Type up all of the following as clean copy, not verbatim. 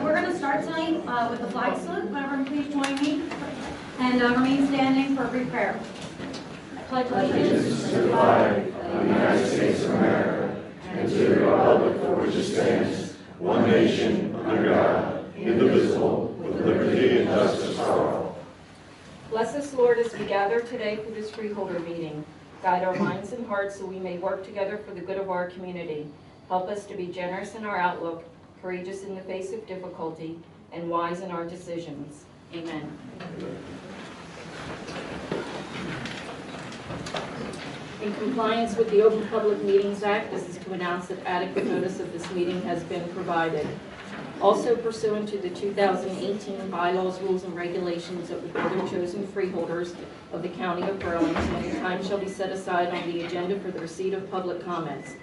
We're going to start tonight with the flag salute. Everyone please join me and remain standing for a brief prayer. I pledge allegiance to the flag of the United States of America and to the republic for which it stands, one nation, under God, indivisible, with liberty and justice for all. Bless us, Lord, as we gather today for this Freeholder meeting. Guide our minds and hearts so we may work together for the good of our community. Help us to be generous in our outlook, courageous in the face of difficulty, and wise in our decisions. Amen. In compliance with the Open Public Meetings Act, this is to announce that adequate notice of this meeting has been provided. Also pursuant to the 2018 bylaws, rules, and regulations of the Board of Chosen Freeholders of the County of Burlington, time shall be set aside on the agenda for the receipt of public comments.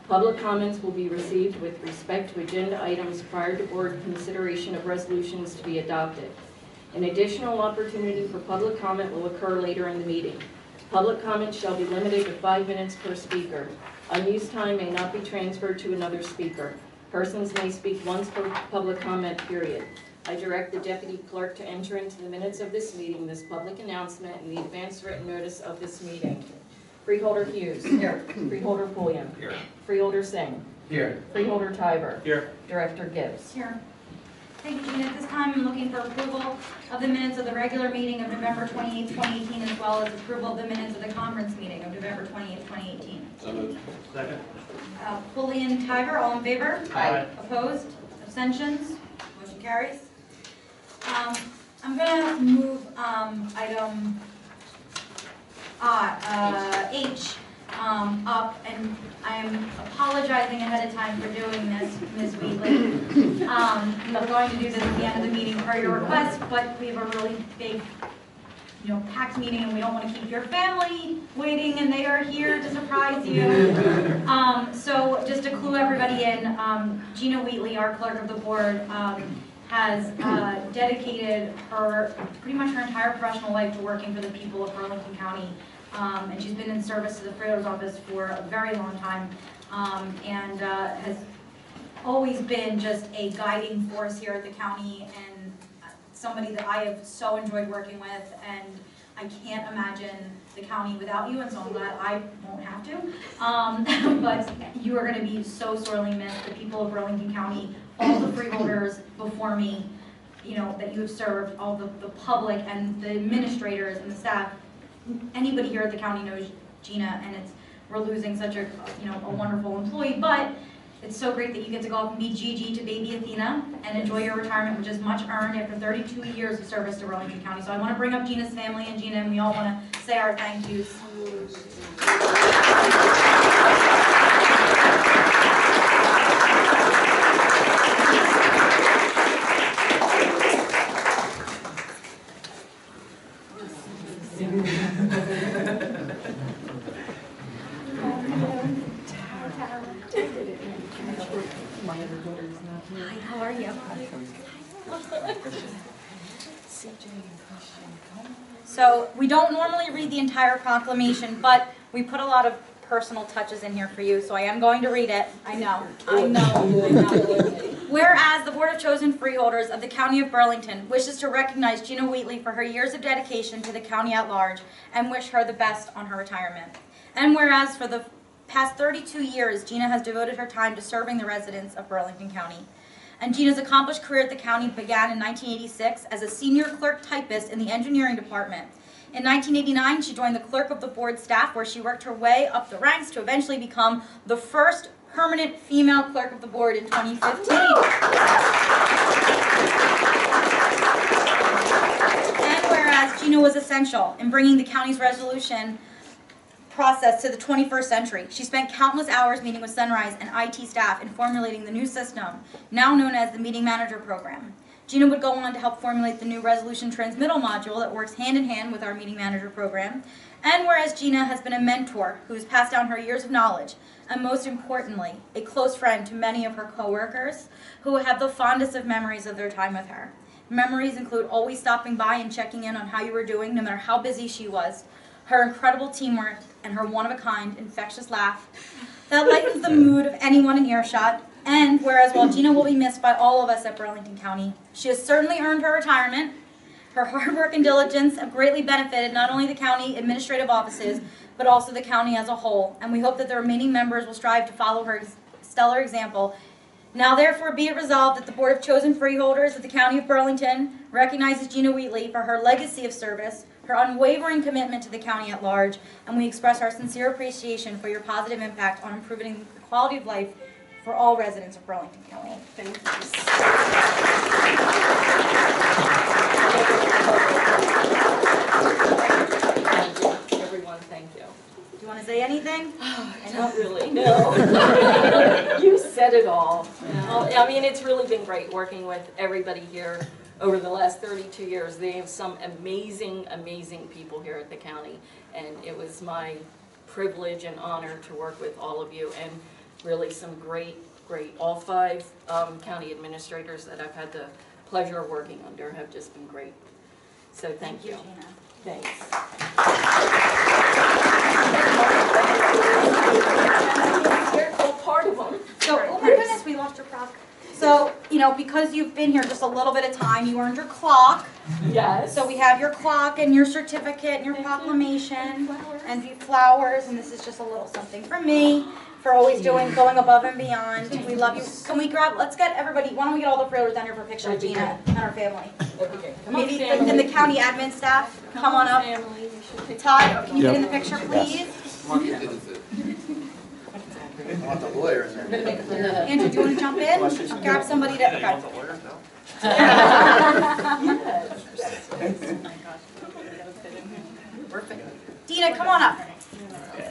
Public comments will be received with respect to agenda items prior to board consideration of resolutions to be adopted. An additional opportunity for public comment will occur later in the meeting. Public comment shall be limited to 5 minutes per speaker. Unused time may not be transferred to another speaker. Persons may speak once per public comment period. I direct the Deputy Clerk to enter into the minutes of this meeting this public announcement and the advance written notice of this meeting. Freeholder Hughes. Here. Freeholder Pulliam. Here. Freeholder Singh. Here. Freeholder Tiber. Here. Director Gibbs. Here. Thank you, Gina. At this time, I'm looking for approval of the minutes of the regular meeting of November 28, 2018, as well as approval of the minutes of the conference meeting of November 28, 2018. So moved. Second. Pulliam, Tiber, all in favor? Aye. Opposed? Abstentions? Motion carries. I'm going to move item H up, and I'm apologizing ahead of time for doing this, Ms. Wheatley. We're going to do this at the end of the meeting per your request, but we have a really big, packed meeting, and we don't want to keep your family waiting, and they are here to surprise you. So just to clue everybody in, Gina Wheatley, our clerk of the board, has dedicated pretty much her entire professional life to working for the people of Burlington County. And she's been in service to the Freeholder's office for a very long time, and has always been just a guiding force here at the county, and somebody that I have so enjoyed working with, and I can't imagine the county without you, and so I'm glad I won't have to. But you are going to be so sorely missed. The people of Burlington County, all the freeholders before me, that you have served, all the public and the administrators and the staff. Anybody here at the county knows Gina, and we're losing such a wonderful employee, but it's so great that you get to go up and be Gigi to baby Athena and enjoy your retirement, which is much earned after 32 years of service to Burlington County. So I want to bring up Gina's family and Gina, and we all want to say our thank yous. Hi, how are you? So we don't normally read the entire proclamation, but we put a lot of personal touches in here for you, so I am going to read it. I know. Whereas the Board of Chosen Freeholders of the County of Burlington wishes to recognize Gina Wheatley for her years of dedication to the county at large and wish her the best on her retirement. And whereas for the past 32 years, Gina has devoted her time to serving the residents of Burlington County. And Gina's accomplished career at the county began in 1986 as a senior clerk typist in the engineering department. In 1989, she joined the clerk of the board staff, where she worked her way up the ranks to eventually become the first permanent female clerk of the board in 2015. And whereas Gina was essential in bringing the county's resolution process to the 21st century. She spent countless hours meeting with Sunrise and IT staff in formulating the new system, now known as the Meeting Manager Program. Gina would go on to help formulate the new resolution transmittal module that works hand in hand with our Meeting Manager Program. And whereas Gina has been a mentor who has passed down her years of knowledge, and most importantly, a close friend to many of her coworkers who have the fondest of memories of their time with her. Memories include always stopping by and checking in on how you were doing, no matter how busy she was, her incredible teamwork, and her one-of-a-kind, infectious laugh that lightens the mood of anyone in earshot, And whereas while Gina will be missed by all of us at Burlington County, she has certainly earned her retirement. Her hard work and diligence have greatly benefited not only the county administrative offices, but also the county as a whole. And we hope that the remaining members will strive to follow her stellar example. Now therefore be it resolved that the Board of Chosen Freeholders of the County of Burlington recognizes Gina Wheatley for her legacy of service, her unwavering commitment to the county at large, and we express our sincere appreciation for your positive impact on improving the quality of life for all residents of Burlington County. Thank you. Everyone, thank you. Do you want to say anything? Not really, no. You said it all. I mean, it's really been great working with everybody here over the last 32 years. They have some amazing, amazing people here at the county, and it was my privilege and honor to work with all of you, and really some great, all 5 county administrators that I've had the pleasure of working under have just been great. So thank you. Gina. Thanks. Well, part of them. So, oh my goodness, we lost your prop. So, you know, because you've been here just a little bit of time, you earned your clock. Yes. So we have your clock and your certificate and your proclamation and the flowers, and this is just a little something from me for always going above and beyond. We love you. Can we let's get everybody, why don't we get all the Freeholders down here for a picture of Gina and her family? Maybe and the county admin staff, come on up. Todd, can you get in the picture, please? I want the lawyer in there. Andrew, do you want to jump in? Grab somebody to, okay. Dina, come on up.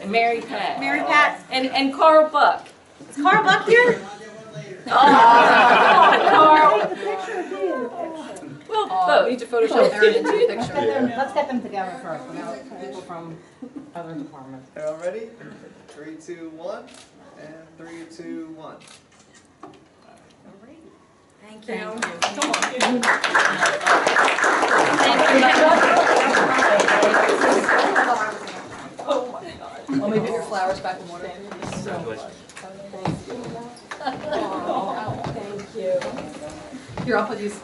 Mary Pat. Mary Pat. And Carl Buck. Is Carl Buck here? Carl. Well, both. Need to Photoshop Mary into the picture. Let's get them together first, people from other departments. Are y'all ready? 3, 2, 1, and 3, 2, 1. Thank you. Come on. Oh my God. Let me put your flowers back in order. Thank you so much. Thank you. Here, I'll put these.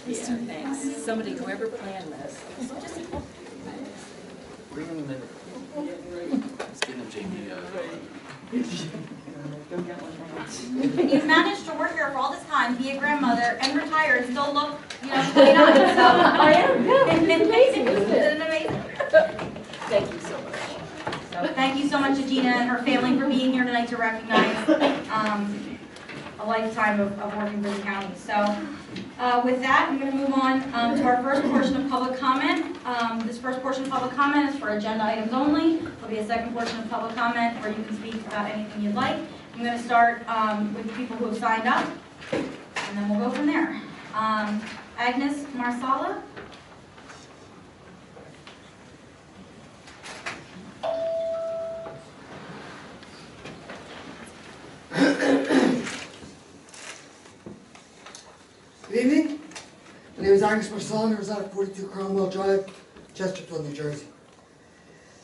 Yeah, thanks. Somebody, whoever planned this. Bring him in. Let's get him Jamie. You've managed to work here for all this time, be a grandmother, and retire, and still look, you know, 29. So I am. it's amazing. Isn't it amazing? Thank you so much. So thank you so much to Gina and her family for being here tonight to recognize a lifetime of working for the county. So with that, I'm going to move on to our first portion of public comment. This first portion of public comment is for agenda items only. There'll be a second portion of public comment where you can speak about anything you'd like. I'm going to start with the people who have signed up, and then we'll go from there. Agnes Marsala. Good evening. My name is Agnes Marsala, and I reside at 42 Cromwell Drive, Chesterfield, New Jersey.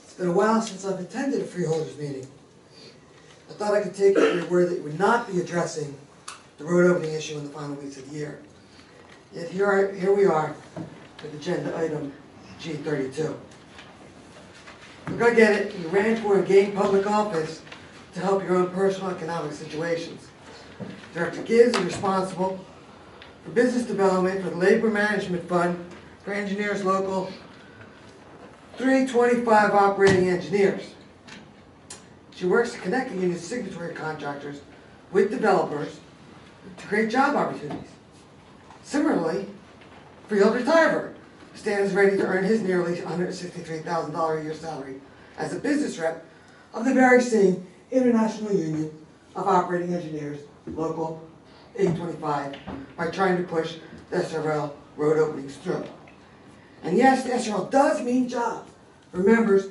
It's been a while since I've attended a Freeholders meeting. I thought I could take it for your word that you would not be addressing the road opening issue in the final weeks of the year. Yet here we are with agenda item G32. Look, I get it. You ran for and gained public office to help your own personal economic situations. Director Gibbs is responsible for business development for the Labor Management Fund for Engineers Local 325 operating engineers. She works to connect the union's signatory contractors with developers to create job opportunities. Similarly, Freeholder Tyver stands ready to earn his nearly $163,000 a year salary as a business rep of the very same International Union of Operating Engineers Local 825 by trying to push the SRL road openings through. And yes, the SRL does mean jobs for members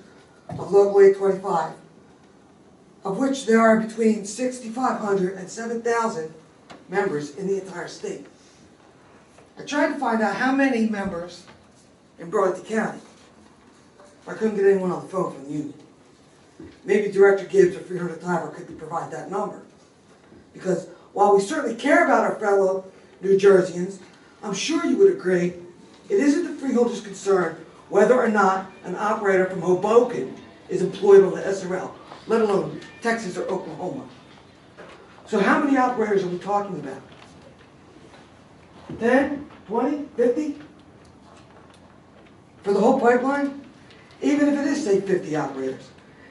of Local 825, of which there are between 6,500 and 7,000 members in the entire state. I tried to find out how many members in Burlington County. I couldn't get anyone on the phone from the union. Maybe Director Gibbs or Freeholder Tyver could provide that number. Because while we certainly care about our fellow New Jerseyans, I'm sure you would agree it isn't the freeholders' concern whether or not an operator from Hoboken is employed on the SRL, let alone Texas or Oklahoma. So how many operators are we talking about? 10, 20, 50? For the whole pipeline? Even if it is, say, 50 operators.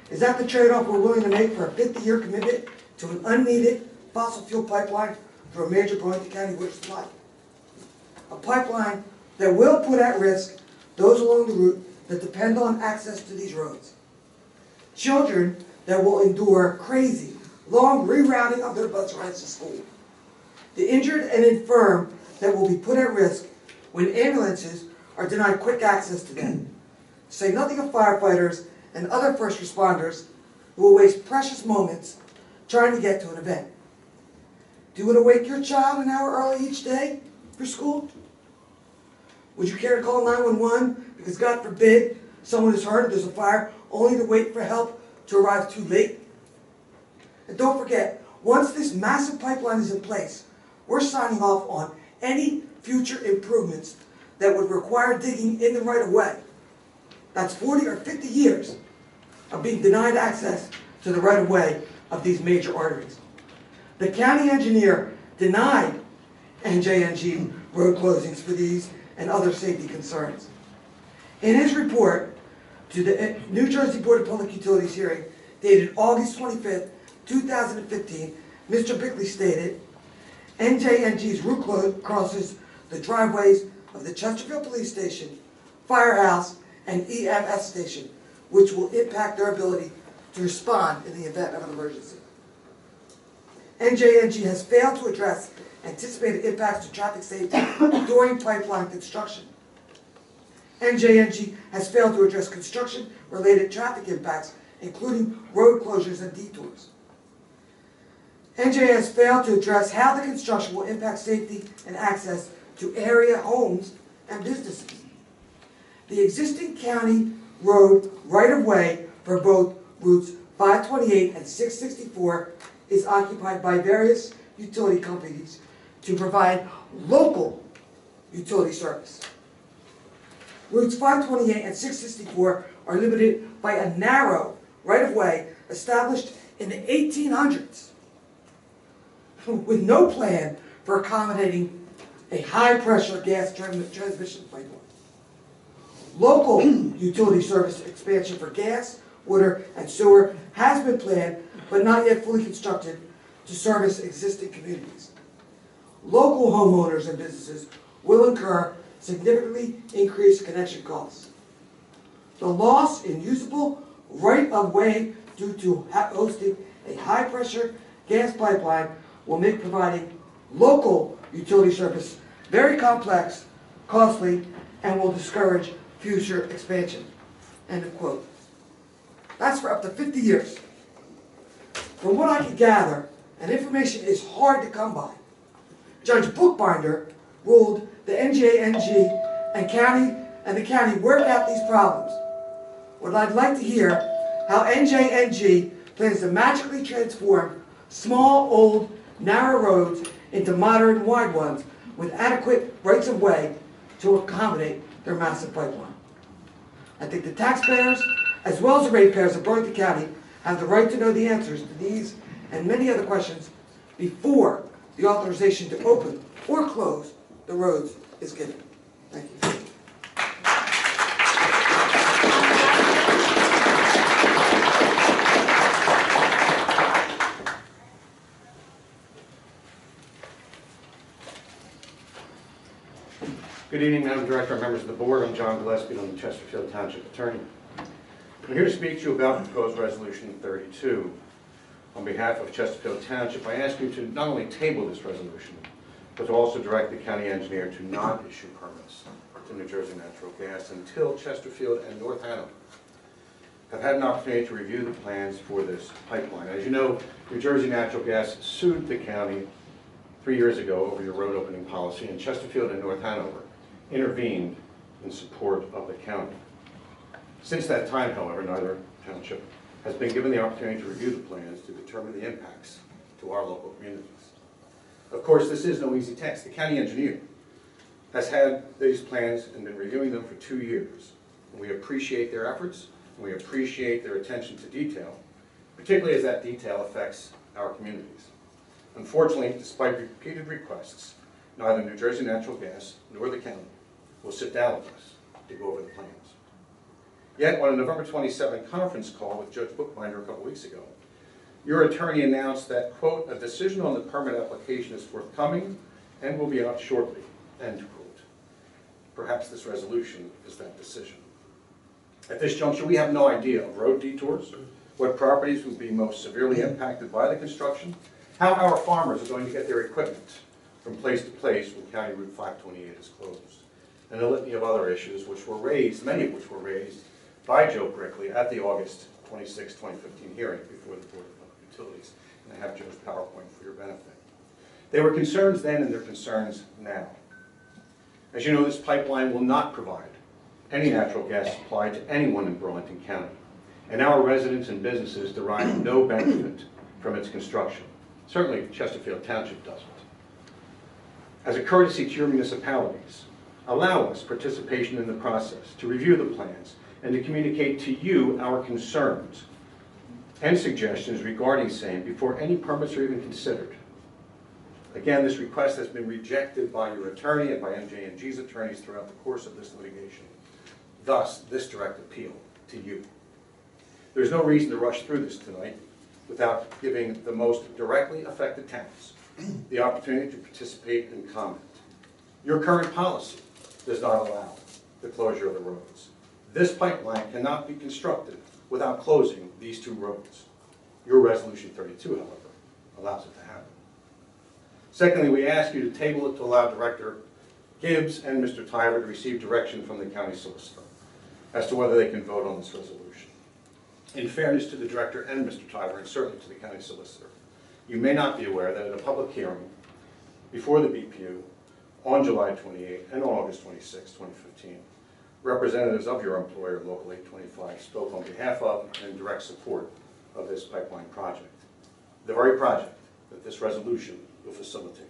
Is that the trade-off we're willing to make for a 50-year commitment to an unneeded fossil fuel pipeline through a major Burlington County water supply? A pipeline that will put at risk those along the route that depend on access to these roads. Children that will endure crazy, long rerouting of their bus rides to school. The injured and infirm that will be put at risk when ambulances are denied quick access to them. To say nothing of firefighters and other first responders who will waste precious moments trying to get to an event. Do you want to wake your child an hour early each day for school? Would you care to call 911 because, God forbid, someone is hurt, there's a fire, only to wait for help to arrive too late? And don't forget, once this massive pipeline is in place, we're signing off on any future improvements that would require digging in the right-of-way. That's 40 or 50 years of being denied access to the right-of-way of these major arteries. The county engineer denied NJNG road closings for these and other safety concerns. In his report to the New Jersey Board of Public Utilities hearing dated August 25th, 2015, Mr. Bickley stated, NJNG's route crosses the driveways of the Chesterfield Police Station, Firehouse, and EMS station, which will impact their ability to respond in the event of an emergency. NJNG has failed to address anticipated impacts to traffic safety during pipeline construction. NJNG has failed to address construction-related traffic impacts, including road closures and detours. NJ has failed to address how the construction will impact safety and access to area homes and businesses. The existing county road right-of-way for both routes 528 and 664 is occupied by various utility companies to provide local utility service. Routes 528 and 664 are limited by a narrow right-of-way established in the 1800s with no plan for accommodating a high-pressure gas transmission pipeline. Local utility service expansion for gas, water, and sewer has been planned, but not yet fully constructed to service existing communities. Local homeowners and businesses will incur significantly increased connection costs. The loss in usable right-of-way due to hosting a high-pressure gas pipeline will make providing local utility service very complex, costly, and will discourage future expansion. End of quote. That's for up to 50 years. From what I can gather, and information is hard to come by, Judge Bookbinder ruled the NJNG and the county work out these problems. What I'd like to hear how NJNG plans to magically transform small, old, narrow roads into modern, wide ones with adequate rights of way to accommodate their massive pipeline. I think the taxpayers, as well as the ratepayers of Burlington County, have the right to know the answers to these and many other questions before the authorization to open or close the roads is given. Thank you. Good evening, Madam Director and members of the board. I'm John Gillespie. I'm the Chesterfield Township Attorney. I'm here to speak to you about proposed Resolution 32. On behalf of Chesterfield Township, I ask you to not only table this resolution, but to also direct the county engineer to not issue permits to New Jersey Natural Gas until Chesterfield and North Hanover have had an opportunity to review the plans for this pipeline. As you know, New Jersey Natural Gas sued the county 3 years ago over your road opening policy, and Chesterfield and North Hanover intervened in support of the county. Since that time, however, neither township has been given the opportunity to review the plans to determine the impacts to our local communities. Of course, this is no easy task. The county engineer has had these plans and been reviewing them for 2 years. And we appreciate their efforts, and we appreciate their attention to detail, particularly as that detail affects our communities. Unfortunately, despite repeated requests, neither New Jersey Natural Gas nor the county will sit down with us to go over the plans. Yet, on a November 27 conference call with Judge Bookbinder a couple weeks ago, your attorney announced that, quote, a decision on the permit application is forthcoming and will be out shortly, end quote. Perhaps this resolution is that decision. At this juncture, we have no idea of road detours, what properties will be most severely impacted by the construction, how our farmers are going to get their equipment from place to place when County Route 528 is closed, and a litany of other issues which were raised, many of which were raised by Joe Brickley at the August 26, 2015 hearing before the Board of Public Utilities, and I have Joe's PowerPoint for your benefit. They were concerns then and they're concerns now. As you know, this pipeline will not provide any natural gas supply to anyone in Burlington County, and our residents and businesses derive no benefit from its construction. Certainly Chesterfield Township doesn't. As a courtesy to your municipalities, allow us participation in the process to review the plans and to communicate to you our concerns and suggestions regarding same before any permits are even considered. Again, this request has been rejected by your attorney and by MJ&G's attorneys throughout the course of this litigation. Thus, this direct appeal to you. There's no reason to rush through this tonight without giving the most directly affected towns the opportunity to participate and comment. Your current policy does not allow the closure of the roads. This pipeline cannot be constructed without closing these 2 roads. Your Resolution 32, however, allows it to happen. Secondly, we ask you to table it to allow Director Gibbs and Mr. Tyler to receive direction from the county solicitor as to whether they can vote on this resolution. In fairness to the Director and Mr. Tyler, and certainly to the county solicitor, you may not be aware that at a public hearing before the BPU on July 28 and August 26, 2015, representatives of your employer, Local 825, spoke on behalf of and in direct support of this pipeline project, the very project that this resolution will facilitate.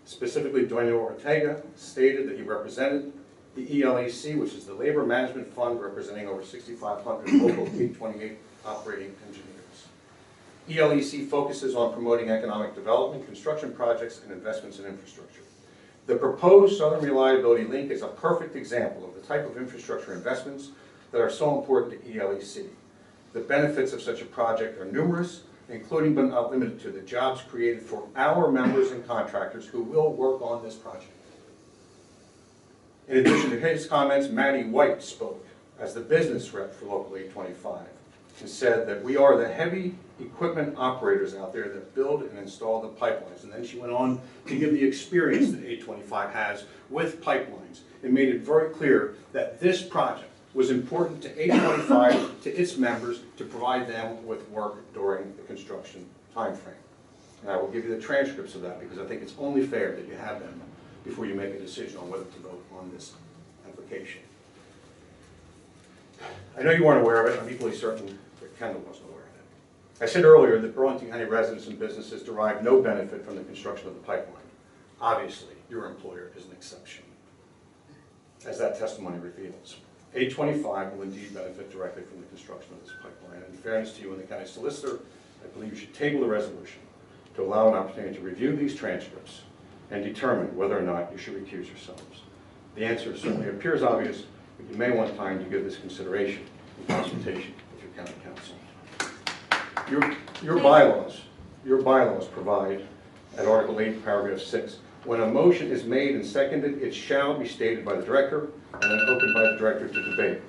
Specifically, Duane Ortega stated that he represented the ELEC, which is the Labor Management Fund representing over 6,500 local 828 operating engineers. ELEC focuses on promoting economic development, construction projects, and investments in infrastructure. The proposed Southern Reliability Link is a perfect example of the type of infrastructure investments that are so important to ELEC. The benefits of such a project are numerous, including but not limited to the jobs created for our members and contractors who will work on this project. In addition to his comments, Maddie White spoke as the business rep for Local 825 and said that we are the heavy equipment operators out there that build and install the pipelines. And then she went on to give the experience that 825 has with pipelines and made it very clear that this project was important to 825, to its members, to provide them with work during the construction time frame. And I will give you the transcripts of that because I think it's only fair that you have them before you make a decision on whether to vote on this application. I know you weren't aware of it. I'm equally certain that Kendall wasn't aware of it. I said earlier that Burlington County residents and businesses derive no benefit from the construction of the pipeline. Obviously, your employer is an exception, as that testimony reveals. 825 will indeed benefit directly from the construction of this pipeline. And in fairness to you and the county solicitor, I believe you should table the resolution to allow an opportunity to review these transcripts and determine whether or not you should recuse yourselves. The answer certainly appears obvious, but you may want time to give this consideration in consultation with your county council. Your bylaws provide, at Article 8, Paragraph 6, when a motion is made and seconded, it shall be stated by the director and then opened by the director to debate.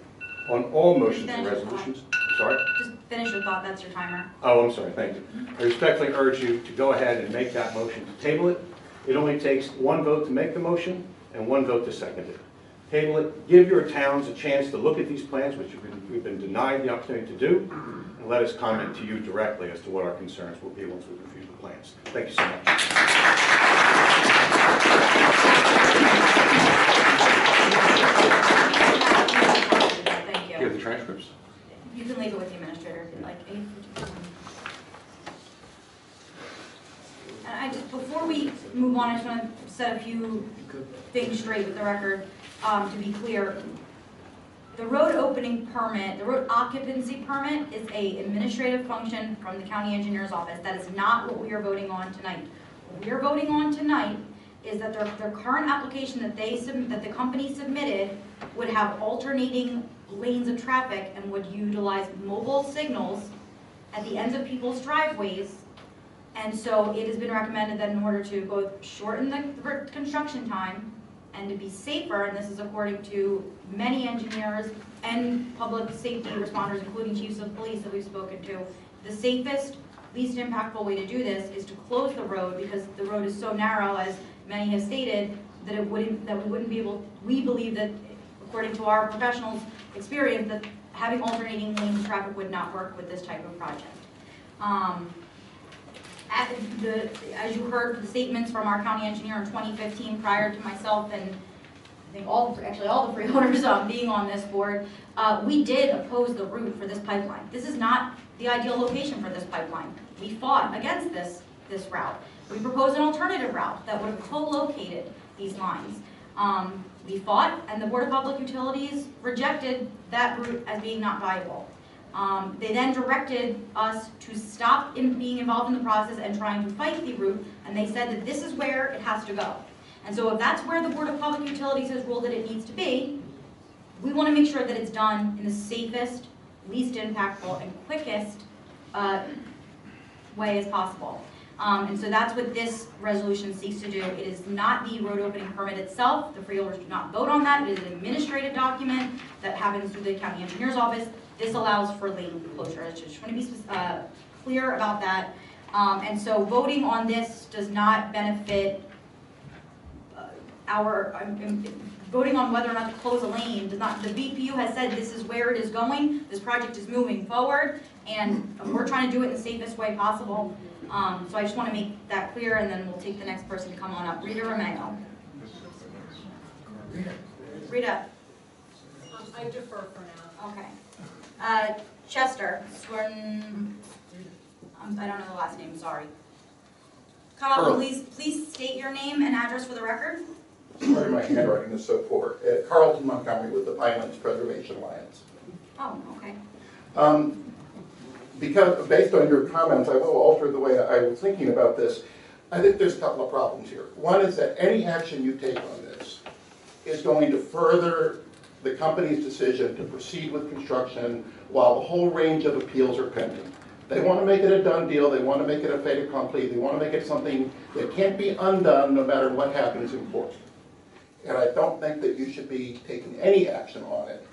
On all motions and resolutions, sorry? Just finish your thought, that's your timer. Oh, I'm sorry, thank you. I respectfully urge you to go ahead and make that motion to table it. It only takes 1 vote to make the motion and 1 vote to second it. Table it, give your towns a chance to look at these plans, which we've been denied the opportunity to do, and let us comment to you directly as to what our concerns will be once we review the plans. Thank you so much. Thank you. Do you have the transcripts? You can leave it with the administrator if you'd like. And I just, before we set a few things straight with the record, to be clear. The road opening permit, the road occupancy permit is a administrative function from the county engineer's office. That is not what we are voting on tonight. What we are voting on tonight is that their current application that the company submitted would have alternating lanes of traffic and would utilize mobile signals at the ends of people's driveways. And so it has been recommended that in order to both shorten the construction time and to be safer, and this is according to many engineers and public safety responders, including chiefs of police that we've spoken to, the safest, least impactful way to do this is to close the road, because the road is so narrow, as many have stated, that we believe that, according to our professionals' experience, that having alternating lanes of traffic would not work with this type of project. As you heard the statements from our county engineer in 2015, prior to myself and I think all the freeholders being on this board, we did oppose the route for this pipeline. This is not the ideal location for this pipeline. We fought against this route. We proposed an alternative route that would have co-located these lines. We fought, and the Board of Public Utilities rejected that route as being not viable. They then directed us to stop being involved in the process and trying to fight the route, and they said that this is where it has to go. And so if that's where the Board of Public Utilities has ruled that it needs to be, we want to make sure that it's done in the safest, least impactful, and quickest way as possible. And so that's what this resolution seeks to do. It is not the road opening permit itself. The freeholders do not vote on that. It is an administrative document that happens through the county engineer's office. This allows for lane closure. I just want to be clear about that. And so voting on this does not benefit voting on whether or not to close a lane does not. The BPU has said this is where it is going. This project is moving forward, and we're trying to do it in the safest way possible. So I just want to make that clear, and then we'll take the next person to come on up. Rita Romo. Rita. I defer for now. Okay. Chester. Sworn. I don't know the last name. Sorry. Come up, please state your name and address for the record. Sorry, my handwriting is so poor. Carlton Montgomery with the Pinelands Preservation Alliance. Oh, okay. Because based on your comments, I will alter the way I was thinking about this. I think there's a couple of problems here. One is that any action you take on this is going to further the company's decision to proceed with construction while the whole range of appeals are pending. They want to make it a done deal. They want to make it a fait accompli. They want to make it something that can't be undone no matter what happens in court. And I don't think that you should be taking any action on it,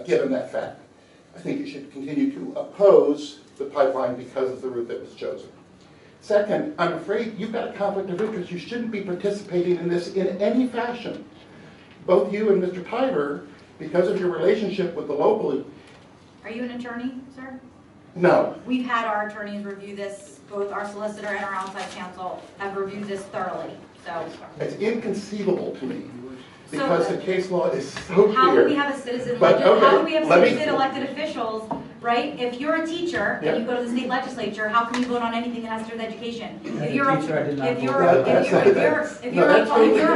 given that fact. I think you should continue to oppose the pipeline because of the route that was chosen. Second, I'm afraid you've got a conflict of interest. You shouldn't be participating in this in any fashion. Both you and Mr. Tyler, because of your relationship with the local... Are you an attorney, sir? No. We've had our attorneys review this, both our solicitor and our outside counsel have reviewed this thoroughly, so. It's inconceivable to me, because the case law is so clear. How do we have a citizen, how do we have citizen elected officials, right? If you're a teacher and you go to the state legislature, how can you vote on anything that has to do with education? If you're a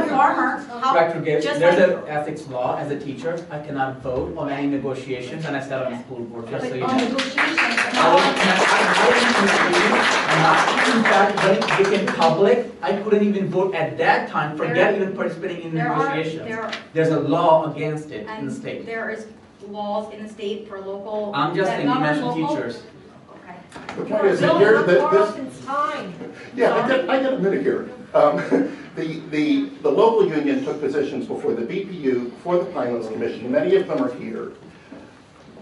farmer, how, There's an ethics law. As a teacher, I cannot vote on any negotiations, and I sat on the school board, just so you know. on negotiations, In fact, when in public, I couldn't even vote at that time, forget even participating in negotiations. There's a law against it in the state. There is laws in the state for local. I'm just saying, you mentioned teachers. Okay. The point is that I get a minute here. The local union took positions before the BPU, before the Pinelands Commission. Many of them are here.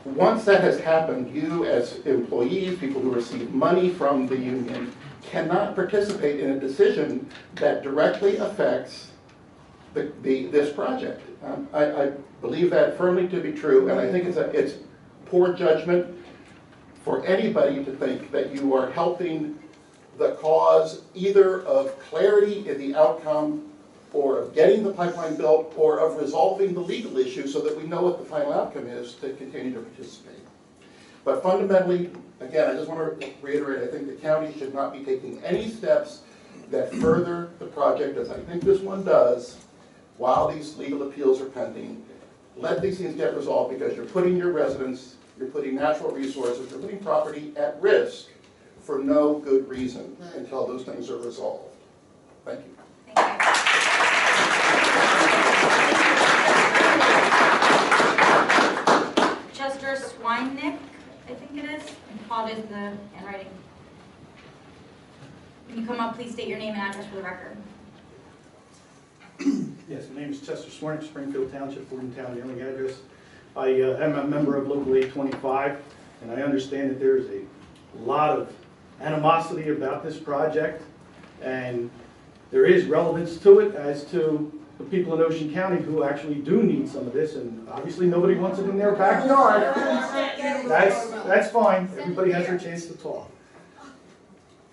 Once that has happened, you as employees, people who receive money from the union, cannot participate in a decision that directly affects this project. I believe that firmly to be true, and I think it's poor judgment for anybody to think that you are helping the cause either of clarity in the outcome, or of getting the pipeline built, or of resolving the legal issue so that we know what the final outcome is to continue to participate. But fundamentally, again, I just want to reiterate, I think the county should not be taking any steps that further the project, as I think this one does, while these legal appeals are pending. Let these things get resolved, because you're putting your residents, you're putting natural resources, you're putting property at risk for no good reason until those things are resolved. Thank you. Thank you. Chester Swinick, I think it is. Apologize for the handwriting. When you come up, please state your name and address for the record. Yes, my name is Chester Swinick, Springfield Township, Town mailing address. I am a member of Local 825, and I understand that there is a lot of animosity about this project, and there is relevance to it as to the people in Ocean County who actually do need some of this, and obviously nobody wants it in their backyard. That's fine, everybody has their chance to talk.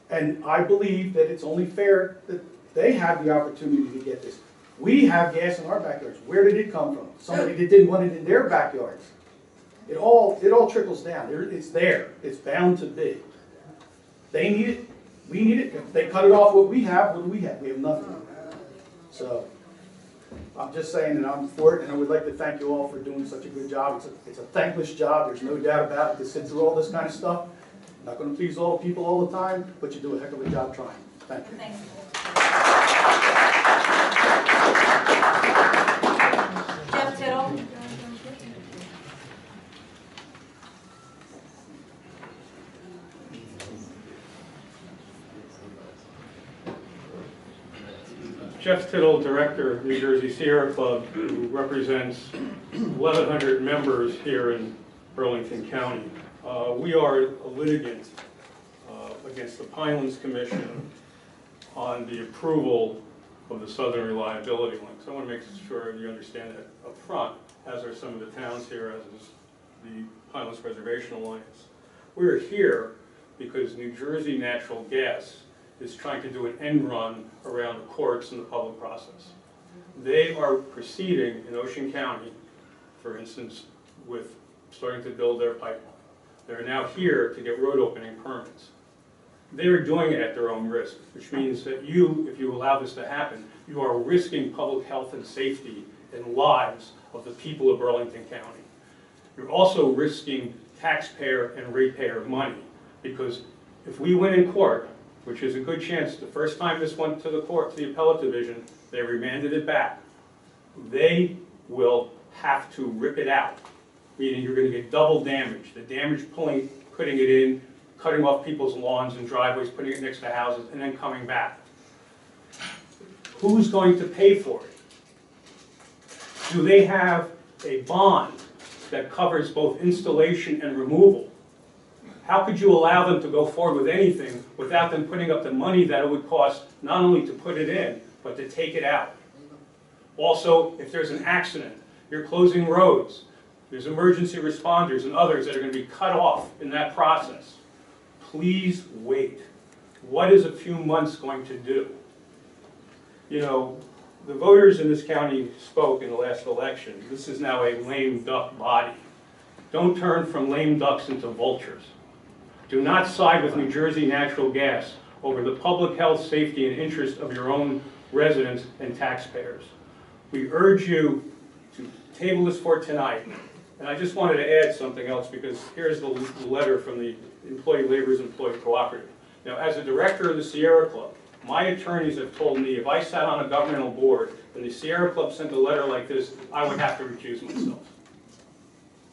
And I believe that it's only fair that they have the opportunity to get this. We have gas in our backyards. Where did it come from? Somebody that didn't want it in their backyards. It all trickles down. It's there. It's bound to be. They need it. We need it. If they cut it off what we have, what do we have? We have nothing. So I'm just saying that I'm for it, and I would like to thank you all for doing such a good job. It's a thankless job. There's no doubt about it to sit through all this kind of stuff. I'm not going to please all the people all the time, but you do a heck of a job trying. Thank you. Thanks. Jeff Tittle. Jeff Tittle, Director of New Jersey Sierra Club, who represents 1,100 members here in Burlington County. We are a litigant against the Pinelands Commission on the approval of the Southern Reliability Link. So I want to make sure you understand that up front, as are some of the towns here, as is the Pinelands Preservation Alliance. We're here because New Jersey Natural Gas is trying to do an end run around the courts and the public process. They are proceeding in Ocean County, for instance, with starting to build their pipeline. They're now here to get road opening permits. They are doing it at their own risk, which means that you, if you allow this to happen, you are risking public health and safety and lives of the people of Burlington County. You're also risking taxpayer and ratepayer money, because if we win in court, which is a good chance, the first time this went to the court, to the appellate division, they remanded it back. They will have to rip it out, meaning you're going to get double damage. The damage putting it in, cutting off people's lawns and driveways, putting it next to houses, and then coming back. Who's going to pay for it? Do they have a bond that covers both installation and removal? How could you allow them to go forward with anything without them putting up the money that it would cost not only to put it in, but to take it out? Also, if there's an accident, you're closing roads, there's emergency responders and others that are going to be cut off in that process. Please wait. What is a few months going to do? You know, the voters in this county spoke in the last election. This is now a lame duck body. Don't turn from lame ducks into vultures. Do not side with New Jersey Natural Gas over the public health, safety, and interest of your own residents and taxpayers. We urge you to table this for tonight. And I just wanted to add something else, because here's the letter from the Employee Laborers Employee Cooperative. Now, as a director of the Sierra Club, my attorneys have told me if I sat on a governmental board and the Sierra Club sent a letter like this, I would have to recuse myself.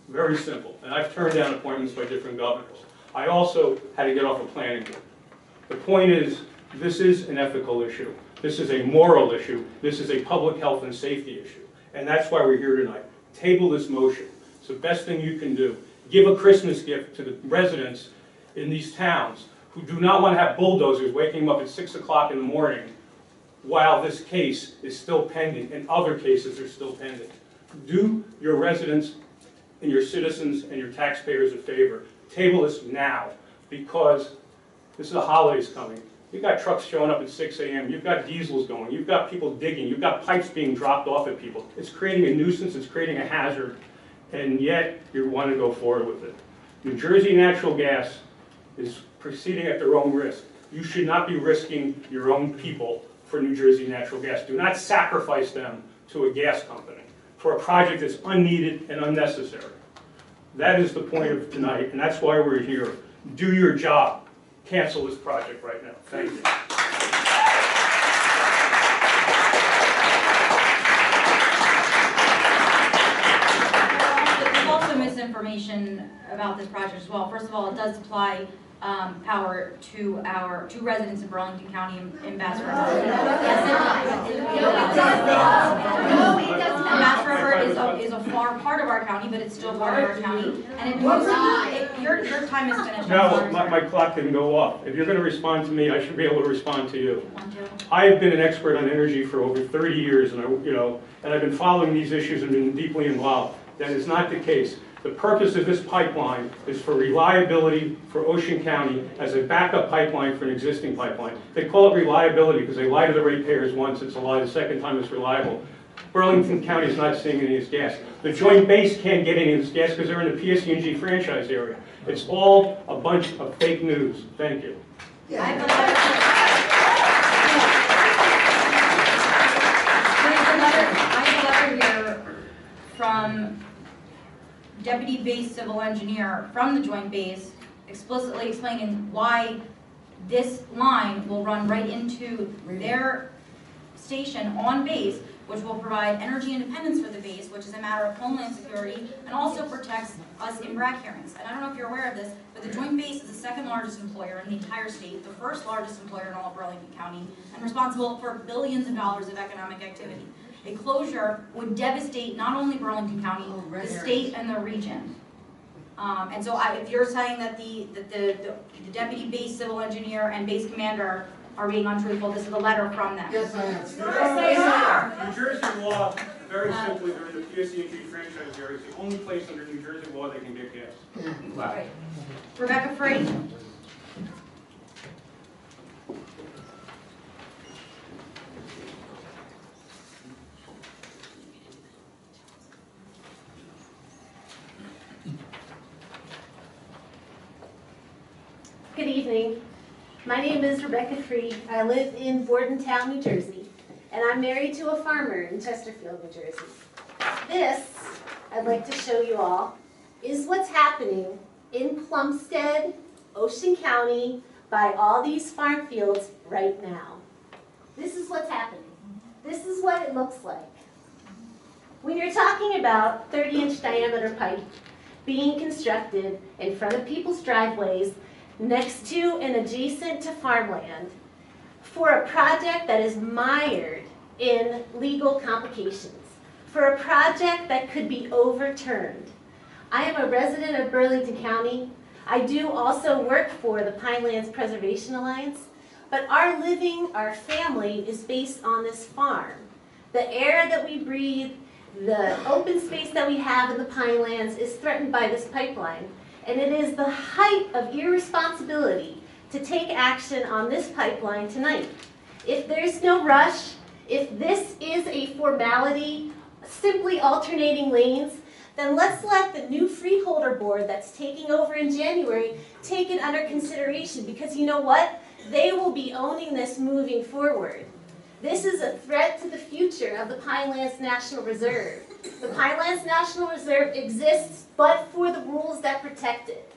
Very simple. And I've turned down appointments by different governors. I also had to get off a planning board. The point is, this is an ethical issue. This is a moral issue. This is a public health and safety issue. And that's why we're here tonight. Table this motion. It's the best thing you can do. Give a Christmas gift to the residents in these towns who do not want to have bulldozers waking them up at 6 o'clock in the morning while this case is still pending and other cases are still pending. Do your residents and your citizens and your taxpayers a favor. Table this now, because this is the holidays coming. You've got trucks showing up at 6 a.m. You've got diesels going. You've got people digging. You've got pipes being dropped off at people. It's creating a nuisance. It's creating a hazard. And yet, you want to go forward with it. New Jersey Natural Gas is proceeding at their own risk. You should not be risking your own people for New Jersey Natural Gas. Do not sacrifice them to a gas company for a project that's unneeded and unnecessary. That is the point of tonight, and that's why we're here. Do your job. Cancel this project right now. Thank you. There's also misinformation about this project as well. First of all, it does supply power to residents in Burlington County and Bass River. Yes, it does. Bass River is a far part of our county, but it's still part of our county. And it moves your time is finished. No, my clock didn't go off. If you're going to respond to me, I should be able to respond to you. I have been an expert on energy for over 30 years, and I've been following these issues and been deeply involved. That is not the case. The purpose of this pipeline is for reliability for Ocean County as a backup pipeline for an existing pipeline. They call it reliability because they lie to the ratepayers once, it's a lie the second time it's reliable. Burlington County is not seeing any of this gas. The Joint Base can't get any of this gas because they're in the PSE&G franchise area. It's all a bunch of fake news. Thank you. I have a letter here from Deputy Base Civil Engineer from the Joint Base explicitly explaining why this line will run right into their station on base, which will provide energy independence for the base, which is a matter of homeland security, and also protects us in BRAC hearings. And I don't know if you're aware of this, but the Joint Base is the second largest employer in the entire state, the first largest employer in all of Burlington County, and responsible for billions of dollars of economic activity. A closure would devastate not only Burlington County, the state and the region. And so if you're saying that the Deputy Base Civil Engineer and Base Commander are being untruthful, this is a letter from them. Yes, I am. Yes, they are. New Jersey law, very simply, they're in the PSE&G franchise area. It's the only place under New Jersey law they can get gas. Right. Rebecca Free. Good evening. My name is Rebecca Free. I live in Bordentown, New Jersey, and I'm married to a farmer in Chesterfield, New Jersey. This, I'd like to show you all, is what's happening in Plumstead, Ocean County, by all these farm fields right now. This is what's happening. This is what it looks like. When you're talking about 30-inch diameter pipe being constructed in front of people's driveways, next to and adjacent to farmland, for a project that is mired in legal complications, for a project that could be overturned. I am a resident of Burlington County. I do also work for the Pinelands Preservation Alliance, but our living, our family is based on this farm. The air that we breathe, the open space that we have in the Pinelands is threatened by this pipeline. And it is the height of irresponsibility to take action on this pipeline tonight. If there's no rush, if this is a formality, simply alternating lanes, then let's let the new Freeholder board that's taking over in January take it under consideration, because you know what? They will be owning this moving forward. This is a threat to the future of the Pinelands National Reserve. The Pinelands National Reserve exists but for the rules that protect it.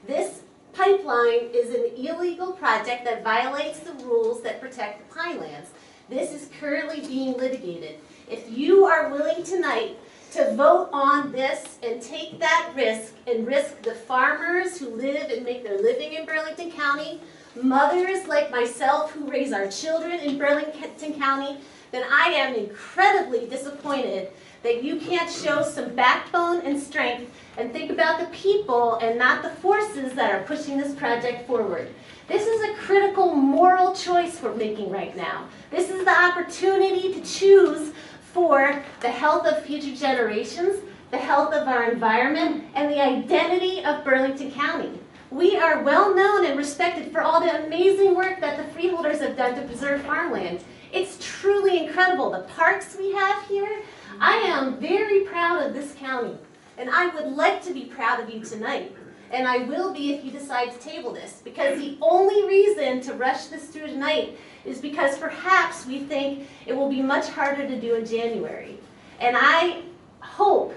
This pipeline is an illegal project that violates the rules that protect the Pinelands. This is currently being litigated. If you are willing tonight to vote on this and take that risk and risk the farmers who live and make their living in Burlington County, mothers like myself who raise our children in Burlington County, then I am incredibly disappointed that you can't show some backbone and strength and think about the people and not the forces that are pushing this project forward. This is a critical moral choice we're making right now. This is the opportunity to choose for the health of future generations, the health of our environment, and the identity of Burlington County. We are well known and respected for all the amazing work that the Freeholders have done to preserve farmland. It's truly incredible. The parks we have here, I am very proud of this county, and I would like to be proud of you tonight. and I will be if you decide to table this, because the only reason to rush this through tonight is because perhaps we think it will be much harder to do in January. And I hope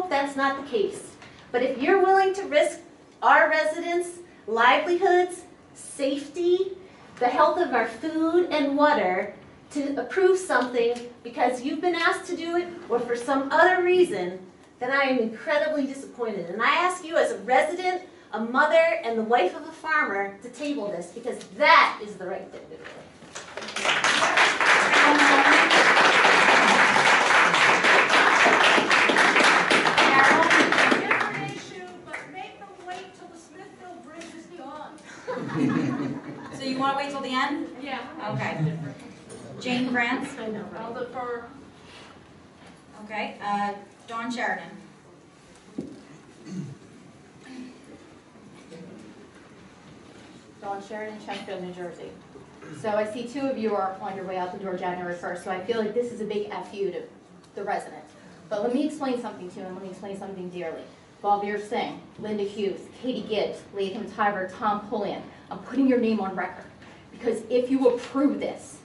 that's not the case. But if you're willing to risk our residents' livelihoods, safety, the health of our food and water to approve something because you've been asked to do it or for some other reason, then I am incredibly disappointed. And I ask you as a resident, a mother, and the wife of a farmer to table this because that is the right thing to do. Different issue, but make them wait till the Smithfield Bridge is gone. So you want to wait till the end? Yeah. Okay. Jane France? I know, I'll right? defer. Okay. Dawn Sheridan? Dawn Sheridan, Chesterfield, New Jersey. So I see two of you are on your way out the door January 1st, so I feel like this is a big FU to the residents. But let me explain something to you, and let me explain something dearly. Balbir Singh, Linda Hughes, Katie Gibbs, Latham Tiver, Tom Pulliam, I'm putting your name on record. Because if you approve this,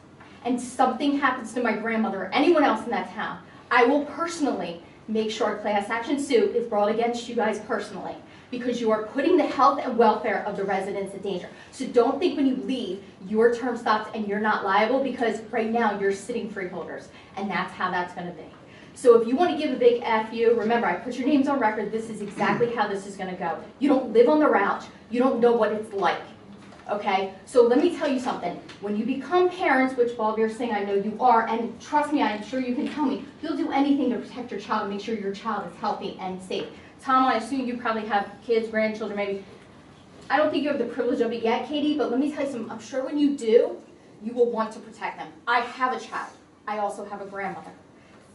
and something happens to my grandmother or anyone else in that town, I will personally make sure a class action suit is brought against you guys personally. Because you are putting the health and welfare of the residents in danger. So don't think when you leave, your term stops and you're not liable, because right now you're sitting freeholders, and that's how that's going to be. So if you want to give a big FU, remember, I put your names on record. This is exactly how this is going to go. You don't live on the route. You don't know what it's like. Okay? So let me tell you something. When you become parents, which Balbir Singh, I know you are, and trust me, I'm sure you can tell me, you'll do anything to protect your child and make sure your child is healthy and safe. Tom, I assume you probably have kids, grandchildren, maybe. I don't think you have the privilege of it yet, Katie, but let me tell you something. I'm sure when you do, you will want to protect them. I have a child. I also have a grandmother.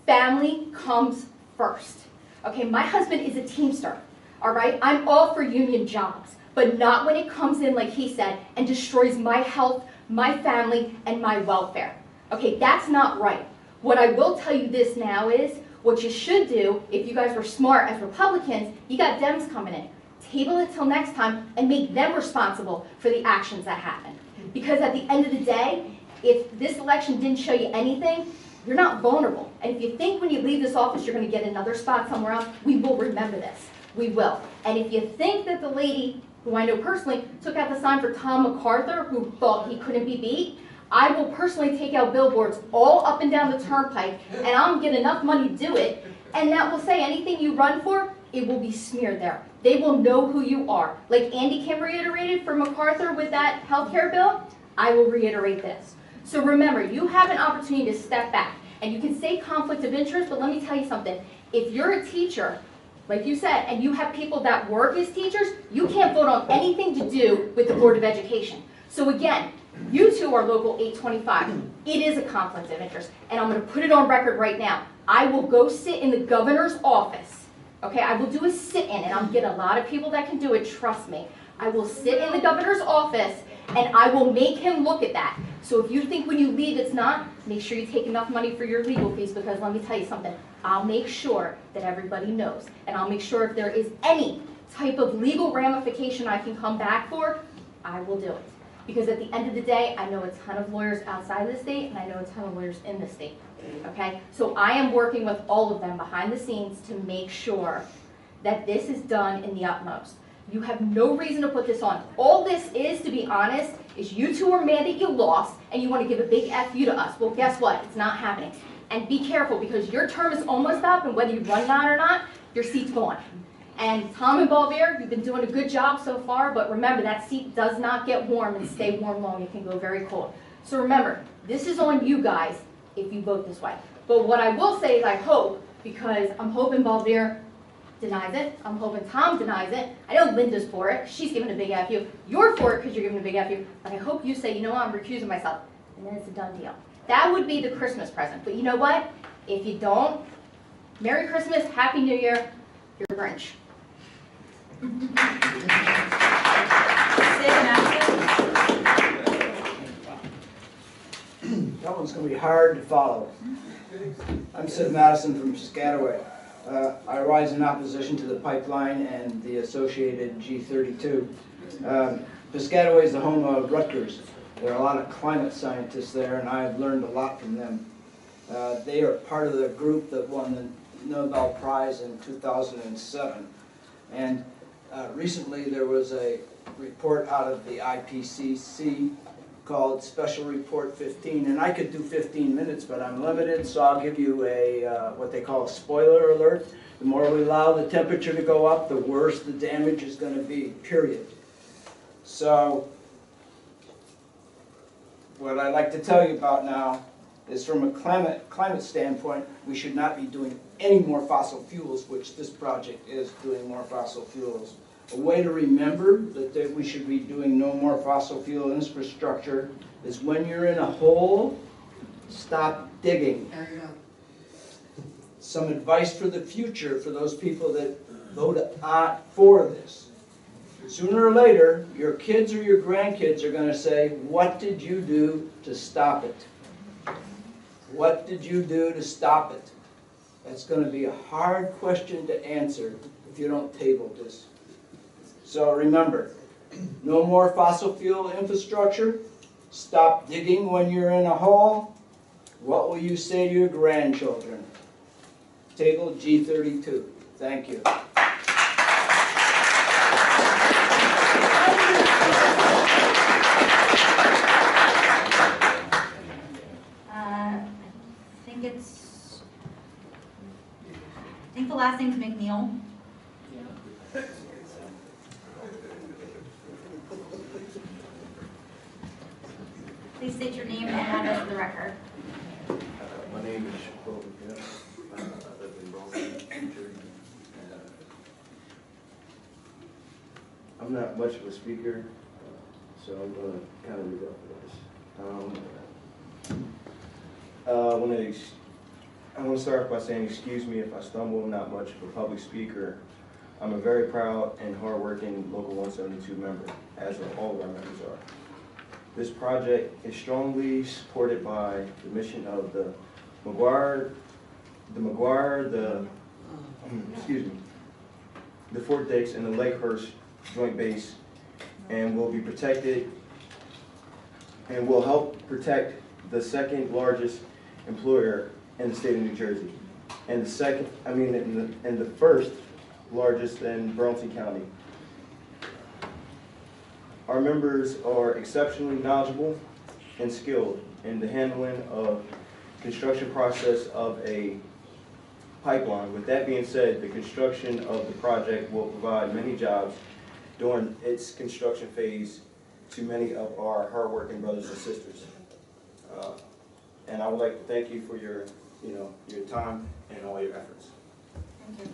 Family comes first. Okay, my husband is a Teamster, all right? I'm all for union jobs, but not when it comes in, like he said, and destroys my health, my family, and my welfare. Okay, that's not right. What I will tell you this now is, what you should do, if you guys were smart as Republicans, you got Dems coming in. Table it till next time and make them responsible for the actions that happen. Because at the end of the day, if this election didn't show you anything, you're not vulnerable. And if you think when you leave this office you're going to get another spot somewhere else, we will remember this. We will. And if you think that the lady, who I know personally, took out the sign for Tom MacArthur, who thought he couldn't be beat, I will personally take out billboards all up and down the turnpike, and I'll get enough money to do it, and that will say anything you run for, it will be smeared there. They will know who you are. Like Andy Kim reiterated for MacArthur with that healthcare bill, I will reiterate this. So remember, you have an opportunity to step back, and you can say conflict of interest, but let me tell you something. If you're a teacher, like you said, and you have people that work as teachers, you can't vote on anything to do with the Board of Education. So again, you two are Local 825. It is a conflict of interest, and I'm going to put it on record right now. I will go sit in the governor's office. Okay, I will do a sit-in, and I'll get a lot of people that can do it, trust me. I will sit in the governor's office, and I will make him look at that. So if you think when you leave it's not, make sure you take enough money for your legal fees, because let me tell you something. I'll make sure that everybody knows, and I'll make sure if there is any type of legal ramification I can come back for, I will do it. Because at the end of the day, I know a ton of lawyers outside of the state, and I know a ton of lawyers in the state, okay? So I am working with all of them behind the scenes to make sure that this is done in the utmost. You have no reason to put this on. All this is, to be honest, is you two are mad that you lost, and you want to give a big F you to us. Well, guess what? It's not happening. And be careful, because your term is almost up, and whether you run out or not, your seat's gone. And Tom and Balbir, you've been doing a good job so far, but remember, that seat does not get warm and stay warm long. It can go very cold. So remember, this is on you guys if you vote this way. But what I will say is I hope, because I'm hoping Balbir denies it. I'm hoping Tom denies it. I know Linda's for it. She's giving a big FU. You're for it because you're giving a big FU. But I hope you say, you know what, I'm recusing myself. And then it's a done deal. That would be the Christmas present. But you know what? If you don't, Merry Christmas, Happy New Year, you're a Grinch. That one's going to be hard to follow. I'm Sid Madison from Piscataway. I rise in opposition to the pipeline and the associated G32. Piscataway is the home of Rutgers. There are a lot of climate scientists there, and I've learned a lot from them. They are part of the group that won the Nobel Prize in 2007. And recently there was a report out of the IPCC called Special Report 15, and I could do 15 minutes, but I'm limited, so I'll give you a what they call a spoiler alert. The more we allow the temperature to go up, the worse the damage is going to be, period. So what I'd like to tell you about now is from a climate standpoint, we should not be doing any more fossil fuels, which this project is doing more fossil fuels. A way to remember that we should be doing no more fossil fuel infrastructure is when you're in a hole, stop digging. There you go. Some advice for the future for those people that vote for this. Sooner or later, your kids or your grandkids are going to say, what did you do to stop it? What did you do to stop it? That's going to be a hard question to answer if you don't table this. So remember, no more fossil fuel infrastructure. Stop digging when you're in a hole. What will you say to your grandchildren? Table G32. Thank you. I think the last name's McNeil. Please state your name and address for the record. My name is Chesterfield. I live in Brooklyn, New Jersey. I'm not much of a speaker, so I'm going to kind of read up for this. I want to start off by saying, excuse me if I stumble. I'm not much of a public speaker. I'm a very proud and hardworking Local 172 member, as all of our members are. This project is strongly supported by the mission of the Fort Dix and the Lakehurst Joint Base, and will be protected and will help protect the second largest employer in the state of New Jersey, and the first largest in Burlington County. Our members are exceptionally knowledgeable and skilled in the handling of construction process of a pipeline. With that being said, the construction of the project will provide many jobs during its construction phase to many of our hardworking brothers and sisters. And I would like to thank you for your time and all your efforts. Thank you.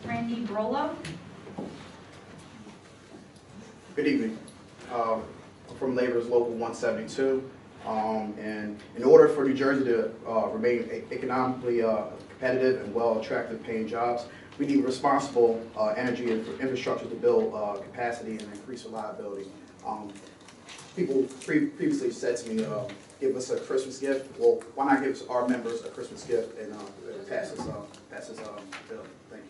Randy Brolo. Good evening. I'm from Labor's Local 172. And in order for New Jersey to remain economically competitive and well attractive paying jobs, we need responsible energy infrastructure to build capacity and increase reliability. People previously said to me, give us a Christmas gift. Well, why not give our members a Christmas gift and pass this bill? Thank you.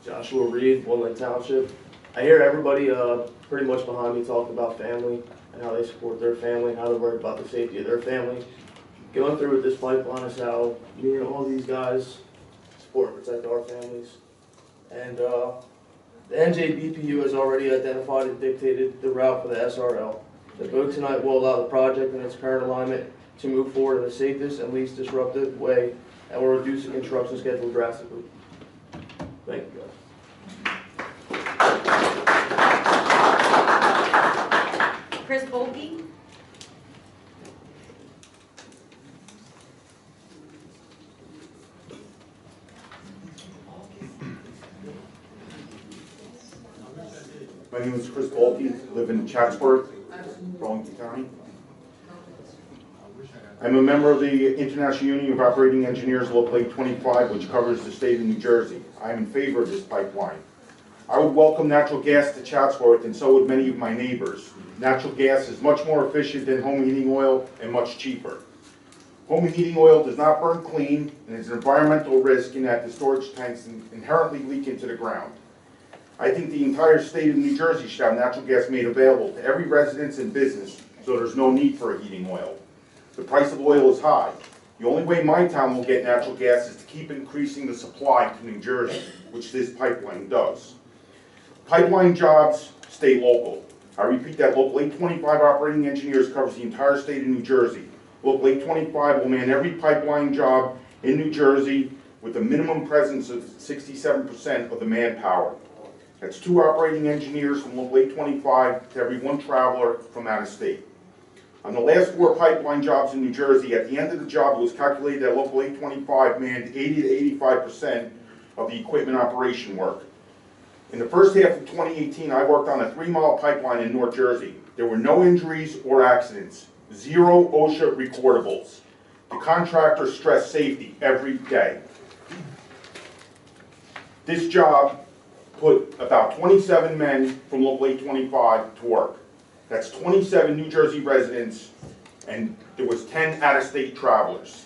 Joshua Reed, Woodland Township. I hear everybody pretty much behind me talking about family and how they support their family, how they're worried about the safety of their family. Going through with this pipeline is how me and all these guys support and protect our families. And the NJBPU has already identified and dictated the route for the SRL. The vote tonight will allow the project in its current alignment to move forward in the safest and least disruptive way, and will reduce the construction schedule drastically. Thank you, guys. Chris Bolke. My name is Chris Balke, live in Chatsworth, Burlington County. I'm a member of the International Union of Operating Engineers Local 825, which covers the state of New Jersey. I am in favor of this pipeline. I would welcome natural gas to Chatsworth, and so would many of my neighbors. Natural gas is much more efficient than home heating oil and much cheaper. Home heating oil does not burn clean and is an environmental risk in that the storage tanks inherently leak into the ground. I think the entire state of New Jersey should have natural gas made available to every residence and business, so there's no need for a heating oil. The price of oil is high. The only way my town will get natural gas is to keep increasing the supply to New Jersey, which this pipeline does. Pipeline jobs stay local. I repeat that Local 825 operating engineers covers the entire state of New Jersey. Local 825 will man every pipeline job in New Jersey with a minimum presence of 67% of the manpower. That's 2 operating engineers from Local 825 to every 1 traveler from out of state. On the last 4 pipeline jobs in New Jersey, at the end of the job, it was calculated that Local 825 manned 80 to 85% of the equipment operation work. In the first half of 2018, I worked on a 3-mile pipeline in North Jersey. There were no injuries or accidents, 0 OSHA recordables. The contractor stressed safety every day. This job put about 27 men from Local 825 to work. That's 27 New Jersey residents, and there was 10 out-of-state travelers.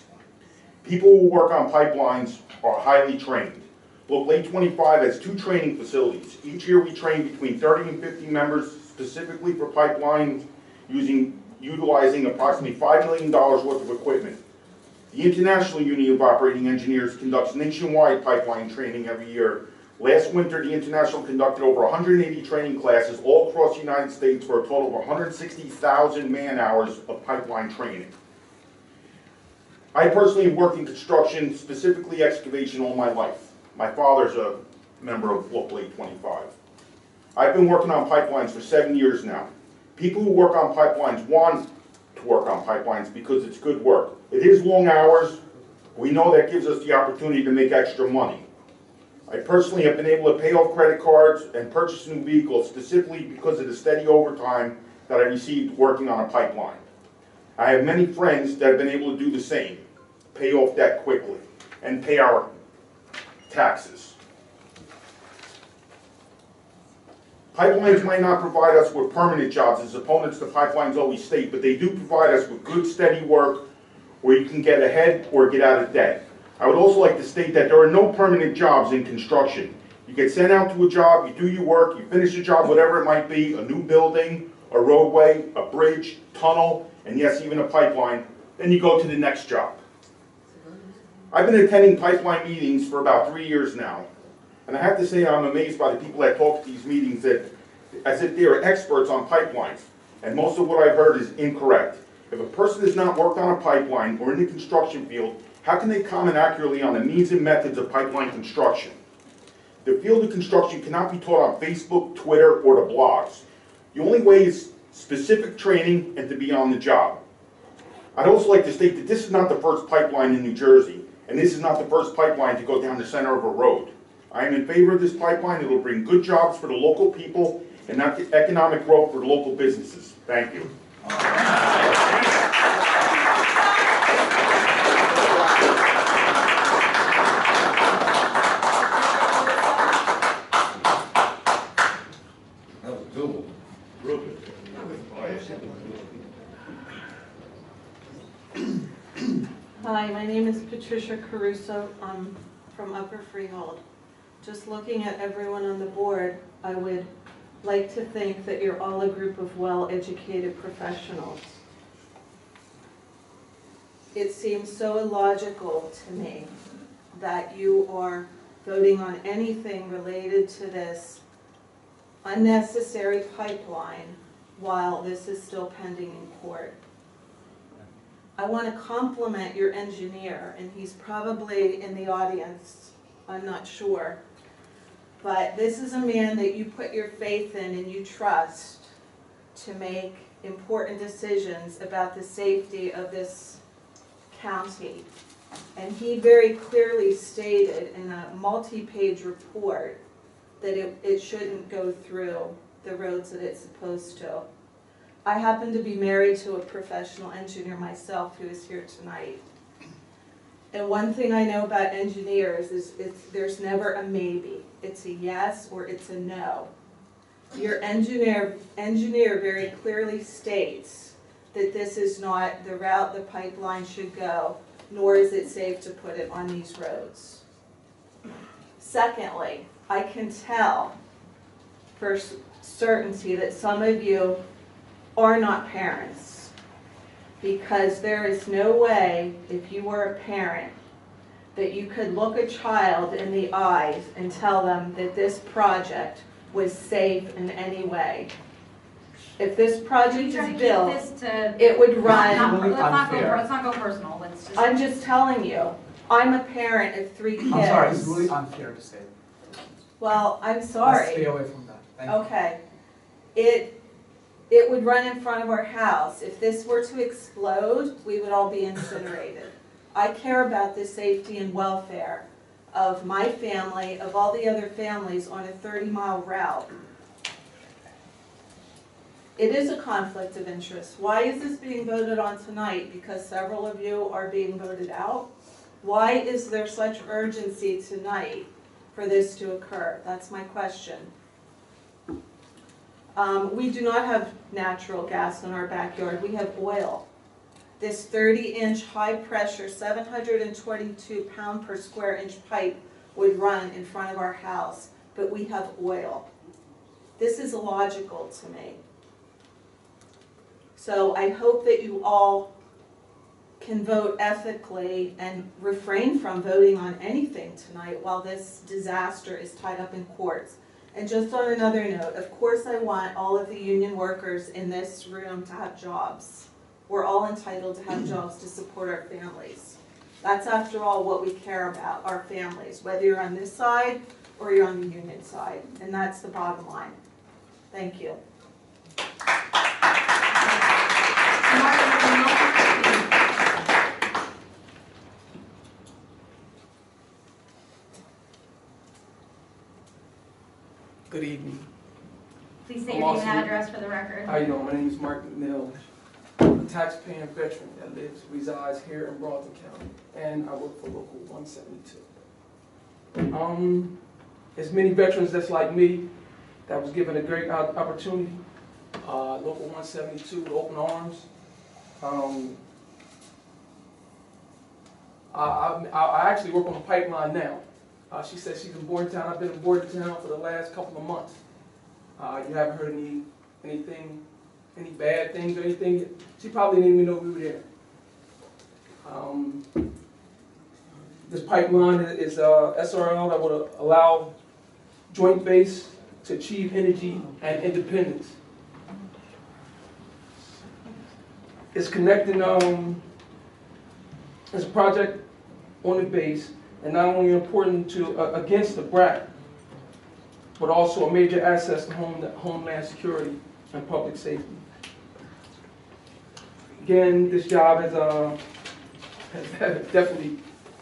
People who work on pipelines are highly trained. Local 825 has 2 training facilities. Each year we train between 30 and 50 members specifically for pipelines, utilizing approximately $5 million worth of equipment. The International Union of Operating Engineers conducts nationwide pipeline training every year. Last winter, the International conducted over 180 training classes all across the United States for a total of 160,000 man-hours of pipeline training. I personally have worked in construction, specifically excavation, all my life. My father's a member of Local 825. I've been working on pipelines for 7 years now. People who work on pipelines want to work on pipelines because it's good work. It is long hours. We know that gives us the opportunity to make extra money. I personally have been able to pay off credit cards and purchase new vehicles specifically because of the steady overtime that I received working on a pipeline. I have many friends that have been able to do the same, pay off debt quickly, and pay our taxes. Pipelines might not provide us with permanent jobs, as opponents to pipelines always state, but they do provide us with good, steady work where you can get ahead or get out of debt. I would also like to state that there are no permanent jobs in construction. You get sent out to a job, you do your work, you finish the job, whatever it might be, a new building, a roadway, a bridge, tunnel, and yes, even a pipeline, then you go to the next job. I've been attending pipeline meetings for about 3 years now, and I have to say I'm amazed by the people that talk at these meetings that, as if they are experts on pipelines, and most of what I've heard is incorrect. If a person has not worked on a pipeline or in the construction field, how can they comment accurately on the means and methods of pipeline construction? The field of construction cannot be taught on Facebook, Twitter, or the blogs. The only way is specific training and to be on the job. I'd also like to state that this is not the first pipeline in New Jersey, and this is not the first pipeline to go down the center of a road. I am in favor of this pipeline. It will bring good jobs for the local people and economic growth for the local businesses. Thank you. Hi, my name is Patricia Caruso. I'm from Upper Freehold. Just looking at everyone on the board, I would like to think that you're all a group of well-educated professionals. It seems so illogical to me that you are voting on anything related to this unnecessary pipeline while this is still pending in court. I want to compliment your engineer, and he's probably in the audience, I'm not sure. But this is a man that you put your faith in and you trust to make important decisions about the safety of this county. And he very clearly stated in a multi-page report that it shouldn't go through the roads that it's supposed to. I happen to be married to a professional engineer myself who is here tonight. And one thing I know about engineers is there's never a maybe. It's a yes or it's a no. Your engineer very clearly states that this is not the route the pipeline should go, nor is it safe to put it on these roads. Secondly, I can tell for certainty that some of you are not parents, because there is no way, if you were a parent, that you could look a child in the eyes and tell them that this project was safe in any way. If this project is built, it would run. Let's not go personal. Let's just. I'm just telling you, I'm a parent of 3 kids. I'm sorry, it's really unfair to say. Well, I'm sorry. Let's stay away from that. Thank you. Okay. It would run in front of our house. If this were to explode, we would all be incinerated. I care about the safety and welfare of my family, of all the other families on a 30-mile route. It is a conflict of interest. Why is this being voted on tonight? Because several of you are being voted out? Why is there such urgency tonight for this to occur? That's my question. We do not have natural gas in our backyard. We have oil. This 30-inch high-pressure, 722-pound per square inch pipe would run in front of our house, but we have oil. This is illogical to me. So I hope that you all can vote ethically and refrain from voting on anything tonight while this disaster is tied up in courts. And just on another note, of course I want all of the union workers in this room to have jobs. We're all entitled to have jobs to support our families. That's, after all, what we care about, our families, whether you're on this side or you're on the union side. And that's the bottom line. Thank you. Good evening. Please state your name and address for the record. How you doing? My name is Mark McNeil. I'm a taxpaying veteran that resides here in Broughton County, and I work for Local 172. There's many veterans that's like me that was given a great opportunity. Local 172 with open arms. I actually work on the pipeline now. She said she's in Bordentown. I've been in Bordentown for the last couple of months. You haven't heard anything, any bad things or anything? She probably didn't even know we were there. This pipeline is SRL that would allow joint base to achieve energy and independence. It's connecting, it's a project on the base, and not only important to against the BRAC, but also a major asset to homeland security and public safety. Again, this job has definitely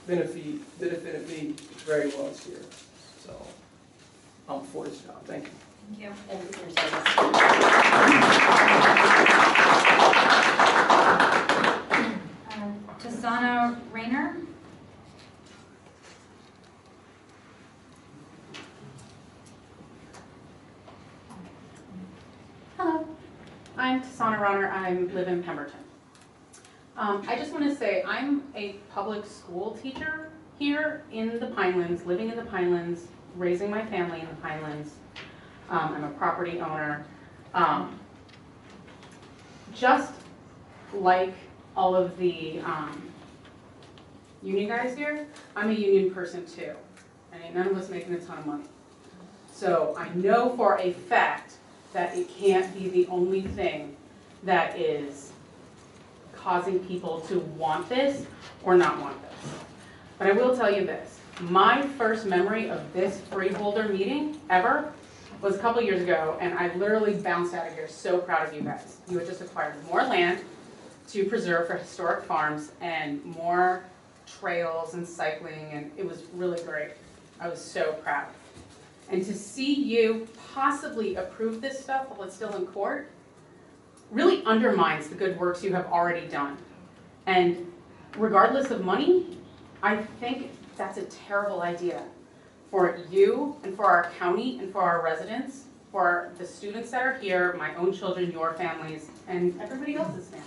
benefited me very well this year. So I'm for this job. Thank you. Thank you. Thank you for your service. Tasana Rayner. Hello, I'm Tasana Runner. I live in Pemberton. I just want to say I'm a public school teacher here in the Pinelands, living in the Pinelands, raising my family in the Pinelands. I'm a property owner. Just like all of the union guys here, I'm a union person too. And none of us making a ton of money. So I know for a fact that it can't be the only thing that is causing people to want this or not want this. But I will tell you this. My first memory of this Freeholder meeting ever was a couple years ago, and I literally bounced out of here so proud of you guys. You had just acquired more land to preserve for historic farms and more trails and cycling, and it was really great. I was so proud. And to see you possibly approve this stuff while it's still in court really undermines the good works you have already done. And regardless of money, I think that's a terrible idea for you and for our county and for our residents, for the students that are here, my own children, your families, and everybody else's family.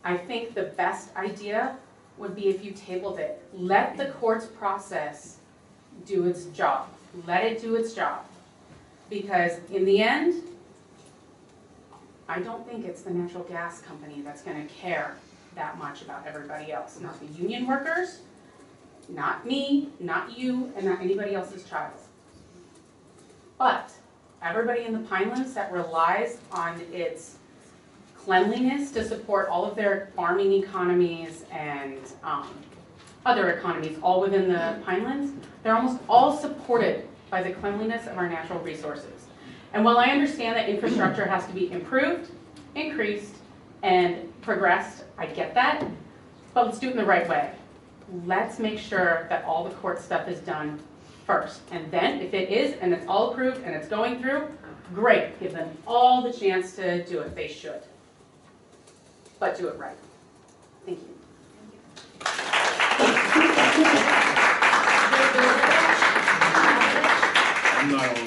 I think the best idea would be if you tabled it. Let the courts process do its job. Let it do its job. Because in the end, I don't think it's the natural gas company that's going to care that much about everybody else. Not the union workers, not me, not you, and not anybody else's child. But everybody in the Pinelands that relies on its cleanliness to support all of their farming economies and other economies all within the Pinelands, they're almost all supported by the cleanliness of our natural resources. And while I understand that infrastructure has to be improved, increased, and progressed, I get that, but let's do it in the right way. Let's make sure that all the court stuff is done first. And then if it is, and it's all approved, and it's going through, great, give them all the chance to do it. They should. But do it right. Thank you. I'm not open.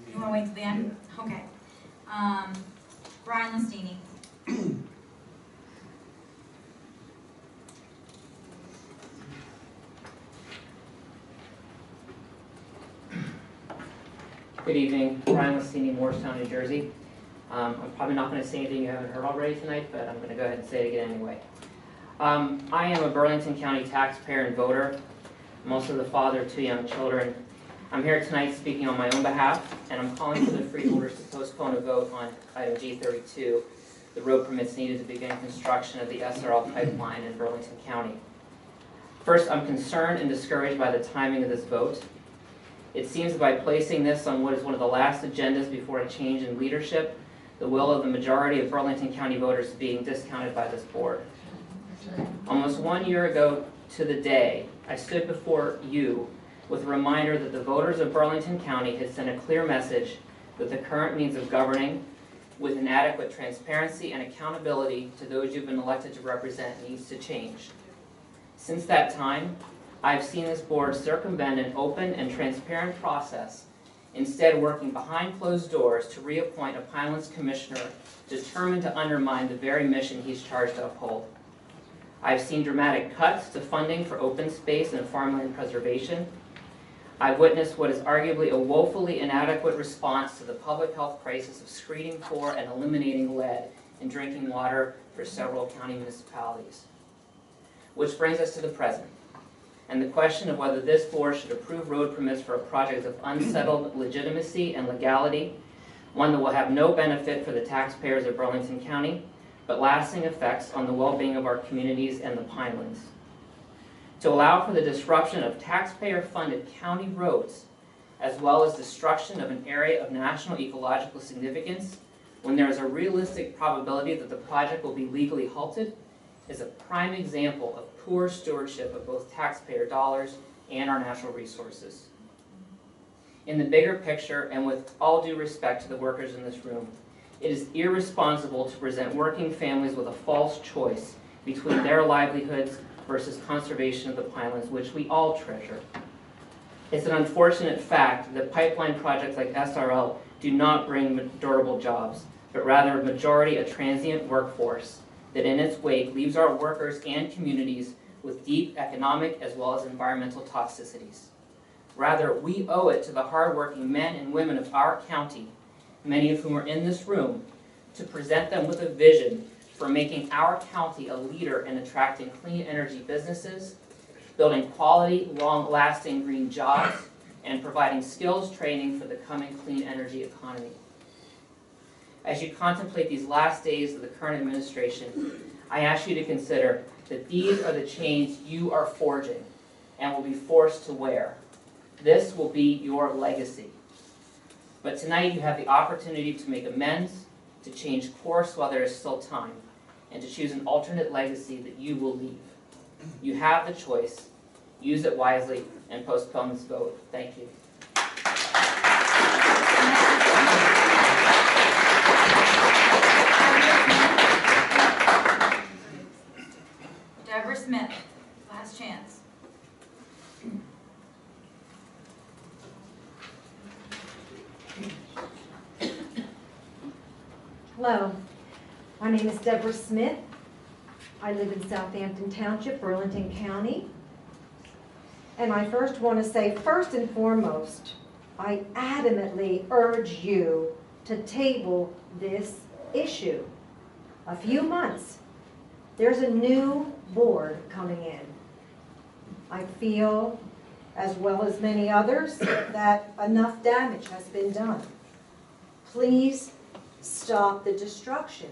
You want to wait till the end? Okay. Brian Listini. Good evening, Brian Listini, Morristown, New Jersey. I'm probably not going to say anything you haven't heard already tonight, but I'm going to go ahead and say it again anyway. I am a Burlington County taxpayer and voter. I'm also the father of 2 young children. I'm here tonight speaking on my own behalf, and I'm calling for the freeholders to postpone a vote on item G32, the road permits needed to begin construction of the SRL pipeline in Burlington County. First, I'm concerned and discouraged by the timing of this vote. It seems that by placing this on what is one of the last agendas before a change in leadership, the will of the majority of Burlington County voters is being discounted by this board. Almost 1 year ago to the day, I stood before you with a reminder that the voters of Burlington County had sent a clear message that the current means of governing with inadequate transparency and accountability to those you've been elected to represent needs to change. Since that time, I've seen this board circumvent an open and transparent process, instead working behind closed doors to reappoint a Pinelands commissioner determined to undermine the very mission he's charged to uphold. I've seen dramatic cuts to funding for open space and farmland preservation. I've witnessed what is arguably a woefully inadequate response to the public health crisis of screening for and eliminating lead in drinking water for several county municipalities. Which brings us to the present, and the question of whether this board should approve road permits for a project of unsettled legitimacy and legality, one that will have no benefit for the taxpayers of Burlington County, but lasting effects on the well-being of our communities and the Pinelands. To allow for the disruption of taxpayer-funded county roads, as well as destruction of an area of national ecological significance, when there is a realistic probability that the project will be legally halted, is a prime example of poor stewardship of both taxpayer dollars and our natural resources. In the bigger picture, and with all due respect to the workers in this room, it is irresponsible to present working families with a false choice between their livelihoods versus conservation of the Pinelands, which we all treasure. It's an unfortunate fact that pipeline projects like SRL do not bring durable jobs, but rather a majority a transient workforce that in its wake leaves our workers and communities with deep economic as well as environmental toxicities. Rather, we owe it to the hardworking men and women of our county, many of whom are in this room, to present them with a vision for making our county a leader in attracting clean energy businesses, building quality, long-lasting green jobs, and providing skills training for the coming clean energy economy. As you contemplate these last days of the current administration, I ask you to consider that these are the chains you are forging and will be forced to wear. This will be your legacy. But tonight you have the opportunity to make amends, to change course while there is still time, and to choose an alternate legacy that you will leave. You have the choice. Use it wisely and postpone this vote. Thank you. Hello, my name is Deborah Smith. I live in Southampton Township, Burlington County. And I first want to say, first and foremost, I adamantly urge you to table this issue. A few months, there's a new board coming in. I feel, as well as many others, that enough damage has been done. Please stop the destruction.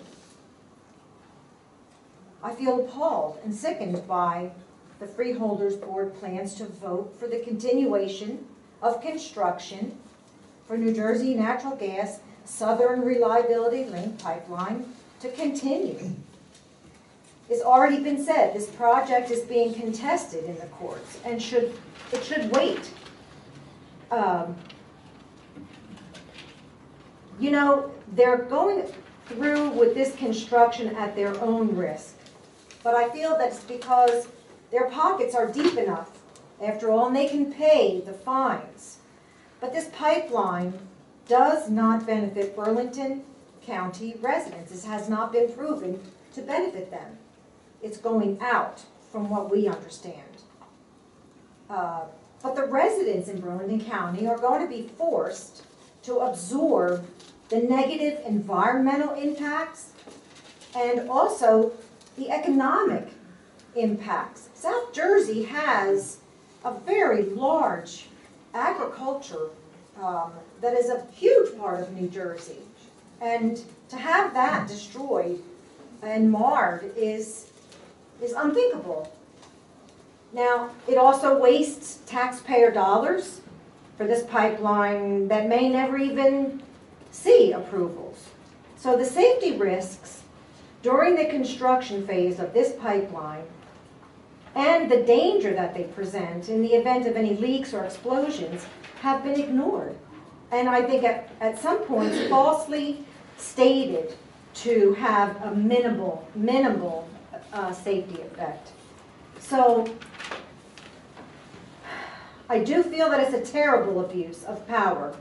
I feel appalled and sickened by the Freeholders Board plans to vote for the continuation of construction for New Jersey Natural Gas Southern Reliability Link pipeline to continue. It's already been said, this project is being contested in the courts and it should wait. You know, they're going through with this construction at their own risk. But I feel that's because their pockets are deep enough, after all, and they can pay the fines. But this pipeline does not benefit Burlington County residents. This has not been proven to benefit them. It's going out, from what we understand. But the residents in Burlington County are going to be forced to absorb the negative environmental impacts and also the economic impacts. South Jersey has a very large agriculture that is a huge part of New Jersey. And to have that destroyed and marred is unthinkable. Now, it also wastes taxpayer dollars for this pipeline that may never even see approvals. So the safety risks during the construction phase of this pipeline and the danger that they present in the event of any leaks or explosions have been ignored. And I think at some points falsely stated to have a minimal safety effect. So I do feel that it's a terrible abuse of power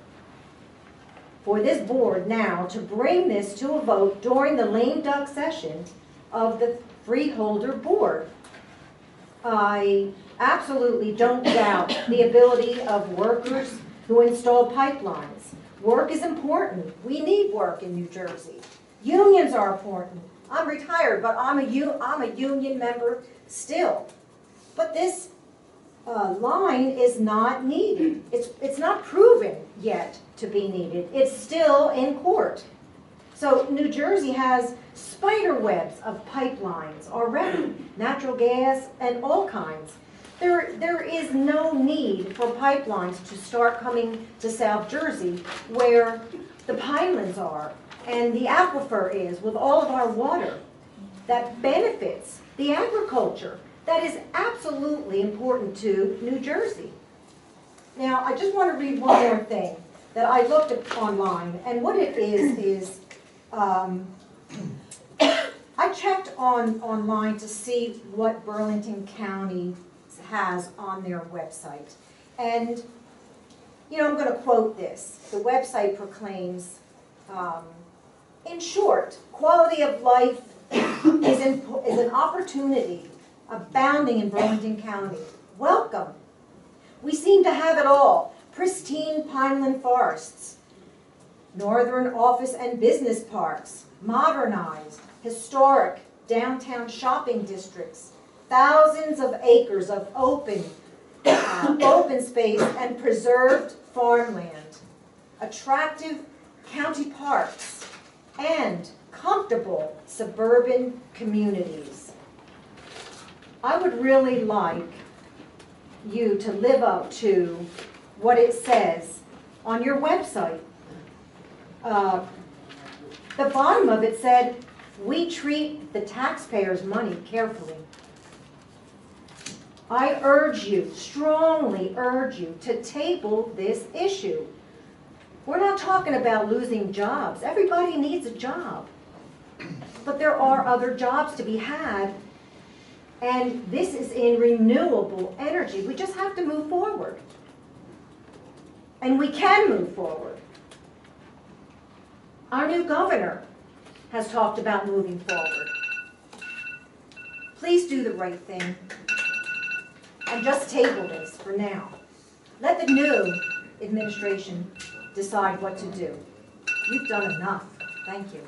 for this board now to bring this to a vote during the lame duck session of the Freeholder Board. I absolutely don't doubt the ability of workers who install pipelines. Work is important. We need work in New Jersey. Unions are important. I'm retired, but I'm a union member still. But this line is not needed. It's not proven yet to be needed. It's still in court. So New Jersey has spider webs of pipelines already, natural gas and all kinds. There is no need for pipelines to start coming to South Jersey where the Pinelands are and the aquifer is with all of our water that benefits the agriculture. That is absolutely important to New Jersey. Now, I just want to read one more thing that I looked at online, and what it is I checked online to see what Burlington County has on their website. And, you know, I'm going to quote this. The website proclaims, in short, quality of life is an opportunity abounding in Burlington County. Welcome. We seem to have it all. Pristine pineland forests, northern office and business parks, modernized, historic downtown shopping districts, thousands of acres of open space and preserved farmland, attractive county parks, and comfortable suburban communities. I would really like you to live up to what it says on your website. The bottom of it said, we treat the taxpayers' money carefully. I urge you, strongly urge you, to table this issue. We're not talking about losing jobs. Everybody needs a job. But there are other jobs to be had, and this is in renewable energy. We just have to move forward. And we can move forward. Our new governor has talked about moving forward. Please do the right thing and just table this for now. Let the new administration decide what to do. You've done enough. Thank you.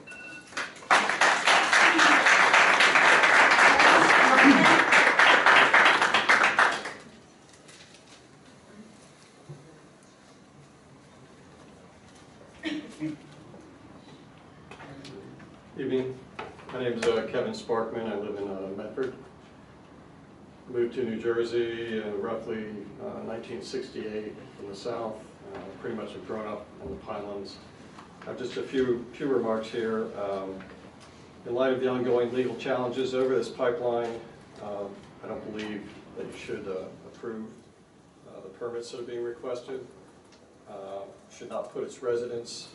Evening. My name is Kevin Sparkman. I live in Medford. Moved to New Jersey roughly 1968 from the south. Pretty much have grown up in the Pinelands. I have just a few remarks here. In light of the ongoing legal challenges over this pipeline, I don't believe that you should approve the permits that are being requested. Should not put its residents,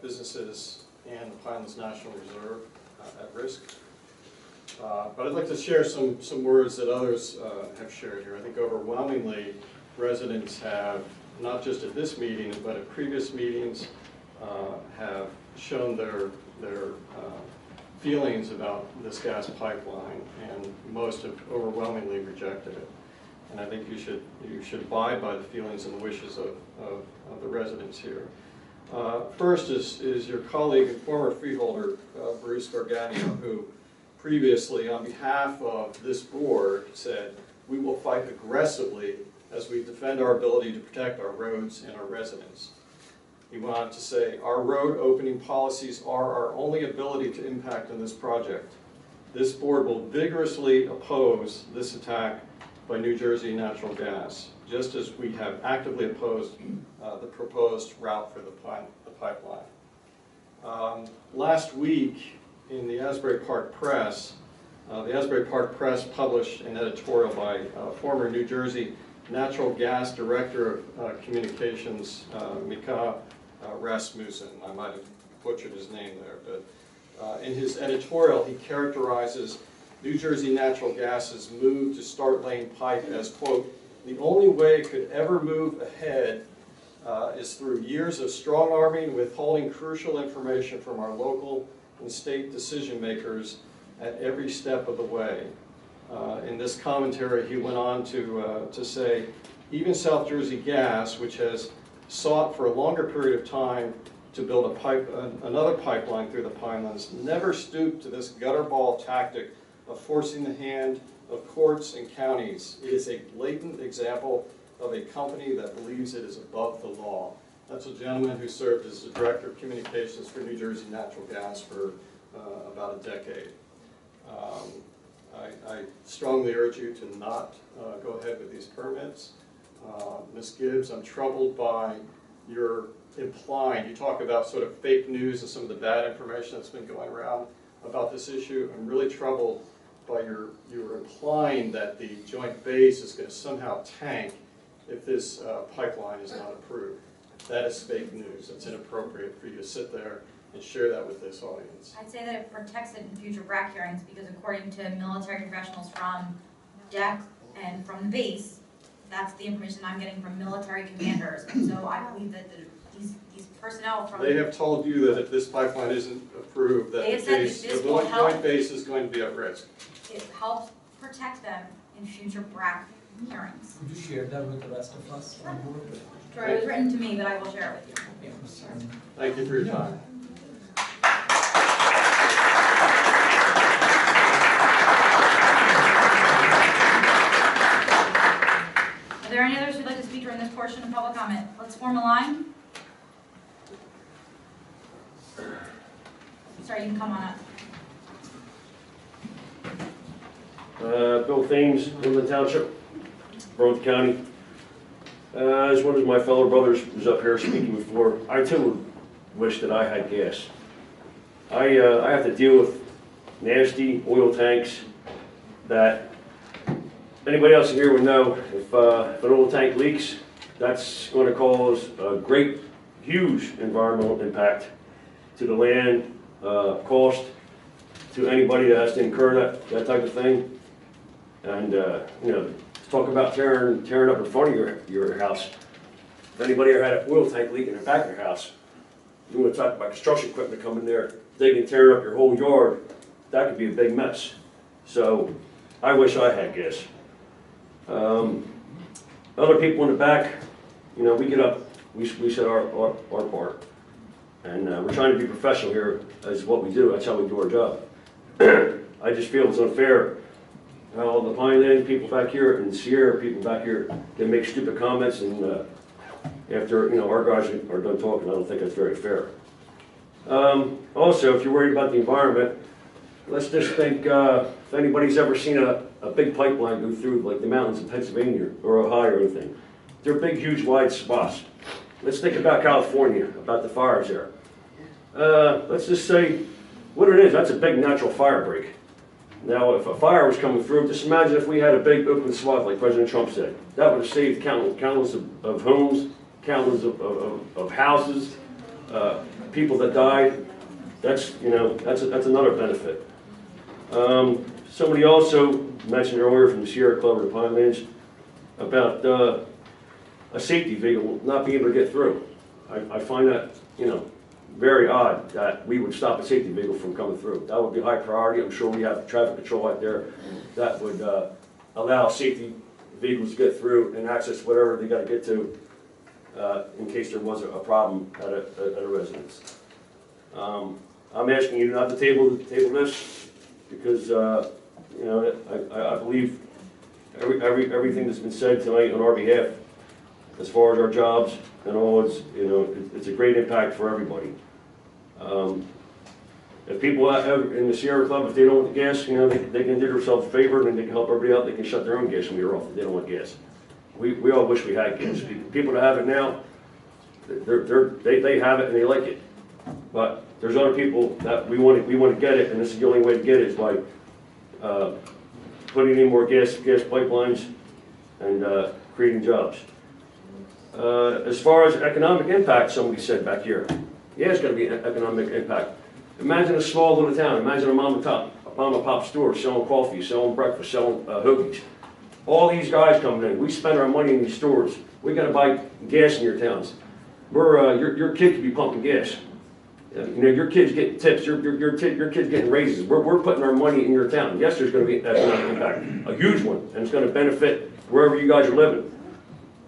businesses, and the Pinelands National Reserve at risk. But I'd like to share some words that others have shared here. I think overwhelmingly residents have, not just at this meeting, but at previous meetings, have shown their feelings about this gas pipeline, and most have overwhelmingly rejected it. And I think you should abide by the feelings and the wishes of the residents here. First is your colleague and former freeholder, Bruce Gargano, who previously, on behalf of this board, said, "We will fight aggressively as we defend our ability to protect our roads and our residents." He went on to say, "Our road opening policies are our only ability to impact on this project. This board will vigorously oppose this attack by New Jersey Natural Gas, just as we have actively opposed the proposed route for the pipeline." Last week, in the Asbury Park Press, the Asbury Park Press published an editorial by former New Jersey Natural Gas Director of Communications, Mika Rasmussen. I might have butchered his name there, but in his editorial, he characterizes New Jersey Natural Gas's move to start laying pipe as, quote, "The only way it could ever move ahead is through years of strong-arming and withholding crucial information from our local and state decision makers at every step of the way." In this commentary, he went on to say, "Even South Jersey Gas, which has sought for a longer period of time to build another pipeline through the Pinelands, never stooped to this gutterball tactic of forcing the hand of courts and counties. It is a blatant example of a company that believes it is above the law." That's a gentleman who served as the Director of Communications for New Jersey Natural Gas for about a decade. I strongly urge you to not go ahead with these permits. Ms. Gibbs, I'm troubled by your implying, you talk about sort of fake news and some of the bad information that's been going around about this issue. I'm really troubled by your implying that the joint base is going to somehow tank if this pipeline is not approved. That is fake news. It's inappropriate for you to sit there and share that with this audience. I'd say that it protects it in future BRAC hearings because according to military professionals from DEC and from the base, that's the information I'm getting from military commanders. And so I believe that these personnel from... They have told you that if this pipeline isn't approved, that the joint base is going to be at risk. It helps protect them in future BRAC hearings. Could you share that with the rest of us on board? It was written to me, but I will share it with you. Thank you for your time. Are there any others who'd like to speak during this portion of public comment? Let's form a line. Sorry, you can come on up. Bill Thames, Inland Township, Burlington County. As one of my fellow brothers was up here speaking before, I too wish that I had gas. I have to deal with nasty oil tanks that anybody else here would know. If an oil tank leaks, that's going to cause a great, huge environmental impact to the land, cost to anybody that has to incur that type of thing. And you know, talk about tearing up in front of your house. If anybody ever had an oil tank leak in the back of your house, You want to talk about construction equipment coming there, digging, tearing up your whole yard, that could be a big mess. So I wish I had gas. Other people in the back, you know, we get up, we said our part. And we're trying to be professional here as what we do. That's how we do our job. I just feel it's unfair how the Pinelands people back here and Sierra people back here can make stupid comments, and after, you know, our guys are done talking, I don't think that's very fair. Also, if you're worried about the environment, let's just think if anybody's ever seen a big pipeline go through like the mountains of Pennsylvania or Ohio or anything. They're big, huge, wide swaths. Let's think about California, about the fires there. Let's just say what it is, that's a big natural fire break. Now, if a fire was coming through, just imagine if we had a big open swath like President Trump said. That would have saved countless of homes, countless of houses, people that died. That's, you know, that's another benefit. Somebody also mentioned earlier from the Sierra Club or the Pinelands about a safety vehicle not being able to get through. I find that, you know, very odd that we would stop a safety vehicle from coming through. That would be high priority. I'm sure we have traffic control out there that would allow safety vehicles to get through and access whatever they got to get to in case there was a problem at a residence. I'm asking you not to table this because you know, I believe everything that's been said tonight on our behalf, as far as our jobs and all, you know, it's a great impact for everybody. If people in the Sierra Club, if they don't want the gas, you know, they can do themselves a favor and they can help everybody out. They can shut their own gas meter off if they don't want gas. We all wish we had gas. People that have it now, they have it and they like it. But there's other people that we want to get it, and this is the only way to get it is by putting in more gas pipelines and creating jobs. As far as economic impact, somebody said back here, yeah, it's going to be an economic impact. Imagine a small little town. Imagine a mom and pop store selling coffee, selling breakfast, selling hoagies. All these guys coming in. We spend our money in these stores. We got to buy gas in your towns. Your kid could be pumping gas. You know, your kid's getting tips. Your kid's getting raises. We're putting our money in your town. Yes, there's going to be an economic impact, a huge one, and it's going to benefit wherever you guys are living.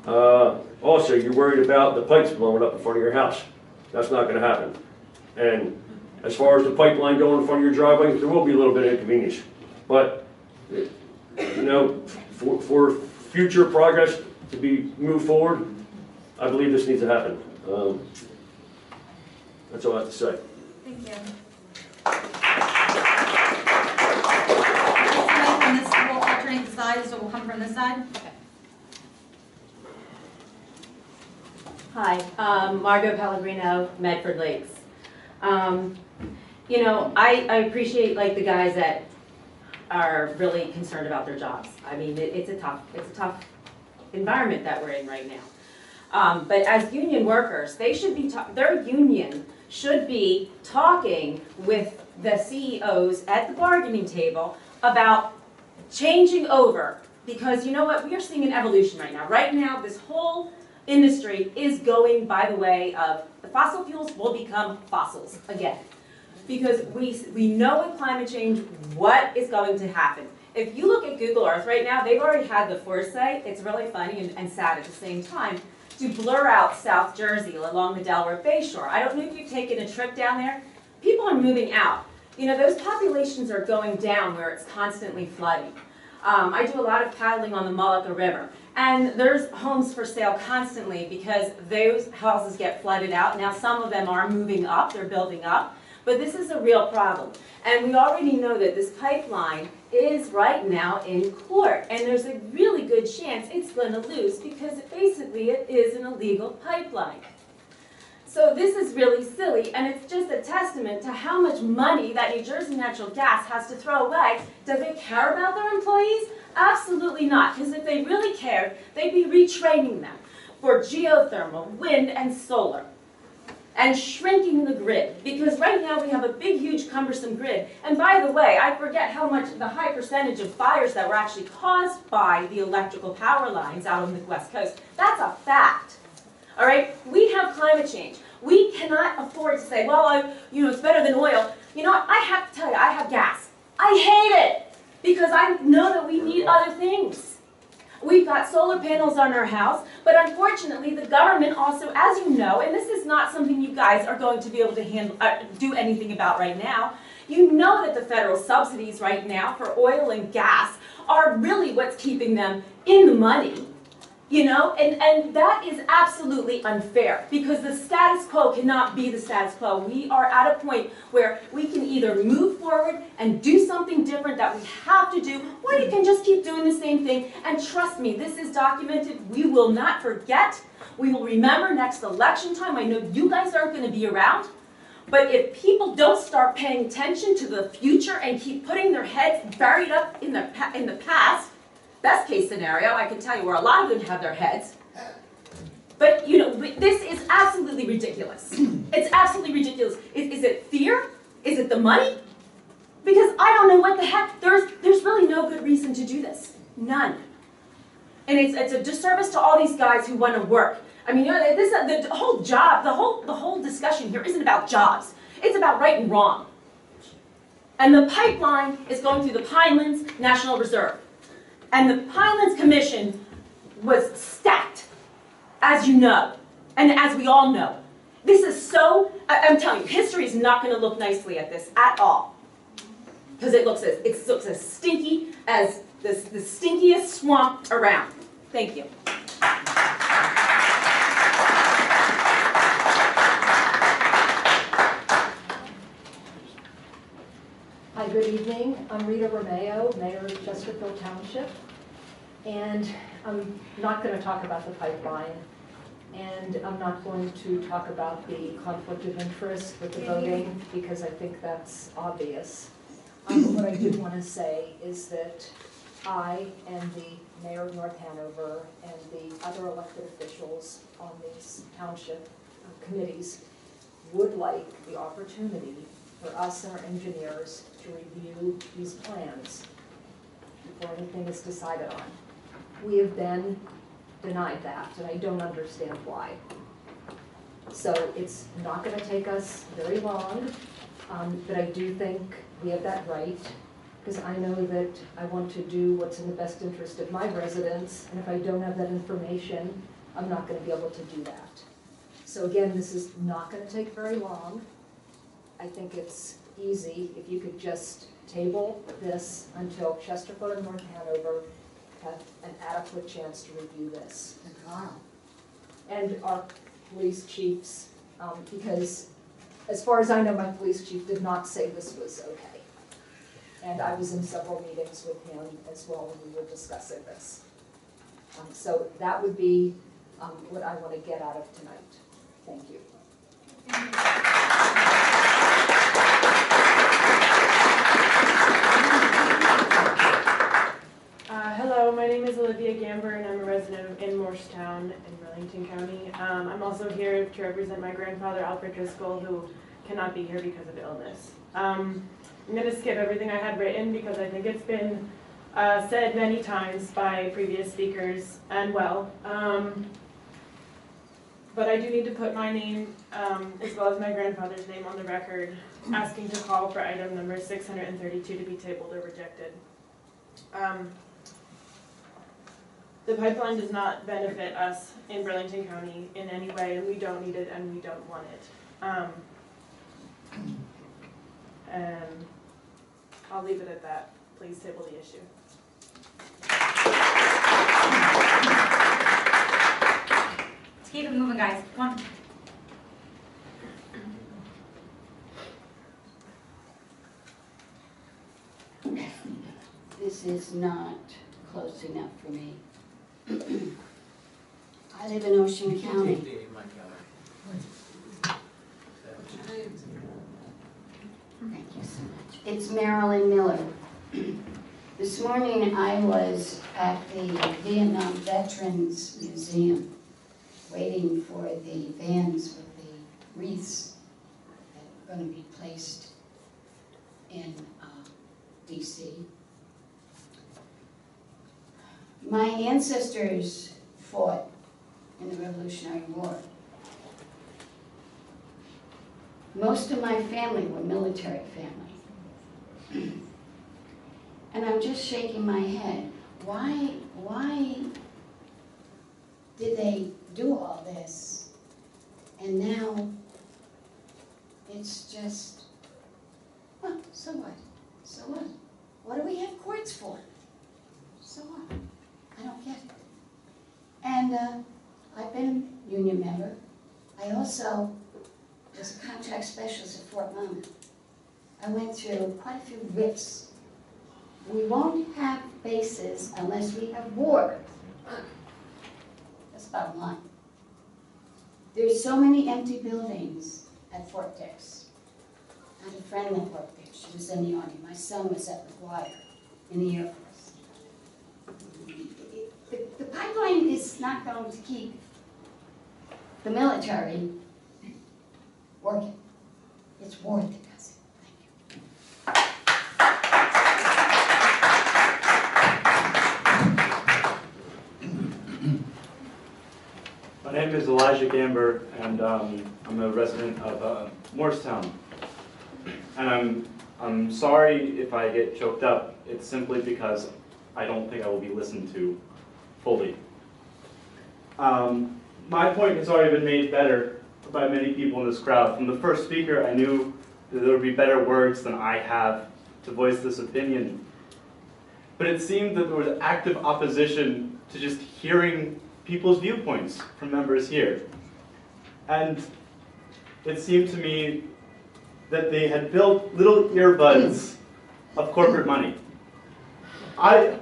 Also, you're worried about the pipes blowing up in front of your house. That's not going to happen. And as far as the pipeline going in front of your driveway, there will be a little bit of inconvenience. But, you know, for future progress to be moved forward, I believe this needs to happen. That's all I have to say. Thank you. We'll alternate the sides, so we'll come from this side. Okay. Hi, Margot Pellegrino, Medford Lakes. You know, I appreciate like the guys that are really concerned about their jobs. I mean, it's a tough environment that we're in right now. But as union workers, they should be their union should be talking with the CEOs at the bargaining table about changing over, because you know what, we are seeing an evolution right now. Right now, this whole industry is going by the way of the fossil fuels will become fossils again. Because we know with climate change what is going to happen. If you look at Google Earth right now, they've already had the foresight, it's really funny and sad at the same time, to blur out South Jersey along the Delaware Bay shore. I don't know if you've taken a trip down there. People are moving out. You know, those populations are going down where it's constantly flooding. I do a lot of paddling on the Mullica River. And there's homes for sale constantly because those houses get flooded out. Now some of them are moving up, they're building up. But this is a real problem. And we already know that this pipeline is right now in court. And there's a really good chance it's going to lose because basically it is an illegal pipeline. So this is really silly, and it's just a testament to how much money that New Jersey Natural Gas has to throw away. Do they care about their employees? Absolutely not, because if they really cared, they'd be retraining them for geothermal, wind, and solar, and shrinking the grid, because right now we have a big, huge, cumbersome grid. And by the way, I forget how much the high percentage of fires that were actually caused by the electrical power lines out on the West Coast. That's a fact. All right, we have climate change. We cannot afford to say, well, it's better than oil. You know what? I have to tell you, I have gas. I hate it because I know that we need other things. We've got solar panels on our house, but unfortunately the government also, as you know, and this is not something you guys are going to be able to do anything about right now, you know that the federal subsidies right now for oil and gas are really what's keeping them in the money. And that is absolutely unfair because the status quo cannot be the status quo. We are at a point where we can either move forward and do something different that we have to do, or you can just keep doing the same thing. And trust me, this is documented. We will not forget. We will remember next election time. I know you guys aren't going to be around. But if people don't start paying attention to the future and keep putting their heads buried up in the past, best case scenario, I can tell you where a lot of them have their heads. But this is absolutely ridiculous. It's absolutely ridiculous. Is it fear? Is it the money? Because I don't know what the heck. There's really no good reason to do this. None. And it's a disservice to all these guys who want to work. I mean, the whole job, the whole discussion here isn't about jobs. It's about right and wrong. And the pipeline is going through the Pinelands National Reserve. And the Pinelands Commission was stacked, as you know, and as we all know. This is so, I'm telling you, history is not going to look nicely at this at all. Because it looks as stinky as the stinkiest swamp around. Thank you. Hi, good evening. I'm Rita Romo, Mayor of Chesterfield Township. And I'm not going to talk about the pipeline. And I'm not going to talk about the conflict of interest with the voting because I think that's obvious. What I do want to say is that I and the Mayor of North Hanover and the other elected officials on these township committees would like the opportunity for us and our engineers to review these plans before anything is decided on. We have been denied that, and I don't understand why. So it's not going to take us very long, but I do think we have that right, because I know that I want to do what's in the best interest of my residents, and if I don't have that information, I'm not going to be able to do that. So again, this is not going to take very long. I think it's easy if you could just table this until Chesterfield and North Hanover have an adequate chance to review this. And our police chiefs, because as far as I know, my police chief did not say this was okay. And I was in several meetings with him as well when we were discussing this. So that would be what I want to get out of tonight. Thank you. Hello, my name is Olivia Gamber and I'm a resident in Morristown in Burlington County. I'm also here to represent my grandfather, Alfred Driscoll, who cannot be here because of illness. I'm going to skip everything I had written because I think it's been said many times by previous speakers and well. But I do need to put my name, as well as my grandfather's name on the record, asking to call for item number 632 to be tabled or rejected. The pipeline does not benefit us in Burlington County in any way, and we don't need it and we don't want it. And I'll leave it at that. Please table the issue. Let's keep it moving, guys. Come on. This is not close enough for me. I live in Ocean County. Thank you so much. It's Marilyn Miller. This morning I was at the Vietnam Veterans Museum waiting for the vans with the wreaths that are going to be placed in D.C. My ancestors fought in the Revolutionary War. Most of my family were military family. And I'm just shaking my head. Why did they do all this? And now it's just, well, so what? So what? What do we have courts for? So what? I don't get it. And I've been a union member. I also was a contract specialist at Fort Monmouth. I went through quite a few rifts. We won't have bases unless we have war. That's bottom line. There's so many empty buildings at Fort Dix. I had a friend that worked there. She was in the Army. My son was at McGuire in the Air Force. The pipeline is not going to keep the military working. It's war that does it. My name is Elijah Gamber, and I'm a resident of Morristown. And I'm sorry if I get choked up. It's simply because I don't think I will be listened to fully. My point has already been made better by many people in this crowd. From the first speaker, I knew that there would be better words than I have to voice this opinion. But it seemed that there was active opposition to just hearing people's viewpoints from members here. And it seemed to me that they had built little earbuds of corporate money. I'm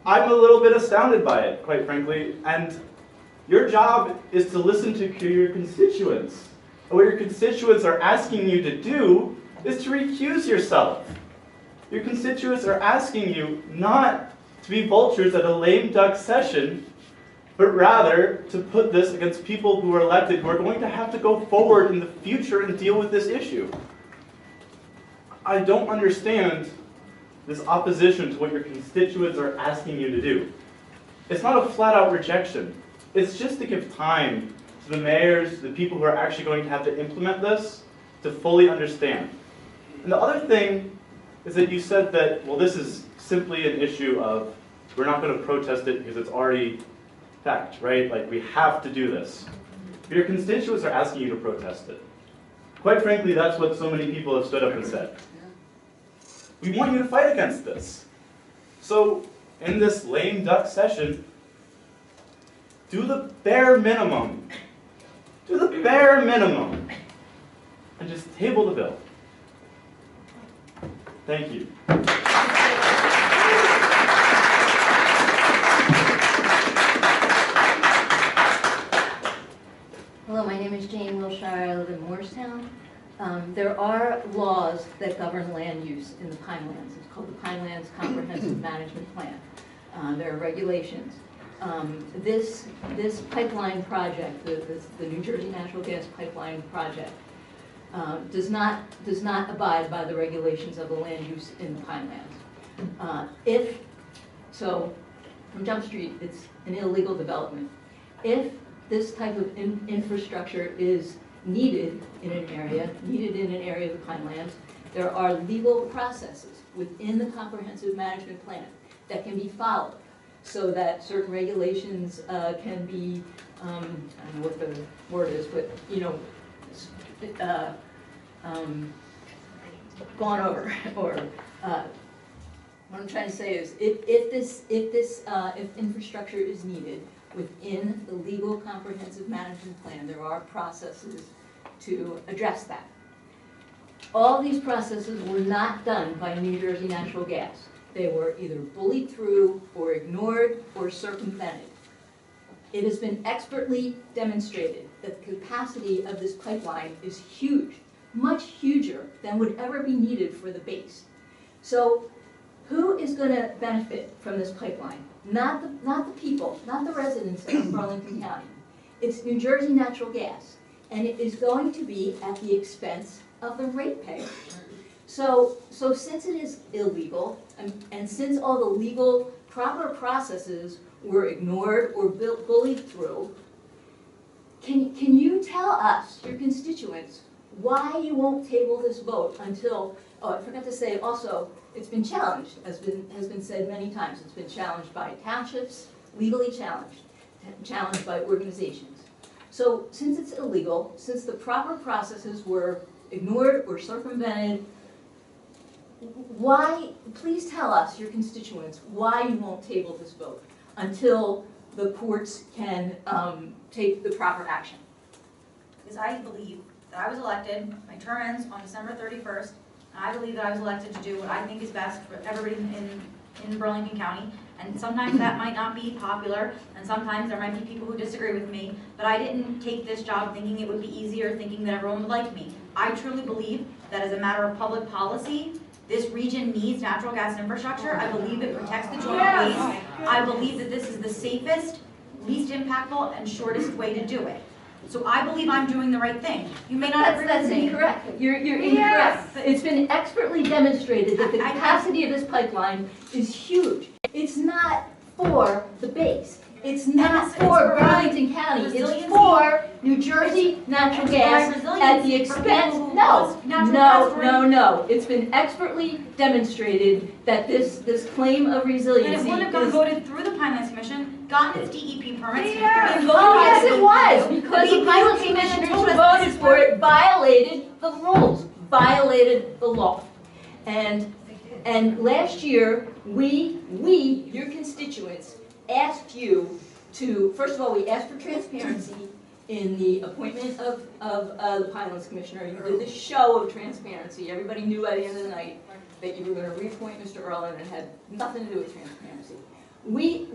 a little bit astounded by it, quite frankly, and your job is to listen to your constituents. And what your constituents are asking you to do is to recuse yourself. Your constituents are asking you not to be vultures at a lame duck session, but rather to put this against people who are elected who are going to have to go forward in the future and deal with this issue. I don't understand this opposition to what your constituents are asking you to do. It's not a flat-out rejection. It's just to give time to the mayors, the people who are actually going to have to implement this, to fully understand. And the other thing is that you said that, well, this is simply an issue of we're not going to protest it because it's already fact, right? Like, we have to do this. But your constituents are asking you to protest it. Quite frankly, that's what so many people have stood up and said. We want you to fight against this. So, in this lame duck session, do the bare minimum. Do the bare minimum. And just table the bill. Thank you. Hello, my name is Jane Wilshire. I live in Morristown. There are laws that govern land use in the Pinelands. It's called the Pinelands Comprehensive Management Plan. There are regulations. This pipeline project, the New Jersey Natural Gas Pipeline Project, does not abide by the regulations of the land use in the Pinelands. From Jump Street, it's an illegal development. If this type of infrastructure is needed in an area of the Pinelands, there are legal processes within the comprehensive management plan that can be followed so that certain regulations can be, I don't know what the word is, but gone over. Or what I'm trying to say is, if infrastructure is needed within the legal comprehensive management plan, there are processes to address that. All these processes were not done by New Jersey Natural Gas. They were either bullied through or ignored or circumvented. It has been expertly demonstrated that the capacity of this pipeline is huge, much huger than would ever be needed for the base. So who is going to benefit from this pipeline? Not the people, not the residents of Burlington County. It's New Jersey Natural Gas, and it is going to be at the expense of the ratepayers. So since it is illegal, and since all the legal proper processes were ignored or bullied through, can you tell us, your constituents, why you won't table this vote until, oh, I forgot to say also, it's been challenged, has been said many times. It's been challenged by townships, legally challenged by organizations. So since it's illegal, since the proper processes were ignored or circumvented, why, please tell us, your constituents, why you won't table this vote until the courts can take the proper action. Because I believe that I was elected, my term ends on December 31st, and I believe that I was elected to do what I think is best for everybody in Burlington County. And sometimes that might not be popular, and sometimes there might be people who disagree with me, but I didn't take this job thinking it would be easier, thinking that everyone would like me. I truly believe that as a matter of public policy, this region needs natural gas infrastructure. I believe it protects the joint base. I believe that this is the safest, least impactful, and shortest way to do it. So I believe I'm doing the right thing. You may not agree with me. That's incorrect. You're incorrect. It's been expertly demonstrated that the capacity of this pipeline is huge. It's not for the base. It's not for Burlington County. It's for New Jersey natural gas at the expense. No. It's been expertly demonstrated that this claim of resiliency And it wouldn't have voted through the Pinelands Commission, gotten its DEP permits. Oh, yes, it was, because the Pinelands Commissioners who voted for it violated the rules, violated the law. And last year, we, your constituents, asked you to, first of all, we asked for transparency in the appointment of the Pinelands Commissioner. You did this show of transparency. Everybody knew by the end of the night that you were going to reappoint Mr. Erlin, and it had nothing to do with transparency. We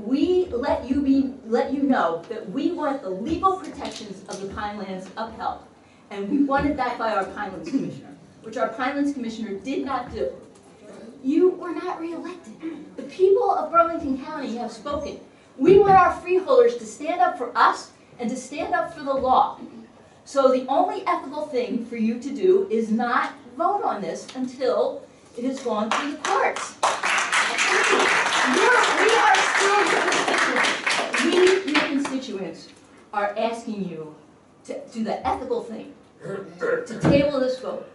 let you know that we want the legal protections of the Pinelands upheld, and we wanted that by our Pinelands Commissioner, which our Pinelands Commissioner did not do. You were not reelected. The people of Burlington County have spoken. We want our freeholders to stand up for us and to stand up for the law. So the only ethical thing for you to do is not vote on this until it has gone through the courts. We are still your constituents. We, your constituents, are asking you to do the ethical thing, to table this vote.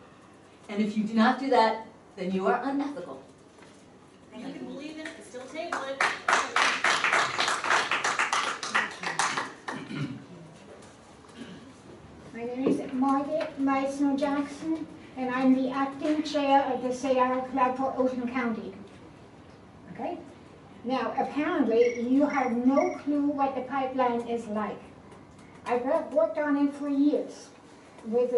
And if you do not do that, then you are unethical. And you can believe it, and still table it. My name is Margaret Meisner-Jackson, and I'm the acting chair of the Sierra Club for Ocean County. Okay? Now, apparently, you have no clue what the pipeline is like. I've worked on it for years with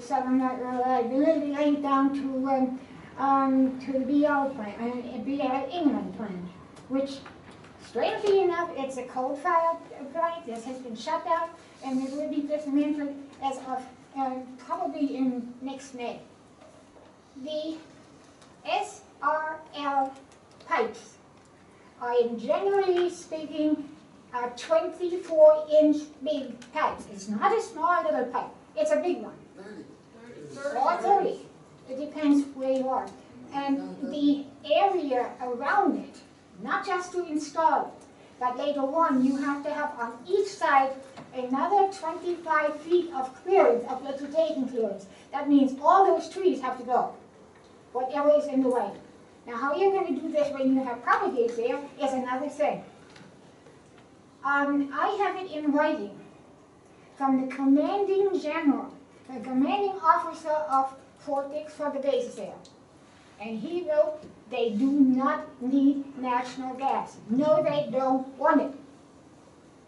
some reliability linked down to the BL plant, BL England plant, which, strangely enough, it's a coal-fired plant. This has been shut down, and it will be dismantled as of probably in next May. The SRL pipes are, generally speaking, 24-inch big pipes. It's not a small little pipe. It's a big one. 30. Or 30. It depends where you are. And the area around it, not just to install it, but later on you have to have on each side another 25 feet of clearance, of vegetation clearance. That means all those trees have to go, whatever is in the way. Now how you're going to do this when you have propagates there is another thing. I have it in writing from the commanding general, the commanding officer of Fort Dix for the base there. And he wrote, they do not need national gas. No, they don't want it.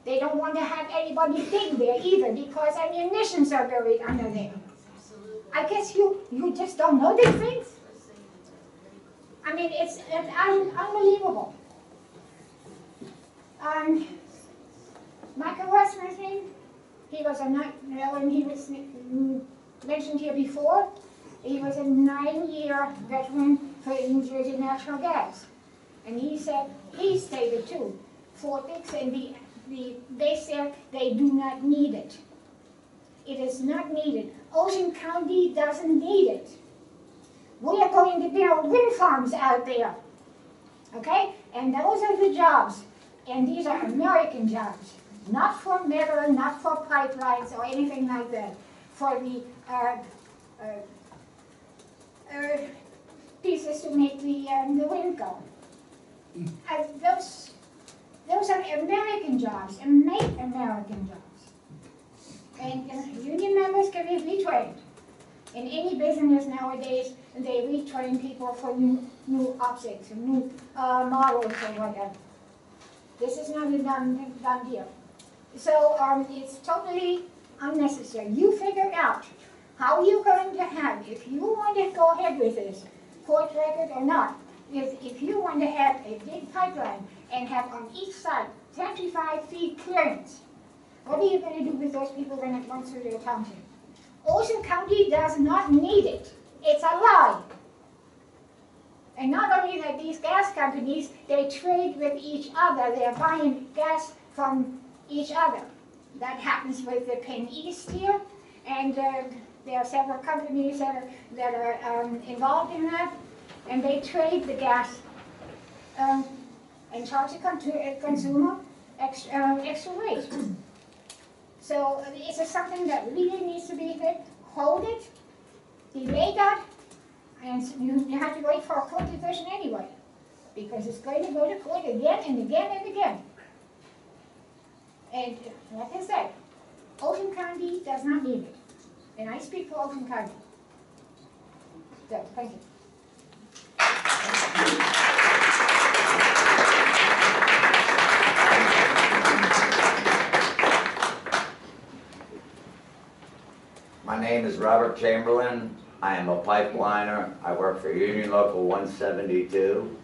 They don't want to have anybody dig there either because ammunitions are buried under there. I guess you just don't know these things. I mean, it's unbelievable. Michael Rasmussen, he was when he was mentioned here before, he was a 9-year veteran for New Jersey Natural Gas. And he stated too, Fort Dix and the base there, they do not need it. It is not needed. Ocean County doesn't need it. We are going to build wind farms out there. Okay? And those are the jobs. And these are American jobs. Not for metal, not for pipelines or anything like that. for the pieces to make the wind go. Those are American jobs, and make American jobs. And union members can be retrained. In any business nowadays, they retrain people for new objects, and new models or whatever. This is not a done deal. So it's totally unnecessary. You figure out how you're going to have, if you want to go ahead with this, court record or not, if you want to have a big pipeline and have on each side 25 feet clearance, what are you going to do with those people when it runs through their township? Ocean County does not need it. It's a lie. And not only that, these gas companies, they trade with each other. They're buying gas from each other. That happens with the Penn East here, and there are several companies that are involved in that, and they trade the gas and charge the consumer extra rate. So it's something that really needs to be hit. Hold it, delay that, and you have to wait for a court decision anyway, because it's going to go to court again and again and again. And like I said, Ocean County does not need it. And I speak for Ocean County. So, thank you. My name is Robert Chamberlain. I am a pipeliner. I work for Union Local 172.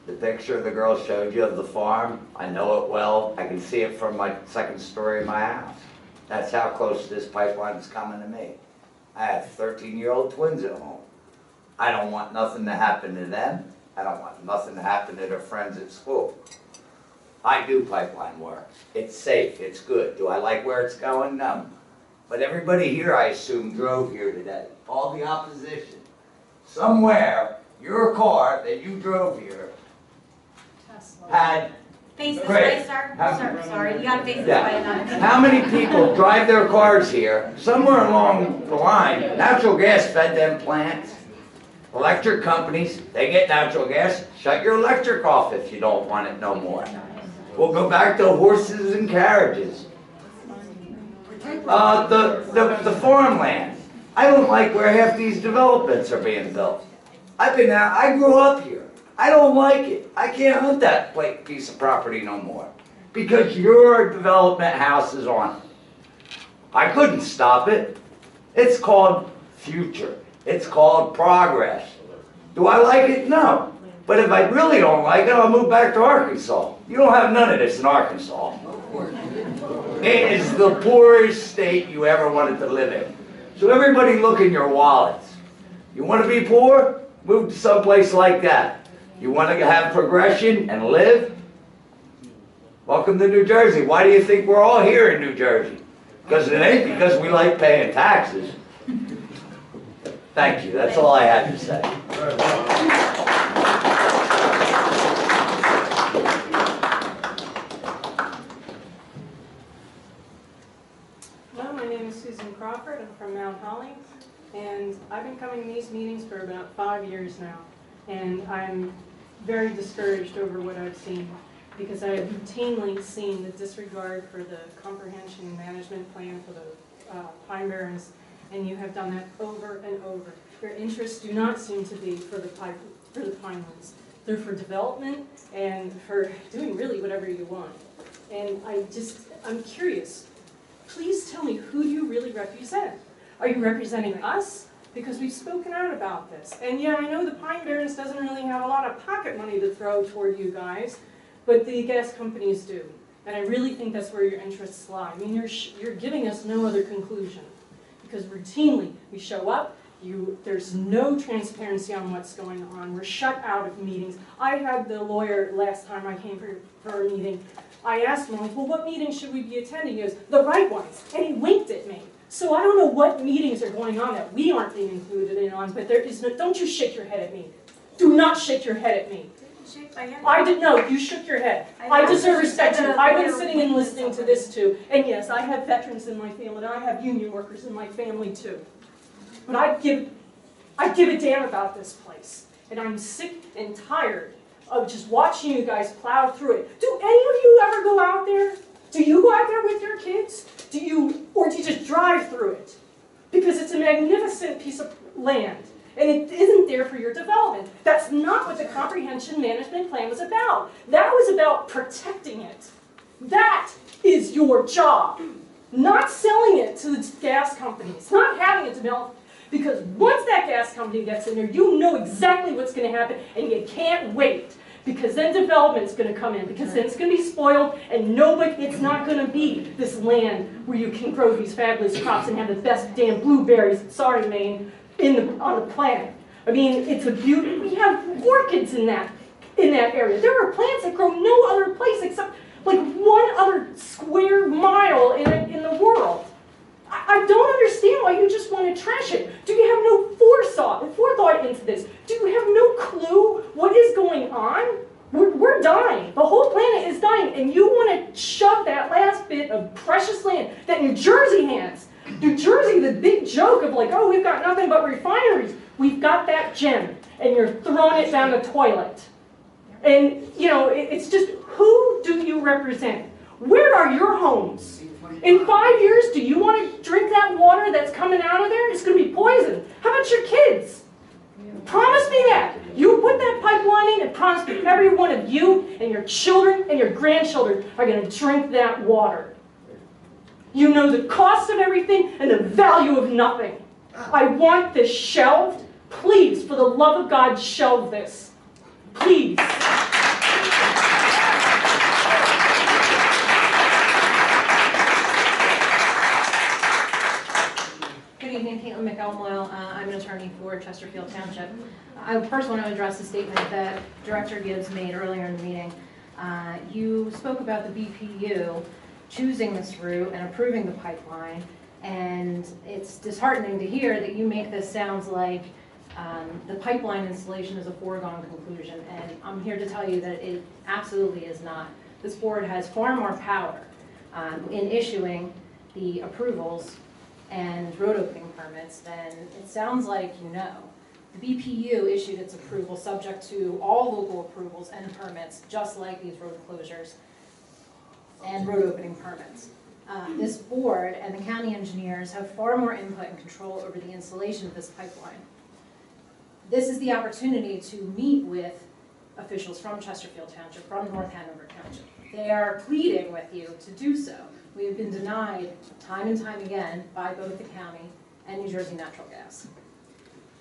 The picture the girl showed you of the farm, I know it well. I can see it from my second story of my house. That's how close this pipeline is coming to me. I have 13-year-old twins at home. I don't want nothing to happen to them. I don't want nothing to happen to their friends at school. I do pipeline work. It's safe, it's good. Do I like where it's going? No. But everybody here, I assume, drove here today. All the opposition. Somewhere, your car that you drove here had... Face this Great. way, sir. Sir, sorry, you gotta face this way. Not How many people drive their cars here, somewhere along the line, natural gas fed them plants, electric companies, they get natural gas, shut your electric off if you don't want it no more. We'll go back to horses and carriages. The farmland. I don't like where half these developments are being built. I grew up here. I don't like it. I can't hunt that piece of property no more because your development house is on it. I couldn't stop it. It's called future. It's called progress. Do I like it? No. But if I really don't like it, I'll move back to Arkansas. You don't have none of this in Arkansas. It is the poorest state you ever wanted to live in. So everybody look in your wallets. You want to be poor? Move to someplace like that. You want to have progression and live? Welcome to New Jersey. Why do you think we're all here in New Jersey? Because it ain't because we like paying taxes. Thank you. That's all I had to say. Well, my name is Susan Crawford. I'm from Mount Holly, and I've been coming to these meetings for about 5 years now, and I'm very discouraged over what I've seen, because I have routinely seen the disregard for the comprehension and management plan for the Pine Barrens, and you have done that over and over. Your interests do not seem to be for the Pinelands. They're for development and for doing really whatever you want. And I'm curious. Please tell me, who do you really represent? Are you representing us? Because we've spoken out about this. And yeah, I know the Pine Barrens doesn't really have a lot of pocket money to throw toward you guys, but the gas companies do. And I really think that's where your interests lie. I mean, you're giving us no other conclusion. Because routinely, we show up, there's no transparency on what's going on. We're shut out of meetings. I had the lawyer last time I came for a meeting. I asked him, like, well, what meetings should we be attending? He goes, the right ones. And he winked at me. So I don't know what meetings are going on that we aren't being included in on, but there is no, don't you shake your head at me. Do not shake your head at me. shake my hand. I didn't know, you shook your head. I deserve respect too. I've been sitting and listening to this too. And yes, I have veterans in my family, and I have union workers in my family too. But I give a damn about this place. And I'm sick and tired of just watching you guys plow through it. Do any of you ever go out there? Do you go out there with your kids? Or do you just drive through it? Because it's a magnificent piece of land. And it isn't there for your development. That's not what the comprehension management plan was about. That was about protecting it. That is your job. Not selling it to the gas companies, not having it developed. Because once that gas company gets in there, you know exactly what's going to happen, and you can't wait. Because then development's going to come in, because then it's going to be spoiled, and it's not going to be this land where you can grow these fabulous crops and have the best damn blueberries, sorry Maine, on the planet. I mean, it's a beauty. We have orchids in that area. There are plants that grow no other place except like one other square mile in the world. I don't understand why you just want to trash it. Do you have no forethought into this? Do you have no clue what is going on? We're dying. The whole planet is dying, and you want to shove that last bit of precious land that New Jersey has. New Jersey, the big joke of like, oh, we've got nothing but refineries. We've got that gem, and you're throwing it down the toilet. And, you know, it's just, who do you represent? Where are your homes? In 5 years, do you want to drink that water that's coming out of there? It's going to be poison. How about your kids? Promise me that. You put that pipeline in and promise me every one of you and your children and your grandchildren are going to drink that water. You know the cost of everything and the value of nothing. I want this shelved. Please, for the love of God, shelve this. Please. Good evening, Caitlin McElmoyle. I'm an attorney for Chesterfield Township. I first want to address the statement that Director Gibbs made earlier in the meeting. You spoke about the BPU choosing this route and approving the pipeline, and it's disheartening to hear that you make this sound like the pipeline installation is a foregone conclusion, and I'm here to tell you that it absolutely is not. This board has far more power in issuing the approvals and road opening permits than it sounds like you know. The BPU issued its approval subject to all local approvals and permits, just like these road closures and road opening permits. This board and the county engineers have far more input and control over the installation of this pipeline. This is the opportunity to meet with officials from Chesterfield Township, from North Hanover Township. They are pleading with you to do so. We have been denied time and time again by both the county and New Jersey Natural Gas.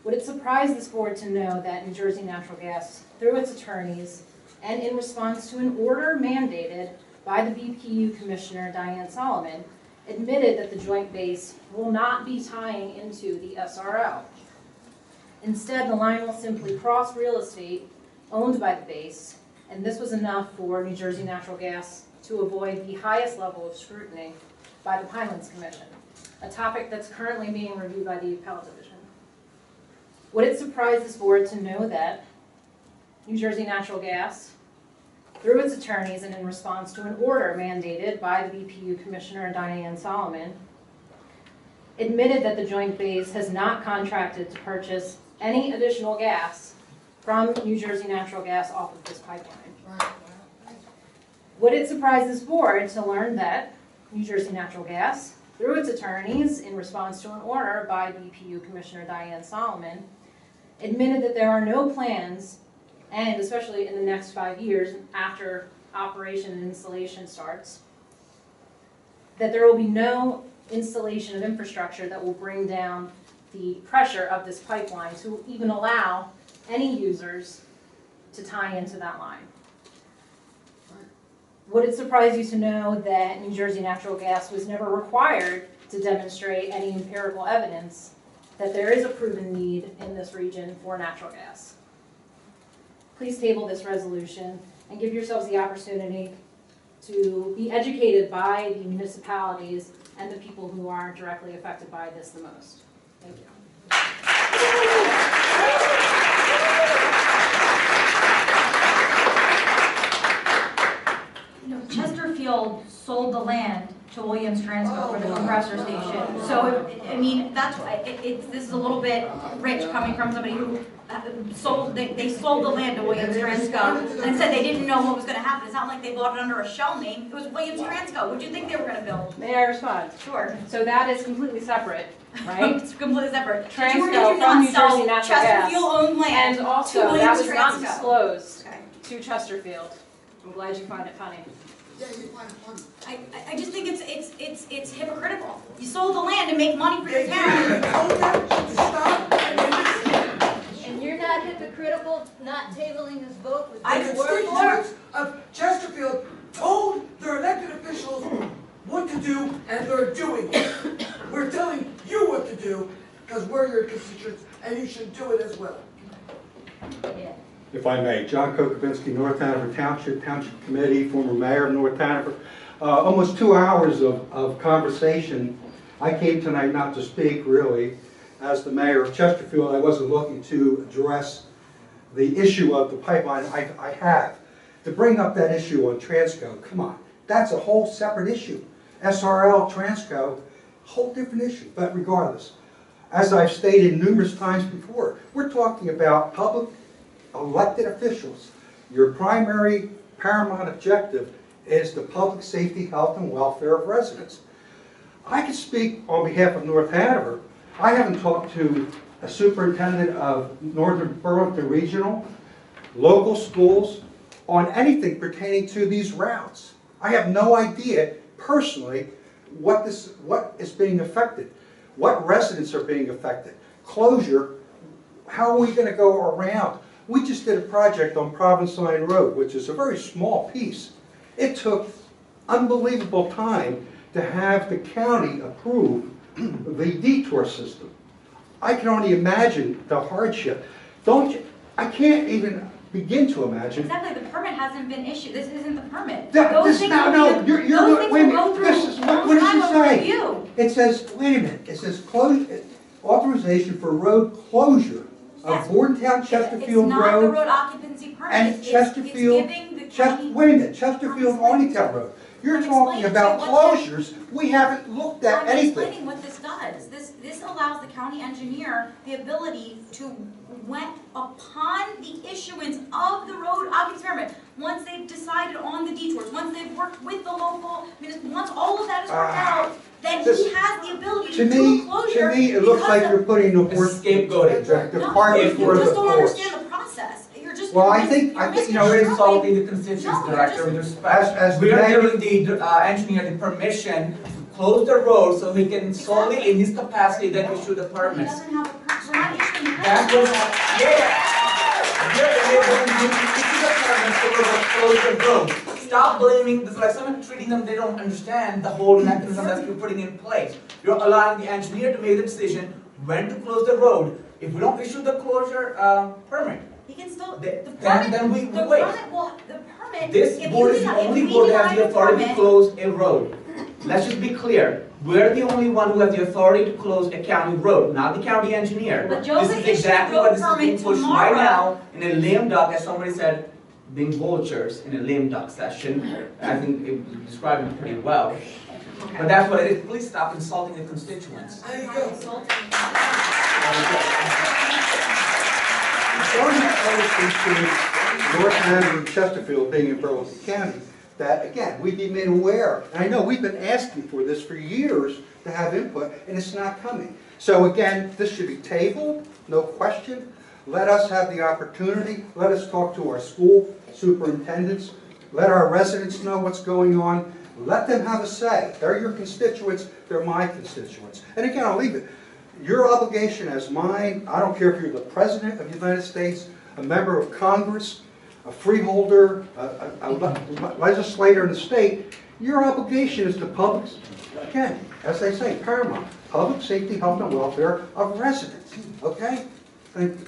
Would it surprise this board to know that New Jersey Natural Gas, through its attorneys, and in response to an order mandated by the BPU Commissioner Diane Solomon, admitted that the joint base will not be tying into the SRO. Instead, the line will simply cross real estate owned by the base, and this was enough for New Jersey Natural Gas to avoid the highest level of scrutiny by the Pinelands Commission, a topic that's currently being reviewed by the Appellate Division. Would it surprise this board to know that New Jersey Natural Gas, through its attorneys and in response to an order mandated by the BPU Commissioner Diane Solomon, admitted that the joint base has not contracted to purchase any additional gas from New Jersey Natural Gas off of this pipeline? Would it surprise this board to learn that New Jersey Natural Gas, through its attorneys in response to an order by BPU Commissioner Diane Solomon, admitted that there are no plans, and especially in the next 5 years after operation and installation starts, that there will be no installation of infrastructure that will bring down the pressure of this pipeline to even allow any users to tie into that line? Would it surprise you to know that New Jersey Natural Gas was never required to demonstrate any empirical evidence that there is a proven need in this region for natural gas? Please table this resolution and give yourselves the opportunity to be educated by the municipalities and the people who are directly affected by this the most. Thank you. sold the land to Williams Transco for the compressor station. So, I mean, that's why, this is a little bit rich coming from somebody who sold, they sold the land to Williams Transco and said they didn't know what was gonna happen. It's not like they bought it under a shell name, it was Williams Transco. What do you think they were gonna build? May I respond? Sure. So that is completely separate, right? It's completely separate. Transco from New Jersey Natural Gas. Chesterfield-owned land And also, to that Williams was not Transco. disclosed Okay. to Chesterfield. I'm glad you find it funny. I just think it's hypocritical. You sold the land to make money for your town. And you're not hypocritical not tabling this vote with The good words? constituents of Chesterfield told their elected officials what to do, and they're doing it. We're telling you what to do, because we're your constituents, and you should do it as well. Yeah. If I may, John Kokobinski, North Hanover Township Committee, former mayor of North Hanover. Almost 2 hours of conversation. I came tonight not to speak, really. As the mayor of Chesterfield, I wasn't looking to address the issue of the pipeline. I have. To bring up that issue on Transco, come on. That's a whole separate issue. SRL, Transco, whole different issue. But regardless, as I've stated numerous times before, we're talking about public elected officials. Your primary paramount objective is the public safety, health, and welfare of residents. I can speak on behalf of North Hanover. I haven't talked to a superintendent of Northern Burlington Regional, local schools, on anything pertaining to these routes. I have no idea personally what is being affected, what residents are being affected. Closure, how are we going to go around? We just did a project on Province Line Road, which is a very small piece. It took unbelievable time to have the county approve the detour system. I can only imagine the hardship. I can't even begin to imagine. Exactly, the permit hasn't been issued. This isn't the permit. Wait a minute. It says, wait a minute, it says authorization for road closure of Bordentown Chesterfield It's not Road. the road occupancy permit. And Chesterfield, wait a minute, Chesterfield Orneytown Road. You're talking about closures, we haven't looked at I'm anything. explaining what this does. This allows the county engineer the ability to, upon the issuance of the road occupancy permit, once they've decided on the detours, once they've worked with the local, once all of that is worked out, then he has the ability to do a closure. To me, it looks like you're putting the word scapegoating. The cart before the You just don't horse. understand the process. You're just, Well, I think We're insulting the constituents, Director, with respect. We are giving the engineer the permission to close the road so he can solely, in his capacity, then issue the permits. doesn't have a permit. We're not issuing That was, You're the permit to close the road. Stop blaming, it's like someone treating them, they don't understand the whole mechanism that you're putting in place. You're allowing the engineer to make the decision when to close the road. If we don't issue the closure permit, he can still, then we the wait. permit, This board is the only board that has the authority to close a road. Let's just be clear. We're the only one who has the authority to close a county road, not the county engineer. But Joseph This is exactly issued a what this is being road pushed permit right tomorrow. now in a lame duck, as somebody said, being vultures in a lame duck session. I think it described it pretty well. But that's what it is. Please stop insulting the constituents. Going to North Hanover and Chesterfield being in Burlington County, that again, we've been made aware, and I know we've been asking for this for years to have input, and it's not coming. So again, this should be tabled, no question. Let us have the opportunity, let us talk to our school superintendents, let our residents know what's going on, let them have a say. They're your constituents, they're my constituents. And again, I'll leave it. Your obligation as mine, I don't care if you're the President of the United States, a member of Congress, a freeholder, a legislator in the state, your obligation is to public, again, as they say, paramount, public safety, health, and welfare of residents, okay? Thank you.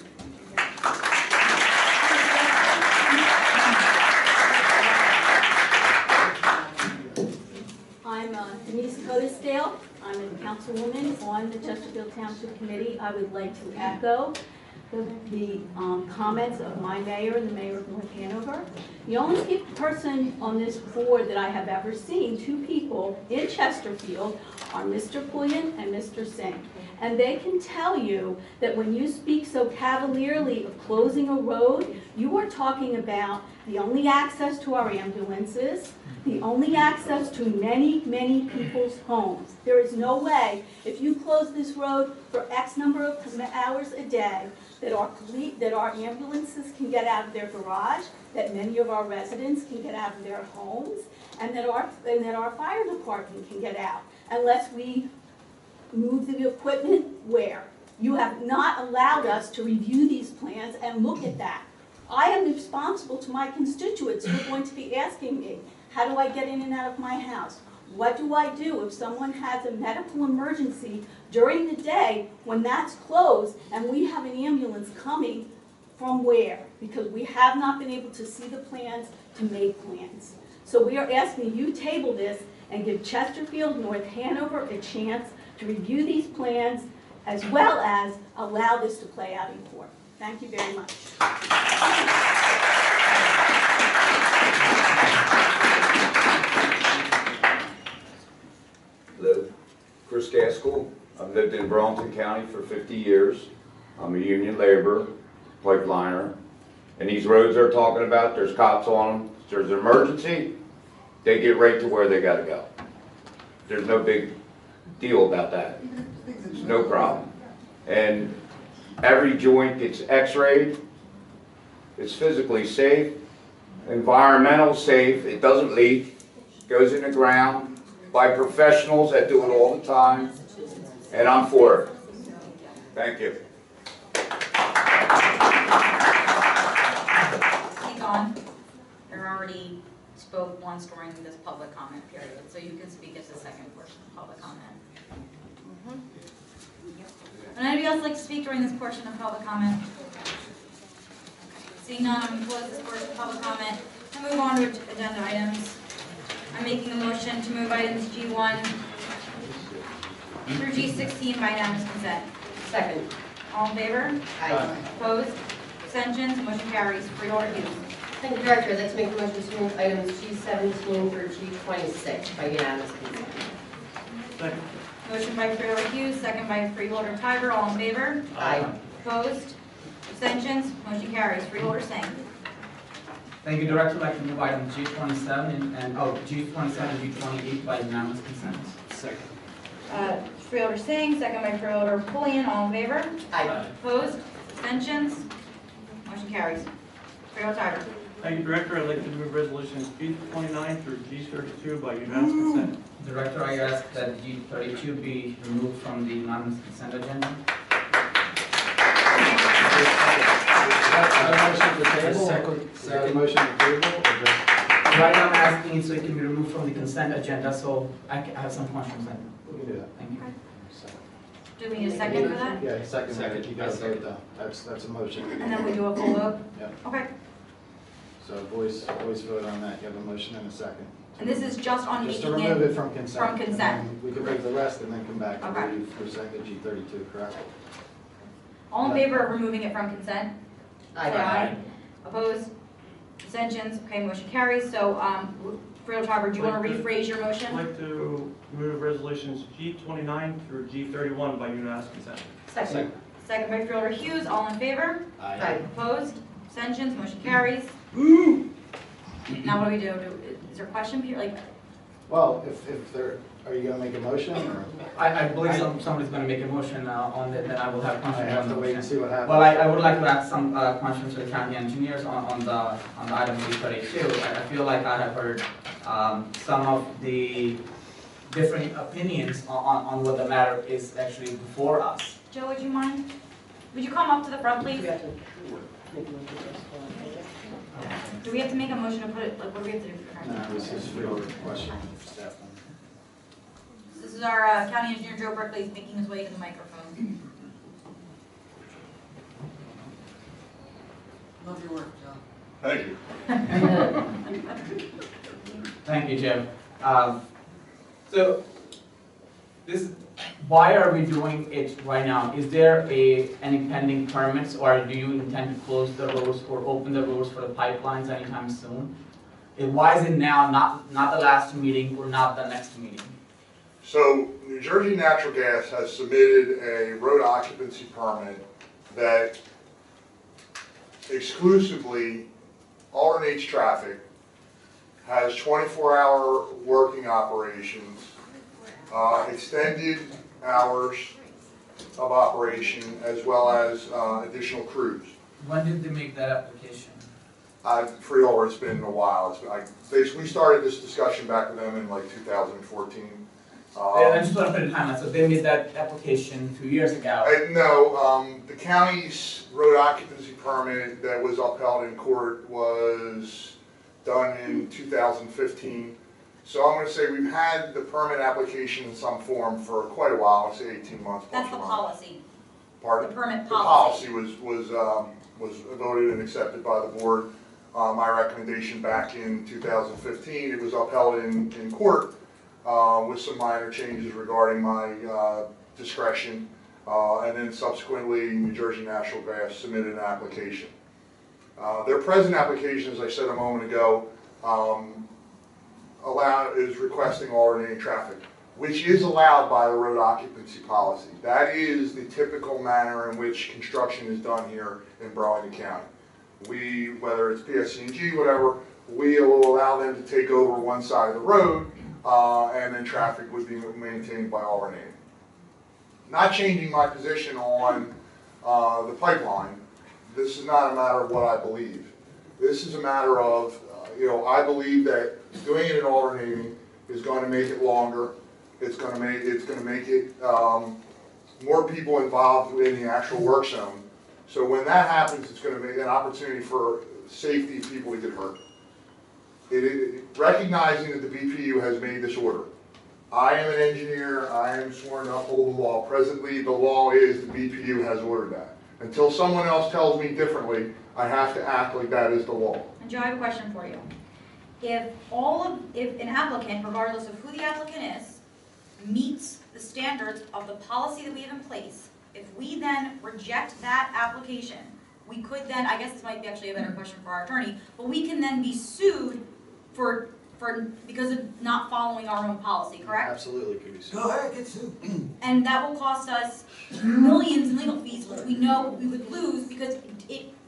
I'm Denise Codesdale. I'm a councilwoman on the Chesterfield Township Committee. I would like to echo the comments of my mayor and the mayor of North Hanover. The only person on this board that I have ever seen, two people in Chesterfield, are Mr. Pulliam and Mr. Singh. And they can tell you that when you speak so cavalierly of closing a road, you are talking about the only access to our ambulances, the only access to many, many people's homes. There is no way, if you close this road for X number of hours a day, that our ambulances can get out of their garage, that many of our residents can get out of their homes, and that our fire department can get out, unless we move the equipment where? You have not allowed us to review these plans and look at that. I am responsible to my constituents who are going to be asking me, how do I get in and out of my house? What do I do if someone has a medical emergency during the day when that's closed and we have an ambulance coming from where? Because we have not been able to see the plans to make plans. So we are asking you table this and give Chesterfield, North Hanover a chance to review these plans as well as allow this to play out in court. Thank you very much. Hello, Chris Gaskell. I've lived in Burlington County for 50 years. I'm a union laborer, pipeliner. And these roads they're talking about, there's cops on them. If there's an emergency, they get right to where they gotta go. There's no big deal about that. It's no problem. And every joint gets x-rayed. It's physically safe, environmental safe. It doesn't leak, goes in the ground by professionals that do it all the time. And I'm for it. Thank you. Speak on. You already spoke once during this public comment period, so you can speak as the second portion of public comment. Would anybody else like to speak during this portion of public comment? Seeing none, I'm going to close this portion of public comment and move on to agenda items. I'm making a motion to move items G1 through G16 by unanimous consent. Second. All in favor? Aye. Opposed? Abstentions? Motion carries. Freeholder use. Thank you, Director. I'd like to make a motion to move items G17 through G26 by unanimous consent. Second. Motion by Freeholder Hughes, second by Freeholder Tiber. All in favor? Aye. Opposed? Abstentions? Motion carries. Freeholder Singh. Thank you, Director. I'd like to move items G27 and G27 and G28 by unanimous consent. Second. Freeholder Singh, second by Freeholder Pulliam. All in favor? Aye. Opposed? Abstentions? Motion carries. Freeholder Tiber. Thank you, Director. I'd like to move resolutions G29 through G32 by unanimous consent. Director, I ask that G32 be removed from the unanimous consent agenda. Second motion to table, or just? Right now I'm asking so it can be removed from the consent agenda, so I have some questions then. We can do that. Thank you. Do we need a second for that? Yeah, second, you gotta vote though, that's a motion. And then we do a full vote? Yep. Okay. So voice vote on that, you have a motion and a second. And this is just on Just to making remove it it from consent. from consent. And then we can move the rest and then come back and Okay. present the G32, correct? All in favor of removing it from consent? Aye. Say aye. Opposed? Abstentions? Okay, motion carries. So, Freeholder Tiber, do you want to rephrase your motion? I'd like to move resolutions G29 through G31 by unanimous consent. Second. Second by Freeholder Hughes. All in favor? Aye. Opposed? Abstentions? Motion carries. Now what do we do? Is there a question period? Like, Well, if there, are you gonna make a motion or? I believe somebody's going to make a motion on that, then I will have I questions. have to wait and see what happens. Well, I would like to ask some questions to the county engineers on the item G32. I feel like I have heard some of the different opinions on what the matter is actually before us. Joe, would you mind? Would you come up to the front, please? Do we have to make a motion to put it, like, what do we have to do? No, this is for your question, staff. This is our county engineer, Joe Berkeley, is making his way to the microphone. Love your work, John. Thank you. Thank you, Jim. So why are we doing it right now? Is there any pending permits, or do you intend to close the roads or open the roads for the pipelines anytime soon? And why is it now, not the last meeting or not the next meeting? So New Jersey Natural Gas has submitted a road occupancy permit that exclusively alternates traffic, has 24-hour working operations, extended hours of operation, as well as additional crews. When did they make that application? Freeholder, it's been a while. We started this discussion back with them in like 2014. I just want to put it in timeline. So they made that application 2 years ago. No, the county's road occupancy permit that was upheld in court was done in 2015. So I'm going to say we've had the permit application in some form for quite a while. I'd say 18 months. That's the policy. Pardon? The permit The policy. policy was voted and accepted by the board. My recommendation back in 2015, it was upheld in court with some minor changes regarding my discretion. And then subsequently, New Jersey Natural Gas submitted an application. Their present application, as I said a moment ago, is requesting alternating traffic, which is allowed by the road occupancy policy. That is the typical manner in which construction is done here in Burlington County. Whether it's PSC&G, whatever, we will allow them to take over one side of the road, and then traffic would be maintained by alternating. Not changing my position on the pipeline. This is not a matter of what I believe. This is a matter of, I believe that doing it in alternating is going to make it longer. It's going to make it more people involved in the actual work zone. So when that happens, it's going to be an opportunity for safety of people to get hurt. Recognizing that the BPU has made this order. I am an engineer. I am sworn to uphold the law. Presently, the law is the BPU has ordered that. Until someone else tells me differently, I have to act like that is the law. And Joe, I have a question for you. If an applicant, regardless of who the applicant is, meets the standards of the policy that we have in place, if we then reject that application, we could then, I guess this might be actually a better question for our attorney, but we can then be sued because of not following our own policy, correct? Absolutely could be sued. Go ahead, get sued. And that will cost us millions in legal fees, which we know we would lose because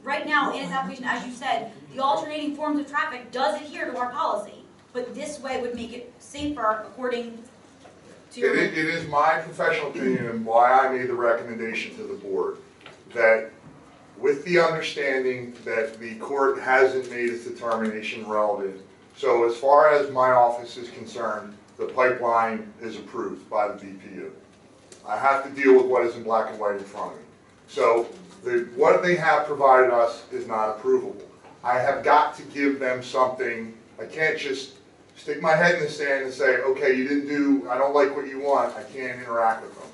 right now in its application, as you said, the alternating forms of traffic does adhere to our policy, but this way would make it safer according to your... It is my professional opinion and why I made the recommendation to the board that with the understanding that the court hasn't made its determination relevant, so as far as my office is concerned, the pipeline is approved by the BPU. I have to deal with what is in black and white in front of me. So what they have provided us is not approvable. I have got to give them something. I can't just stick my head in the sand and say, okay, I don't like what you want, I can't interact with them.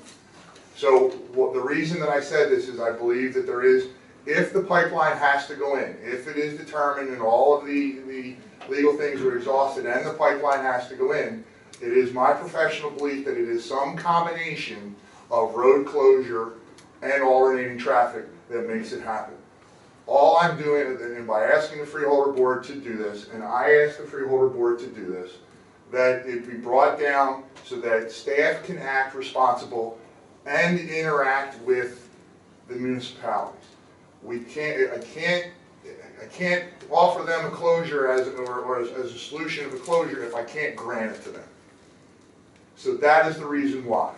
So the reason that I said this is I believe that there is, if the pipeline has to go in, if it is determined and all of the legal things are exhausted and the pipeline has to go in, it is my professional belief that it is some combination of road closure and alternating traffic that makes it happen. All I'm doing, and by asking the Freeholder Board to do this, and I asked the Freeholder Board to do this, that it be brought down so that staff can act responsible and interact with the municipalities. I can't offer them a closure as a solution of a closure if I can't grant it to them. So that is the reason why.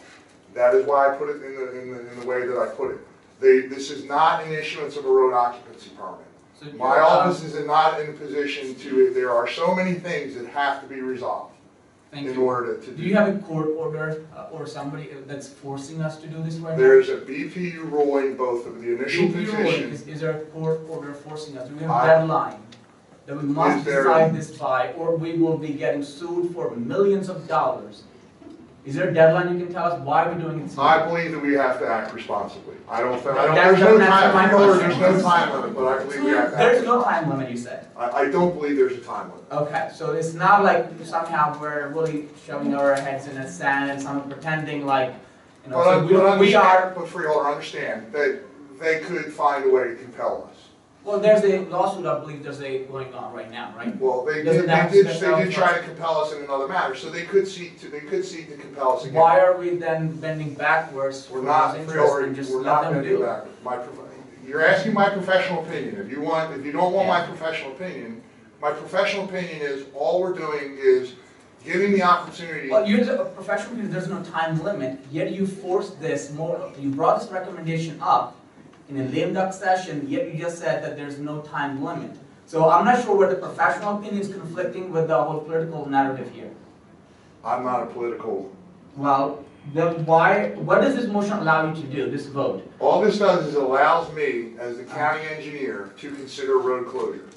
That is why I put it in the way that I put it. This is not an issuance of a road occupancy permit. So my office is not in a position to, there are so many things that have to be resolved in order to do. Do you have a court order or somebody that's forcing us to do this right now? There's a BPU ruling, both of the initial petition. Is there a court order forcing us? Do we have a deadline that we must decide this by, or we will be getting sued for millions of dollars? Is there a deadline you can tell us? Why are we doing it? I believe that we have to act responsibly. That there's no doesn't answer my time, question. there's no time limit, but I believe we have to act. There's no time limit, you said. I don't believe there's a time limit. Okay, so it's not like somehow we're really shoving our heads in the sand and someone pretending like, you know, But Freeholder, understand that they could find a way to compel us. Well, there's a lawsuit, I believe there's a going on right now, right? Well, they Doesn't did that try to compel us in another matter, so they could seek to compel us again. Why are we then bending backwards for We're not, those interests Freeholder, and just we're let not them bending do? backwards. You're asking my professional opinion. If you don't want my professional opinion is all we're doing is giving the opportunity. Well, you're a professional because there's no time limit, yet you forced this you brought this recommendation up in a lame duck session, yet you just said that there's no time limit. So I'm not sure where the professional opinion is conflicting with the whole political narrative here. I'm not a political. Well, then what does this motion allow you to do, this vote? All this does is allows me, as the county engineer, to consider road closure.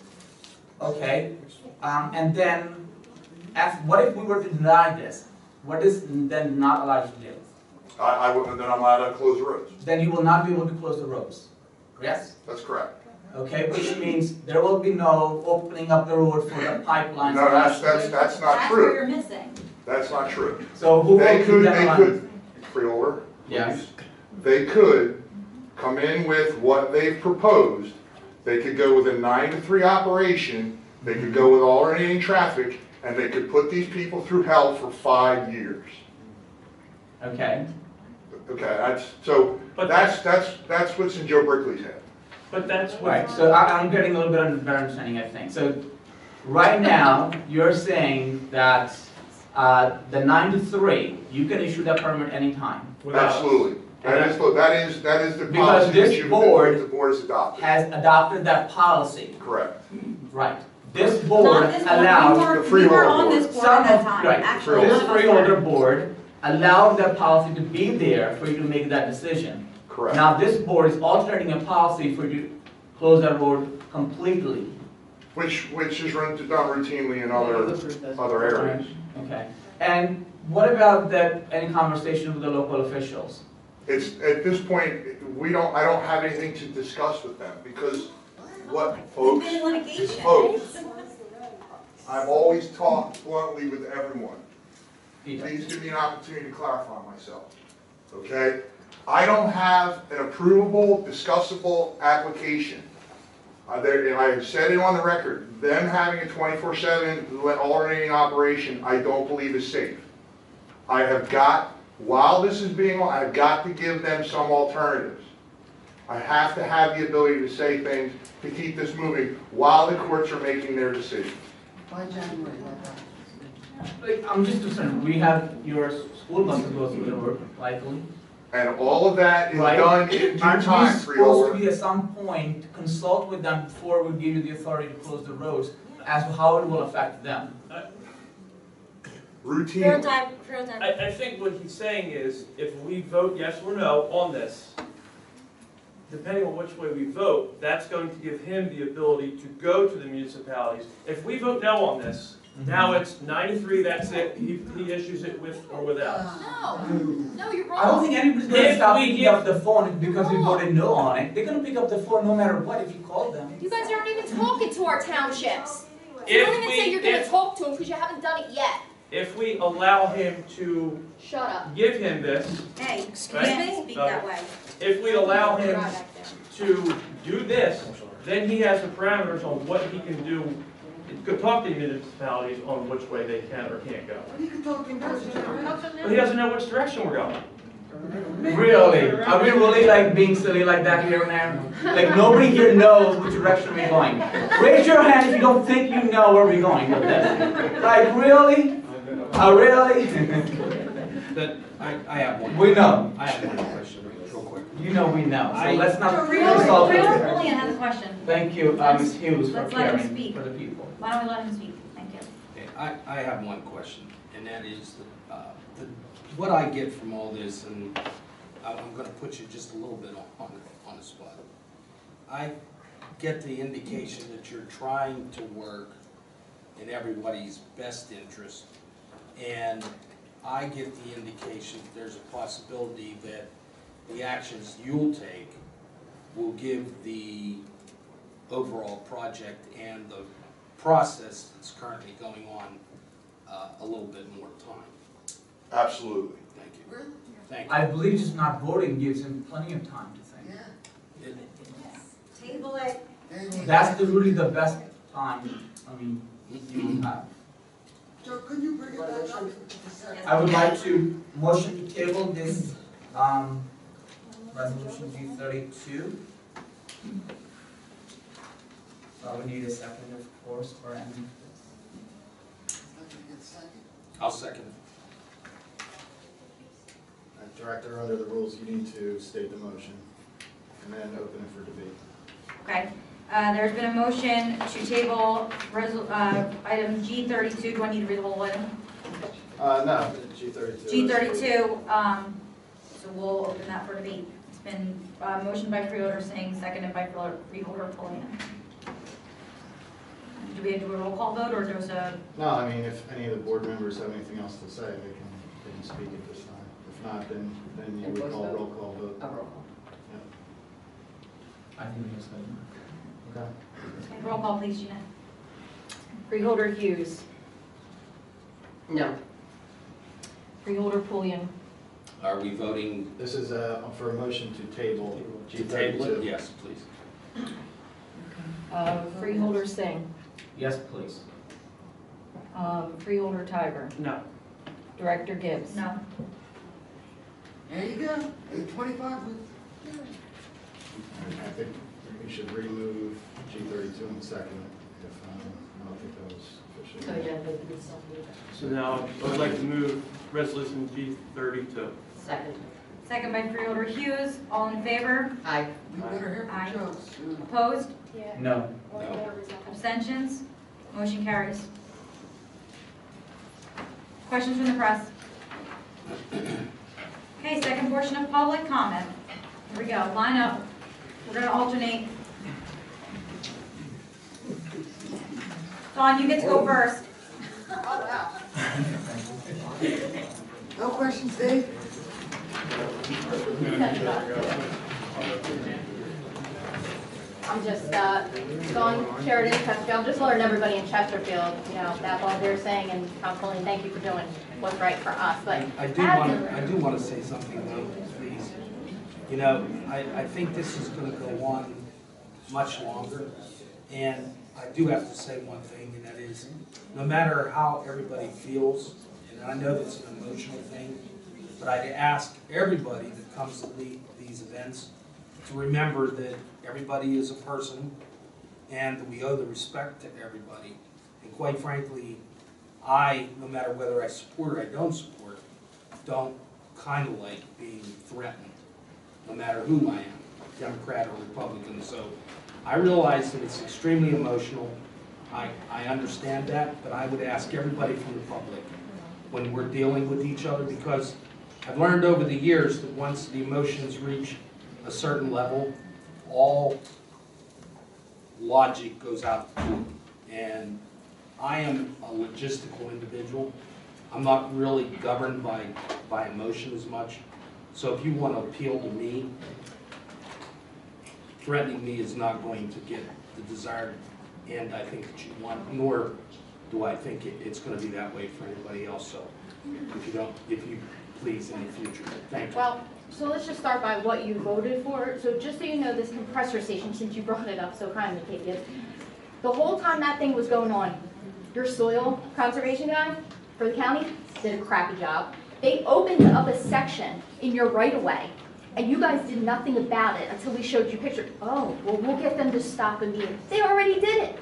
Okay, and then, what if we were to deny this? What is then not allowed you to do? Then I'm allowed to close the roads. Then you will not be able to close the roads, yes? That's correct. Okay, which means there will be no opening up the road for the pipelines. No, that's not true. That's where you're missing. That's not true. So who They will keep that could, Freeholder. Yes. They could come in with what they've proposed. They could go with a 9 to 3 operation. They could go with alternating traffic, and they could put these people through hell for 5 years. Okay. Okay, that's what's in Joe Brickley's head. But that's what. Right, so I'm getting a little bit of a better understanding, I think. So right now, you're saying that the 9 to 3, you can issue that permit anytime. Absolutely. That is the Because policy that this the board board has adopted. has adopted that policy. Correct. Right. This board Not this board. allowed. We were on this board at that time, Right. actually. This freeholder board allowed that policy to be there for you to make that decision. Correct. Now this board is altering a policy for you to close that road completely. Which is done routinely in other areas. Okay. And what about that, any conversation with the local officials? It's, at this point, I don't have anything to discuss with them, because folks, We've been in litigation. folks, I've always talked bluntly with everyone. Please give me an opportunity to clarify myself, okay? I don't have an approvable, discussable application. And I have said it on the record, them having a 24/7 alternating operation, I don't believe is safe. While this is being on, I've got to give them some alternatives. I have to have the ability to say things to keep this moving while the courts are making their decisions. I'm just concerned, we have your school buses go through the road, likely. And all of that is Right. done in due Aren't we time, supposed Freeholder. to be at some point consult with them before we give you the authority to close the roads as to how it will affect them? Routine. I think what he's saying is, if we vote yes or no on this, depending on which way we vote, that's going to give him the ability to go to the municipalities. If we vote no on this, now it's 93, that's it, he issues it with or without. No, you're wrong. I don't think anybody's going to If stop we picking give- up the phone because we voted no on it. They're going to pick up the phone no matter what if you call them. You guys aren't even talking to our townships. You If don't even we- say you're going to if- talk to them because you haven't done it yet. If we allow him to Shut up. give him this, Hey, excuse Right. me, speak that way. if we allow him to do this, then he has the parameters on what he can do. Go talk to the municipalities on which way they can or can't go. You can talk in But he doesn't know which direction we're going. Really? Are we really like being silly like that here and there? Like nobody here knows which direction we're going. Raise your hand if you don't think you know where we're going with this. Like really? Really? I have one. We know. I have one question, real quick. You know we know. So I- let's not Freeholder insult it. has a question. Thank you, Ms. Hughes, for Let's let him caring speak. for the people. Why don't we let him speak? Thank you. Okay, I have one question, and that is, what I get from all this, and I'm gonna put you just a little bit on the spot. I get the indication that you're trying to work in everybody's best interest, and I get the indication that there's a possibility that the actions you'll take will give the overall project and the process that's currently going on a little bit more time. Absolutely. Thank you. Thank you. I believe just not voting gives him plenty of time to think. Table it. That's really the best time, you will have. Joe, could you bring it back up? I would like to motion to table this, resolution G32. So I would need a second, of course, for any. I'll second. Director, under the rules, you need to state the motion and then open it for debate. Okay, there's been a motion to table item G32. Do I need to read the whole item? No, G32. G32, so we'll open that for debate. It's been motioned by Freeholder Singh, seconded by Freeholder Pulliam. Do we have to do a roll call vote, or there's a? No, I mean, if any of the board members have anything else to say, they can speak at this time. If not, then you would call a roll call vote. A roll call. I think we just got Okay. Okay, roll call, please, Gina. Freeholder Hughes. No. Freeholder Pulliam. Are we voting? This is for a motion to table To table it? G32. Yes, please. Freeholder Singh. Yes, please. Freeholder Tiger. No. Director Gibbs. No. There you go, 8:25. I think we should remove G32 and second it, if, I don't think that was official. So now, I would like to move resolution G32. Second. Second by Freeholder Hughes. All in favor? Aye. We better hear Aye. from Joe soon. Opposed? No. Abstentions? Motion carries. Questions from the press? Okay, second portion of public comment. Here we go, line up. We're gonna alternate. Dawn, you get to go first. No questions, Dave? I'm just, Dawn Sheridan, Chesterfield, just learned everybody in Chesterfield, that's all they're saying, and Councilman, thank you for doing what's right for us, but. I do want to say something though, please. I think this is going to go on much longer, and I do have to say one thing, and that is, no matter how everybody feels, and I know that's an emotional thing, but I'd ask everybody that comes to these events to remember that everybody is a person, and that we owe the respect to everybody. And quite frankly, no matter whether I support or I don't support, don't kind of like being threatened, no matter who I am, Democrat or Republican. So I realize that it's extremely emotional. I understand that, but I would ask everybody from the public when we're dealing with each other, because I've learned over the years that once the emotions reach a certain level, all logic goes out the door. And I am a logistical individual. I'm not really governed by emotion as much. So if you want to appeal to me, threatening me is not going to get the desired end I think that you want, nor do I think it's going to be that way for anybody else. So if you please in the future, thank you. Well, so let's just start by what you voted for. So just so you know, this compressor station, since you brought it up so kindly, Kate Gibbs, the whole time that thing was going on, your soil conservation guy for the county did a crappy job. They opened up a section in your right-of-way, and you guys did nothing about it until we showed you pictures. Oh, well, we'll get them to stop immediately. They already did it.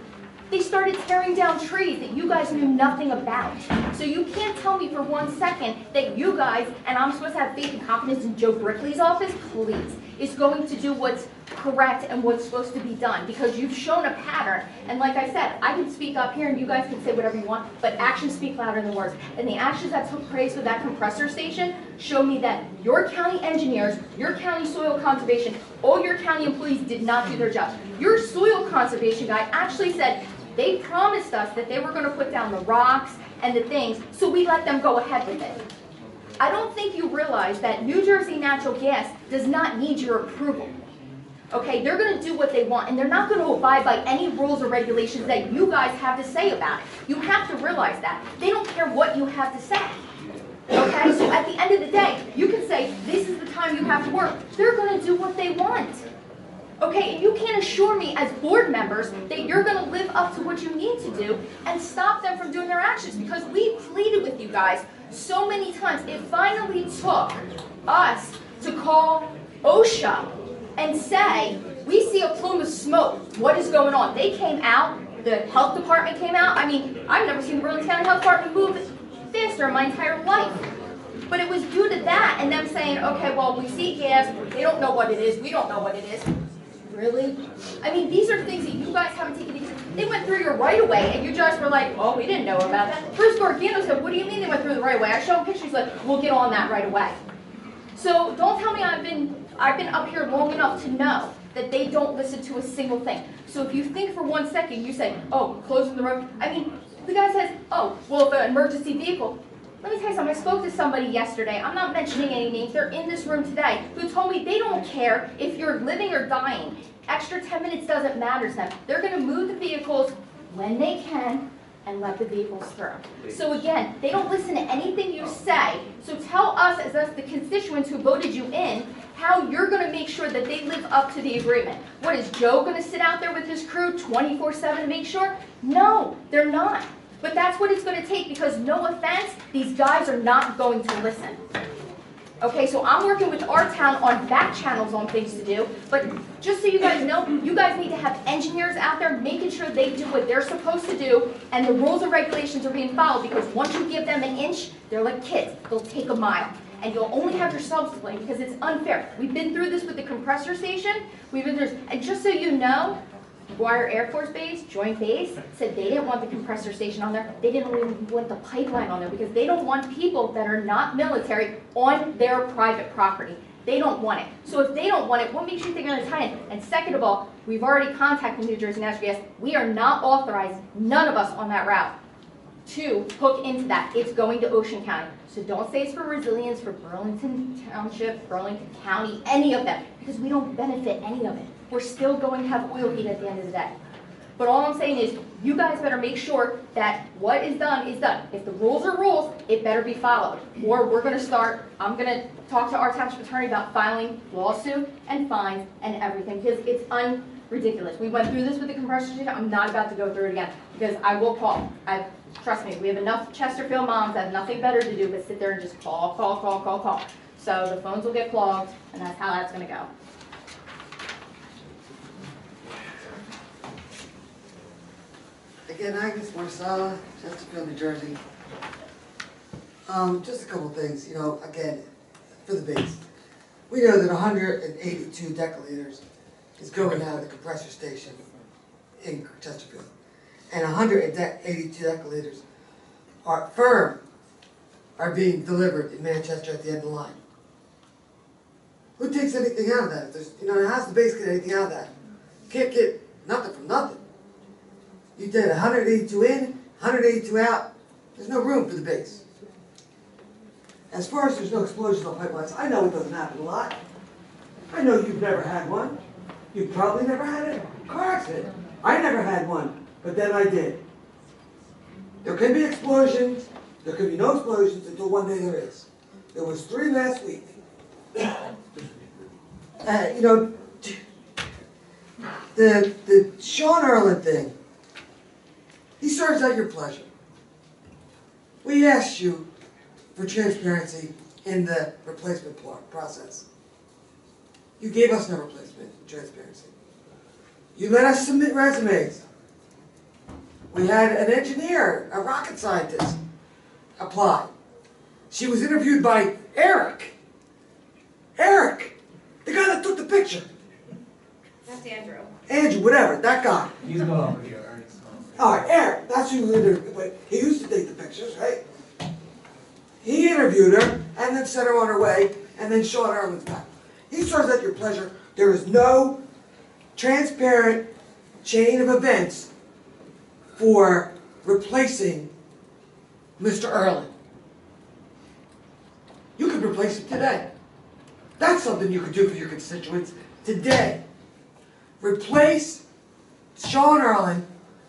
They started tearing down trees that you guys knew nothing about. So you can't tell me for 1 second that you guys, and I'm supposed to have faith and confidence in Joe Brickley's office, please, is going to do what's correct and what's supposed to be done, because you've shown a pattern. And like I said, I can speak up here and you guys can say whatever you want, but actions speak louder than words. And the actions that took place with that compressor station show me that your county engineers, your county soil conservation, all your county employees did not do their job. Your soil conservation guy actually said they promised us that they were going to put down the rocks and the things, so we let them go ahead with it. I don't think you realize that New Jersey Natural Gas does not need your approval. Okay, they're going to do what they want, and they're not going to abide by any rules or regulations that you guys have to say about it. You have to realize that. They don't care what you have to say. Okay, so at the end of the day, you can say, this is the time you have to work. They're going to do what they want. Okay, and you can't assure me as board members that you're going to live up to what you need to do and stop them from doing their actions, because we pleaded with you guys so many times. It finally took us to call OSHA and say, we see a plume of smoke. What is going on? They came out, the health department came out. I mean, I've never seen the Burlington County Health Department move faster in my entire life. But it was due to that and them saying, okay, well, we see gas, they don't know what it is, we don't know what it is. Really? I mean, these are things that you guys haven't taken into. They went through your right-of-way, and you just were like, oh, we didn't know about that. Bruce Gargano said, what do you mean they went through the right-of-way? I showed him pictures, like, we'll get on that right away. So don't tell me I've been up here long enough to know that they don't listen to a single thing. So if you think for 1 second, you say, oh, closing the road. I mean, the guy says, oh, well, if an emergency vehicle. Let me tell you something, I spoke to somebody yesterday, I'm not mentioning any names, they're in this room today, who told me they don't care if you're living or dying. Extra 10 minutes doesn't matter to them. They're going to move the vehicles when they can and let the vehicles through. So again, they don't listen to anything you say, so tell us, as us the constituents who voted you in, how you're going to make sure that they live up to the agreement. What, is Joe going to sit out there with his crew 24/7 to make sure? No, they're not. But that's what it's going to take, because no offense, these guys are not going to listen. Okay, so I'm working with our town on back channels on things to do, but just so you guys know, you guys need to have engineers out there making sure they do what they're supposed to do, and the rules and regulations are being followed, because once you give them an inch, they're like kids, they'll take a mile. And you'll only have yourselves to blame, because it's unfair. We've been through this with the compressor station, and just so you know, McGuire Air Force Base, Joint Base, said they didn't want the compressor station on there. They didn't even want the pipeline on there, because they don't want people that are not military on their private property. They don't want it. So if they don't want it, what makes you think they're going to tie in? And second of all, we've already contacted New Jersey Natural Gas. We are not authorized, none of us on that route, to hook into that. It's going to Ocean County. So don't say it's for Resilience, for Burlington Township, Burlington County, any of them, because we don't benefit any of it. We're still going to have oil heat at the end of the day. But all I'm saying is, you guys better make sure that what is done is done. If the rules are rules, it better be followed. Or we're going to start, I'm going to talk to our township attorney about filing lawsuit and fines and everything, because it's ridiculous. We went through this with the compressor station. I'm not about to go through it again, because I will call. Trust me, we have enough Chesterfield moms that have nothing better to do but sit there and just call. So the phones will get clogged, and that's how that's going to go. Again, Agnes Marcella, Chesterfield, New Jersey. Just a couple things, again, for the base. We know that 182 deciliters is going out of the compressor station in Chesterfield. And 182 deciliters are being delivered in Manchester at the end of the line. Who takes anything out of that? How's the base get anything out of that? You can't get nothing from nothing. You did 182 in, 182 out. There's no room for the base. As far as there's no explosions on pipelines, I know it doesn't happen a lot. I know you've never had one. You've probably never had a car accident. I never had one, but then I did. There can be explosions. There can be no explosions until one day there is. There was 3 last week. The Sean Erlin thing, he serves at your pleasure. We asked you for transparency in the replacement process. You gave us no replacement transparency. You let us submit resumes. We had an engineer, a rocket scientist, apply. She was interviewed by Eric. Eric, the guy that took the picture. That's Andrew. Andrew, whatever, that guy. He's no longer here. All right, Eric, that's who you interviewed. But he used to take the pictures, right? He interviewed her and then sent her on her way, and then Sean Erlin's back. He serves at your pleasure. There is no transparent chain of events for replacing Mr. Erlin. You could replace it today. That's something you could do for your constituents today. Replace Sean Erlin.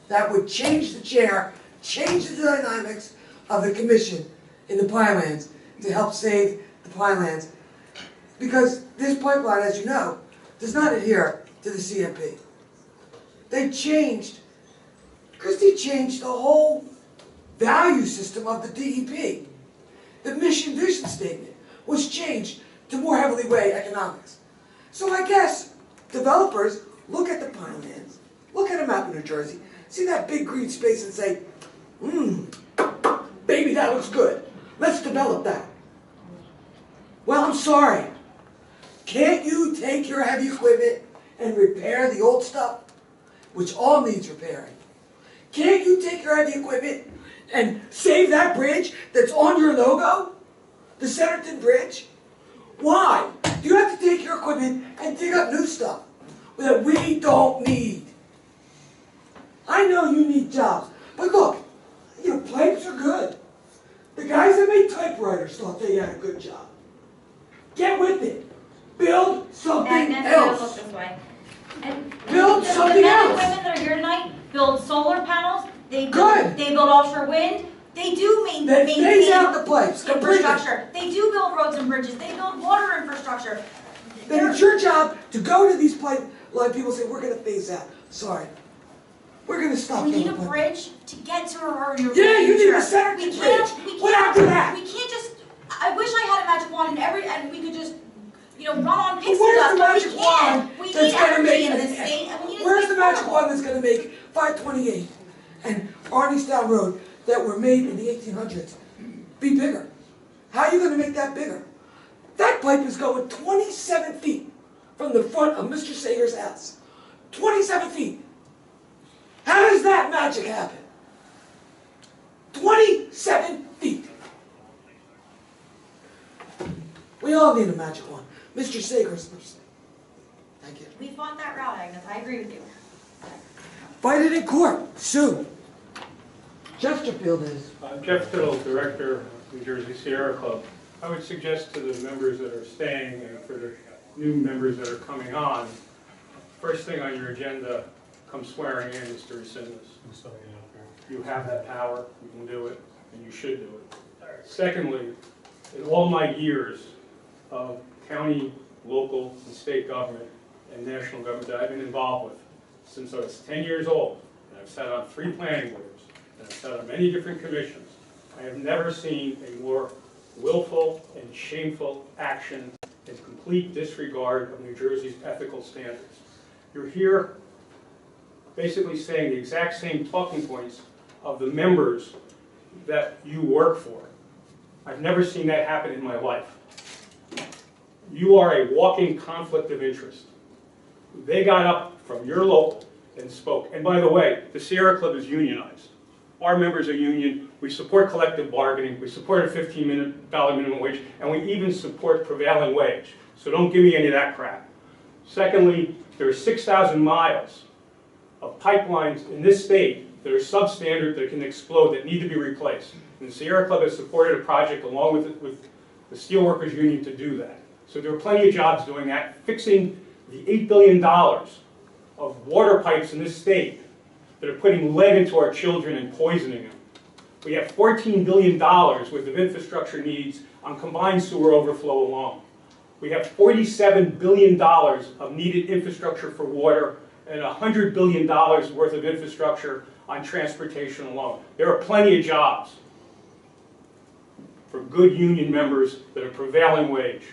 That would change the chair, change the dynamics of the commission in the Pinelands to help save the Pinelands. Because this pipeline, as you know, does not adhere to the CMP. They changed, Christie changed the whole value system of the DEP. The mission vision statement was changed to more heavily weigh economics. So I guess developers look at the Pinelands, look at a map of New Jersey, see that big green space and say, baby, that looks good. Let's develop that. Well, I'm sorry. Can't you take your heavy equipment and repair the old stuff, which all needs repairing? Can't you take your heavy equipment and save that bridge that's on your logo? The Centerton Bridge? Why? Do you have to take your equipment and dig up new stuff that we don't need? I know you need jobs, but look, your pipes are good. The guys that made typewriters thought they had a good job. Get with it. Build something else. Look this way. And Build something the men else. and women that are here tonight build solar panels. They Good. build offshore wind. They do Then phase out the pipes completely. infrastructure. They do build roads and bridges. They build water infrastructure. Then it's your job to go to these pipeline people and say, we're going to phase out. Sorry. We're going to stop. We need a bridge to get to our future. Yeah, you need a Centerton Bridge. What after that? We can't just. I wish I had a magic wand and we could just, run on pixie Where's dust. the But magic we wand can't. We that's need going to energy make in this state, and we need it to Where's be the magic affordable. wand that's going to make 528 and Arniestown Road that were made in the 1800s be bigger? How are you going to make that bigger? That pipe is going 27 feet from the front of Mr. Sager's house. 27 feet. How does that magic happen? 27 feet. We all need a magic wand. Mr. Sager's first. Thank you. We fought that route, Agnes. I agree with you. Fight it in court. Sue. Chesterfield is. Jeff Tittle, Director of New Jersey Sierra Club. I would suggest to the members that are staying and for the new members that are coming on, first thing on your agenda, come swearing in, is to rescind this. You have that power, you can do it, and you should do it. Secondly, in all my years of county, local, and state government and national government that I've been involved with, since I was 10 years old, and I've sat on 3 planning boards, and I've sat on many different commissions, I have never seen a more willful and shameful action in complete disregard of New Jersey's ethical standards. You're here basically saying the exact same talking points of the members that you work for. I've never seen that happen in my life. You are a walking conflict of interest. They got up from your local and spoke. And by the way, the Sierra Club is unionized. Our members are union. We support collective bargaining. We support a $15 minimum wage. And we even support prevailing wage. So don't give me any of that crap. Secondly, there are 6,000 miles of pipelines in this state that are substandard, that can explode, that need to be replaced. And the Sierra Club has supported a project along with the Steelworkers Union to do that. So there are plenty of jobs doing that, fixing the $8 billion of water pipes in this state that are putting lead into our children and poisoning them. We have $14 billion worth of infrastructure needs on combined sewer overflow alone. We have $47 billion of needed infrastructure for water and $100 billion worth of infrastructure on transportation alone. There are plenty of jobs for good union members that are prevailing wage.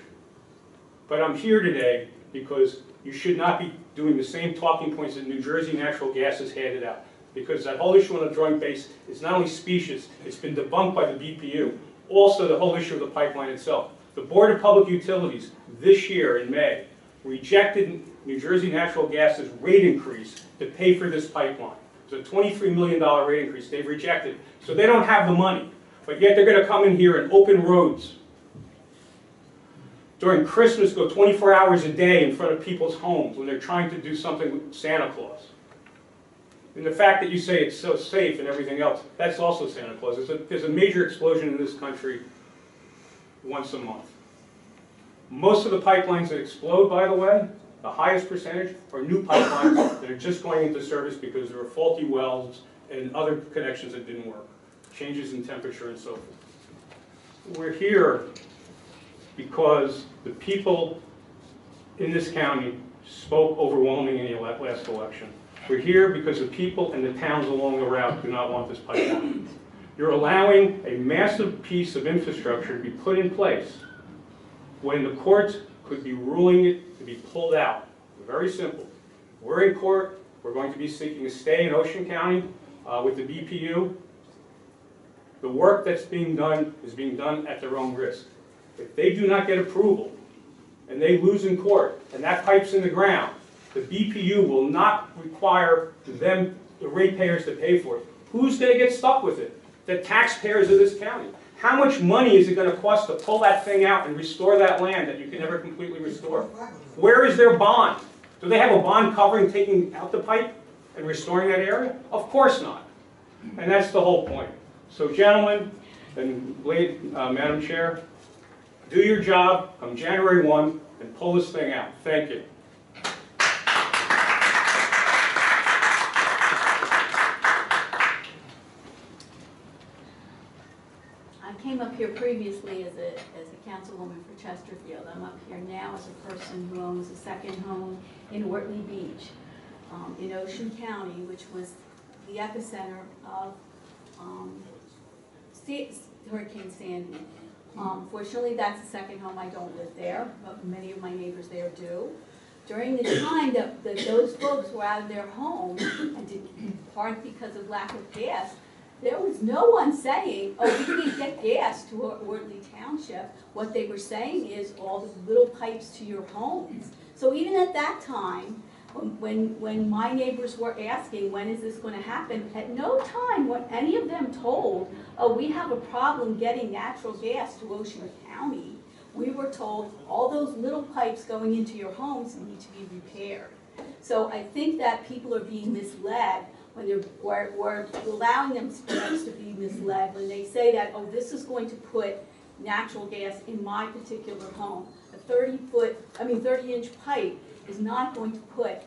But I'm here today because you should not be doing the same talking points that New Jersey Natural Gas has handed out. Because that whole issue on the joint base is not only specious, it's been debunked by the BPU. Also, the whole issue of the pipeline itself. The Board of Public Utilities this year in May rejected New Jersey Natural Gas's rate increase to pay for this pipeline. It's a $23 million rate increase. They've rejected. So they don't have the money. But yet they're going to come in here and open roads during Christmas, go 24 hours a day in front of people's homes when they're trying to do something with Santa Claus. And the fact that you say it's so safe and everything else, that's also Santa Claus. There's a major explosion in this country once a month. Most of the pipelines that explode, by the way, the highest percentage are new pipelines that are just going into service because there were faulty wells and other connections that didn't work, changes in temperature and so forth. We're here because the people in this county spoke overwhelmingly in the last election. We're here because the people and the towns along the route do not want this pipeline. You're allowing a massive piece of infrastructure to be put in place when the courts could be ruling it to be pulled out. Very simple. We're in court. We're going to be seeking a stay in Ocean County with the BPU. The work that's being done is being done at their own risk. If they do not get approval and they lose in court and that pipe's in the ground, the BPU will not require them, the ratepayers, to pay for it. Who's going to get stuck with it? The taxpayers of this county. How much money is it going to cost to pull that thing out and restore that land that you can never completely restore? Where is their bond? Do they have a bond covering taking out the pipe and restoring that area? Of course not. And that's the whole point. So gentlemen and Madam Chair, do your job come January 1 and pull this thing out. Thank you. I came up here previously as a councilwoman for Chesterfield. I'm up here now as a person who owns a second home in Ortley Beach, in Ocean County, which was the epicenter of Hurricane Sandy. Fortunately, that's the second home. I don't live there, but many of my neighbors there do. During the time that those folks were out of their home, and in part because of lack of gas, there was no one saying, oh, we can't get gas to Ortley Township. What they were saying is all the little pipes to your homes. So even at that time, when my neighbors were asking, when is this going to happen, at no time were any of them told, oh, we have a problem getting natural gas to Ocean County. We were told all those little pipes going into your homes need to be repaired. So I think that people are being misled when we're allowing them to be misled when they say that, oh, this is going to put natural gas in my particular home. A 30-inch pipe is not going to put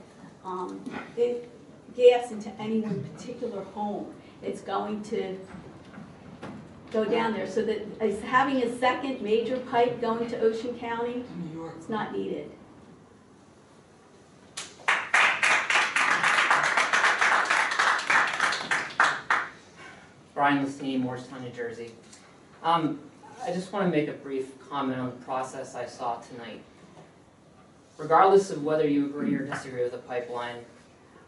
gas into any one particular home. It's going to go down there. So that is having a second major pipe going to Ocean County, it's not needed. Brian Listini, Morristown, New Jersey. I just want to make a brief comment on the process I saw tonight. Regardless of whether you agree or disagree with the pipeline,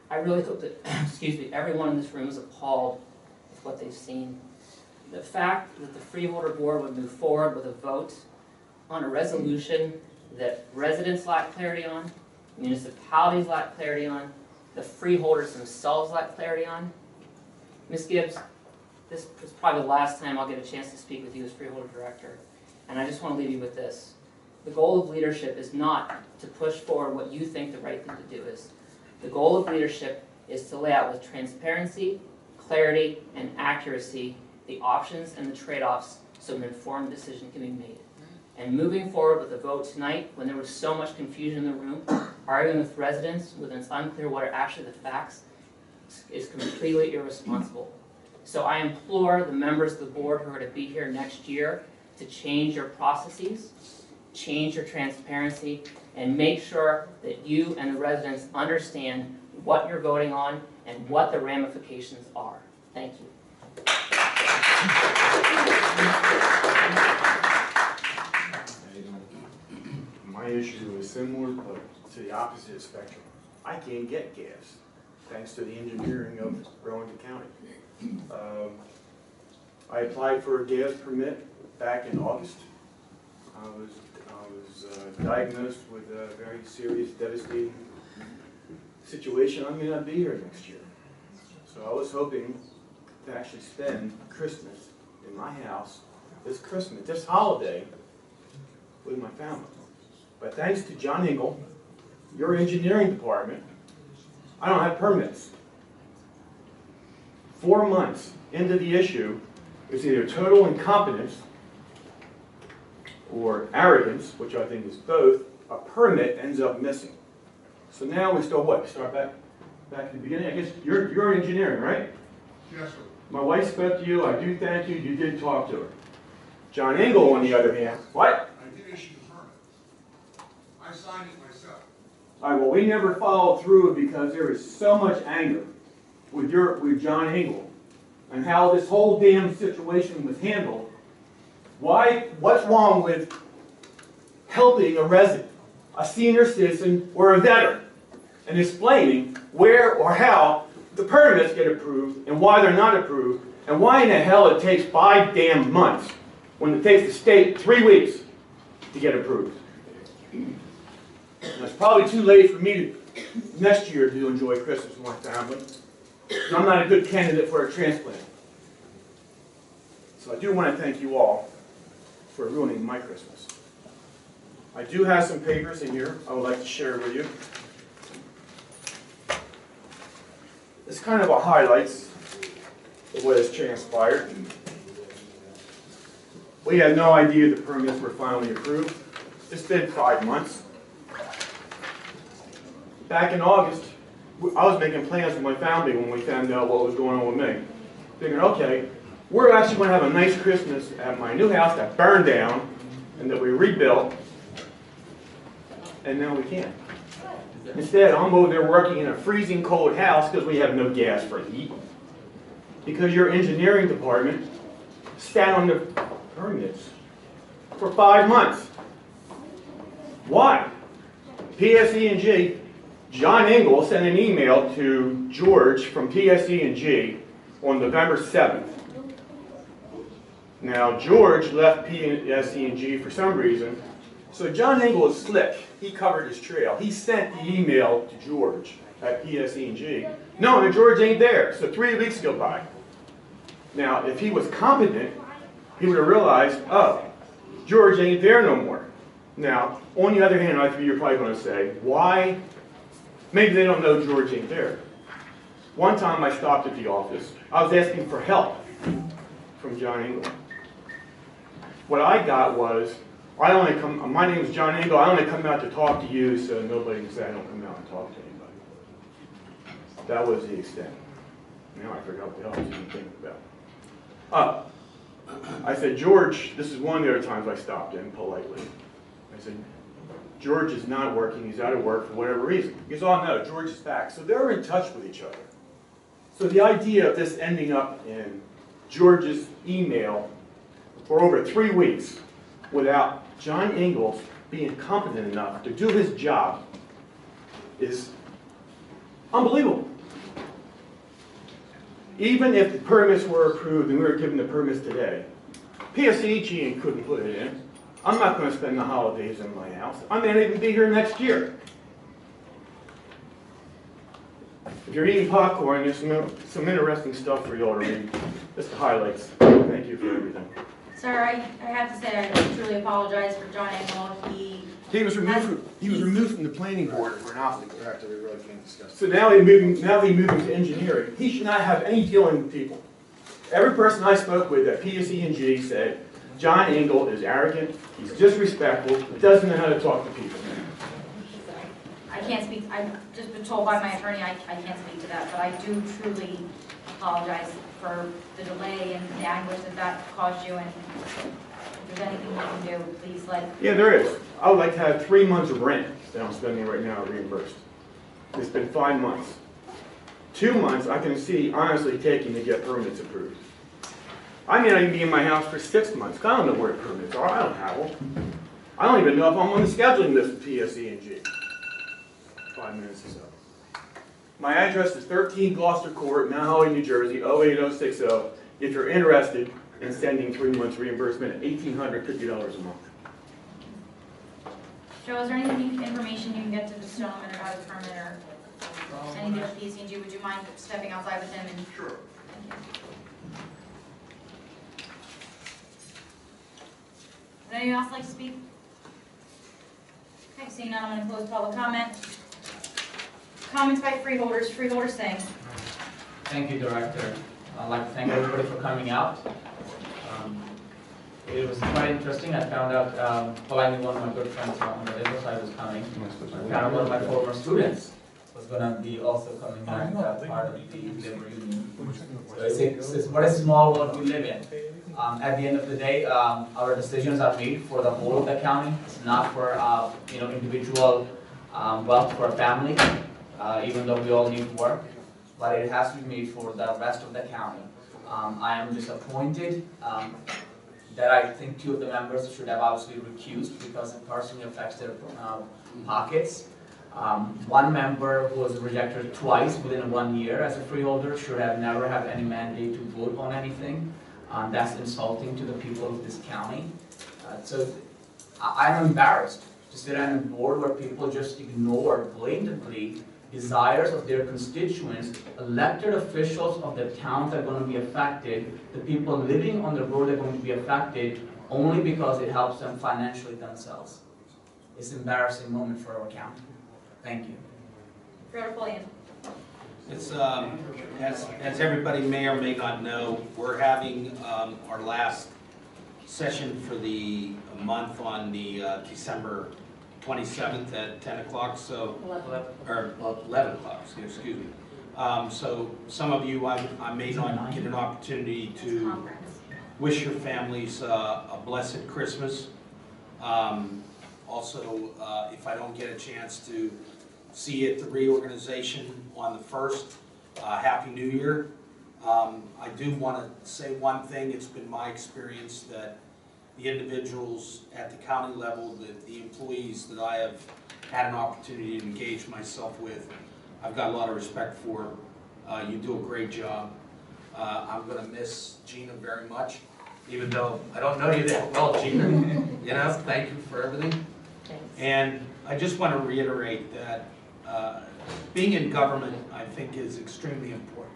I really hope that, excuse me, everyone in this room is appalled with what they've seen. The fact that the Freeholder Board would move forward with a vote on a resolution that residents lack clarity on, municipalities lack clarity on, the freeholders themselves lack clarity on. Ms. Gibbs, this is probably the last time I'll get a chance to speak with you as Freeholder Director, and I just want to leave you with this. The goal of leadership is not to push forward what you think the right thing to do is. The goal of leadership is to lay out with transparency, clarity, and accuracy the options and the trade-offs so an informed decision can be made. And moving forward with the vote tonight, when there was so much confusion in the room, arguing with residents when it's unclear what are actually the facts, is completely irresponsible. So I implore the members of the board who are to be here next year to change your processes, change your transparency, and make sure that you and the residents understand what you're voting on and what the ramifications are. Thank you. My issue is similar, but to the opposite spectrum. I can't get gas, thanks to the engineering of Burlington County. I applied for a gas permit back in August. I was diagnosed with a very serious, devastating situation. I may not be here next year. So I was hoping to actually spend Christmas in my house this Christmas, this holiday, with my family. But thanks to John Engel, your engineering department, I don't have permits. 4 months into the issue, it's either total incompetence or arrogance, which I think is both, a permit ends up missing. So now we start what? Start back at the beginning. I guess you're engineering, right? Yes, sir. My wife spoke to you. I do thank you. You did talk to her. John Engel, on the other hand, what? I did issue the permit. I signed it myself. All right, well, we never followed through because there was so much anger with John Engel and how this whole damn situation was handled. What's wrong with helping a resident, a senior citizen, or a veteran, and explaining where or how the permits get approved and why they're not approved, and why in the hell it takes 5 damn months when it takes the state 3 weeks to get approved. And it's probably too late for me to next year to enjoy Christmas with my family. I'm not a good candidate for a transplant. So I do want to thank you all for ruining my Christmas. I do have some papers in here I would like to share with you. It's kind of a highlights of what has transpired. We had no idea the permits were finally approved. It's been 5 months. Back in August, I was making plans with my family when we found out what was going on with me. Thinking, okay, we're actually going to have a nice Christmas at my new house that burned down and that we rebuilt, and now we can't. Instead, I'm over there working in a freezing cold house because we have no gas for heat. Because your engineering department sat on the permits for 5 months. Why? PSE&G, John Engel sent an email to George from PSE&G on November 7th. Now, George left PSE&G for some reason, so John Engel is slick. He covered his trail. He sent the email to George at PSE&G. No, and George ain't there, so 3 weeks go by. Now, if he was competent, he would have realized, oh, George ain't there no more. Now, on the other hand, I think you're probably going to say, why? Maybe they don't know George ain't there. One time I stopped at the office. I was asking for help from John Engel. What I got was, my name is John Engel, I only come out to talk to you so nobody can say I don't come out and talk to anybody. That was the extent. Now I forgot what the hell I was even thinking about. I said, George, this is one of the other times I stopped in politely. I said, George is not working, he's out of work for whatever reason. He goes, oh no, George is back. So they're in touch with each other. So the idea of this ending up in George's email for over 3 weeks without John Engel being competent enough to do his job is unbelievable. Even if the permits were approved and we were given the permits today, PSE&G couldn't put it in. I'm not going to spend the holidays in my house. I may not even be here next year. If you're eating popcorn, there's some interesting stuff for you all to read. Just the highlights. Thank you for everything. Sir, I have to say I truly apologize for John Engel. He was removed from the planning board for an obstacle. Director, we really can't discuss. So now he moved into engineering. He should not have any dealing with people. Every person I spoke with at PSE&G said, John Engel is arrogant, he's disrespectful, doesn't know how to talk to people. I can't speak, I've just been told by my attorney I can't speak to that, but I do truly apologize for the delay and the anguish that caused you, and if there's anything you can do, please let... Yeah, there is. I would like to have 3 months of rent that I'm spending right now reimbursed. It's been 5 months. 2 months I can see honestly taking to get permits approved. I may not even be in my house for 6 months. I don't know where the permits are. I don't have them. I don't even know if I'm on the scheduling list with PSE&G. 5 minutes is up. My address is 13 Gloucester Court, Mount Holly, New Jersey, 08060. If you're interested in sending 3 months reimbursement at $1,850 a month. Joe, is there any information you can get to the gentleman about his permit or anything with PSE&G? Would you mind stepping outside with him? Sure. Thank you. Would anyone else like to speak? Okay, seeing none, I'm going to close public comment. Comments by freeholders. Freeholders saying. Thank you, Director. I'd like to thank everybody for coming out. It was quite interesting. I found out, well, I knew one of my good friends on the labor side was coming. I found out one of my former students was gonna be also coming back, part of the labor union. So it's what a small world we live in. At the end of the day, our decisions are made for the whole of the county. It's not for, individual wealth for a family, even though we all need work, but it has to be made for the rest of the county. I am disappointed that I think 2 of the members should have obviously recused because it personally affects their pockets. One member who was rejected twice within 1 year as a freeholder should have never had any mandate to vote on anything. That's insulting to the people of this county. So I'm embarrassed to sit on a board where people just ignore blatantly desires of their constituents, elected officials of the towns that are going to be affected, the people living on the road that are going to be affected, only because it helps them financially themselves. It's an embarrassing moment for our county. Thank you. It's, as everybody may or may not know, we're having our last session for the month on the December 27th at 10 o'clock, so, or 11 o'clock, excuse me. So some of you, I may not get an opportunity to wish your families a blessed Christmas. Also, if I don't get a chance to see you at the reorganization on the 1st, Happy New Year. I do want to say one thing. It's been my experience that the individuals at the county level, the employees that I have had an opportunity to engage myself with, I've got a lot of respect for. You do a great job. I'm going to miss Gina very much, even though I don't know you that well, Gina. You know, thank you for everything. Thanks. And I just want to reiterate that being in government, I think, is extremely important.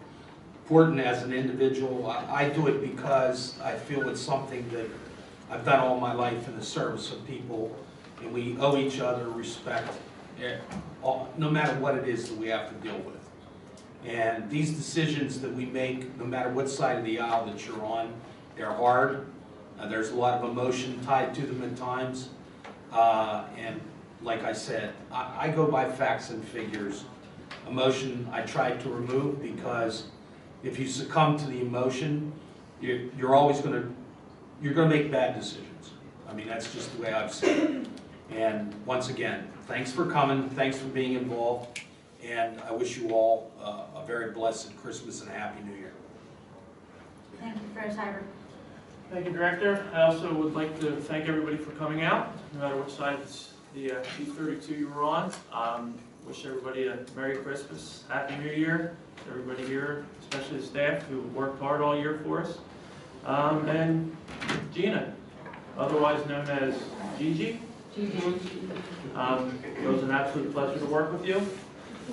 Important as an individual. I do it because I feel it's something that I've done all my life in the service of people, and we owe each other respect, no matter what it is that we have to deal with. And these decisions that we make, no matter what side of the aisle that you're on, they're hard. There's a lot of emotion tied to them at times. And like I said, I go by facts and figures. Emotion I try to remove, because if you succumb to the emotion, you're always going to make bad decisions. I mean, that's just the way I've seen it. And once again, thanks for coming, thanks for being involved, and I wish you all a very blessed Christmas and a Happy New Year. Thank you, Fred Cyber. Thank you, Director. I also would like to thank everybody for coming out, no matter which side of the T32 you were on. Wish everybody a Merry Christmas, Happy New Year. Everybody here, especially the staff who worked hard all year for us. And Gina, otherwise known as Gigi. It was an absolute pleasure to work with you.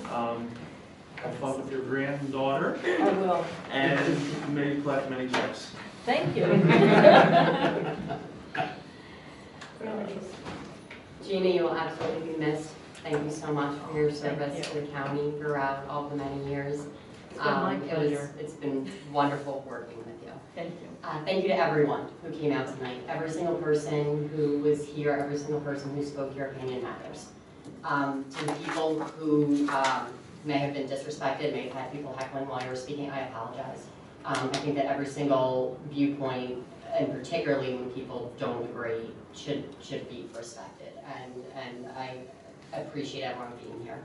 I'll talk with your granddaughter. I will. And maybe collect many checks. Thank you. Gina, you will absolutely be missed. Thank you so much for your service to the county throughout all the many years. It's been my pleasure. It's been wonderful working with you. Thank you. Thank you to everyone who came out tonight. Every single person who was here, every single person who spoke, your opinion matters. To the people who may have been disrespected, may have had people heckling while you were speaking, I apologize. I think that every single viewpoint, and particularly when people don't agree, should be respected. And I appreciate everyone being here.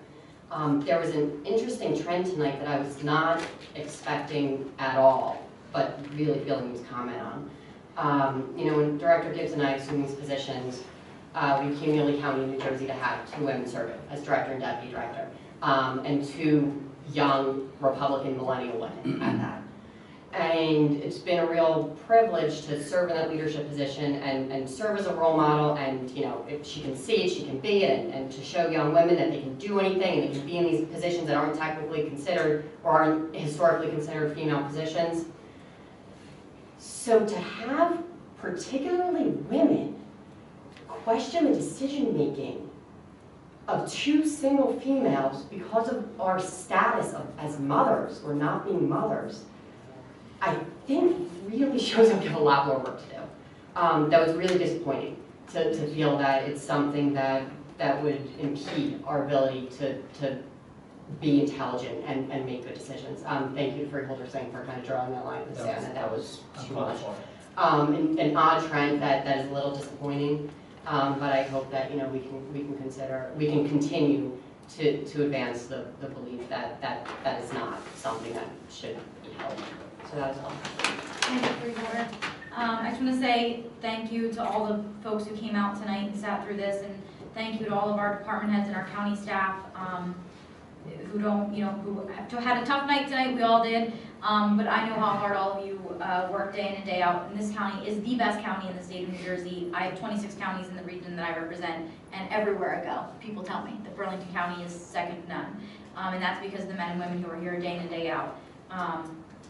There was an interesting trend tonight that I was not expecting at all, but really feeling this comment on. When Director Gibbs and I assumed these positions, we came to Lee County, New Jersey to have 2 women serving as Director and Deputy Director, and 2 young Republican millennial women at that. And it's been a real privilege to serve in that leadership position and serve as a role model, and if she can see it, she can be it, and to show young women that they can do anything and they can be in these positions that aren't technically considered or aren't historically considered female positions. So to have particularly women question the decision-making of 2 single females because of our status as mothers or not being mothers, I think really shows that we have a lot more work to do. that was really disappointing to feel that it's something that would impede our ability to be intelligent and make good decisions. Thank you to Freeholder saying for kind of drawing that line in the sand, that was too much. An odd trend that is a little disappointing, but I hope that we can continue to advance the belief that is not something that should be held. So that is all. Thank you, Freeholder. I just want to say thank you to all the folks who came out tonight and sat through this, and thank you to all of our department heads and our county staff who had a tough night tonight. We all did, but I know how hard all of you work day in and day out. And this county is the best county in the state of New Jersey. I have 26 counties in the region that I represent, and everywhere I go, people tell me that Burlington County is second to none, and that's because of the men and women who are here day in and day out.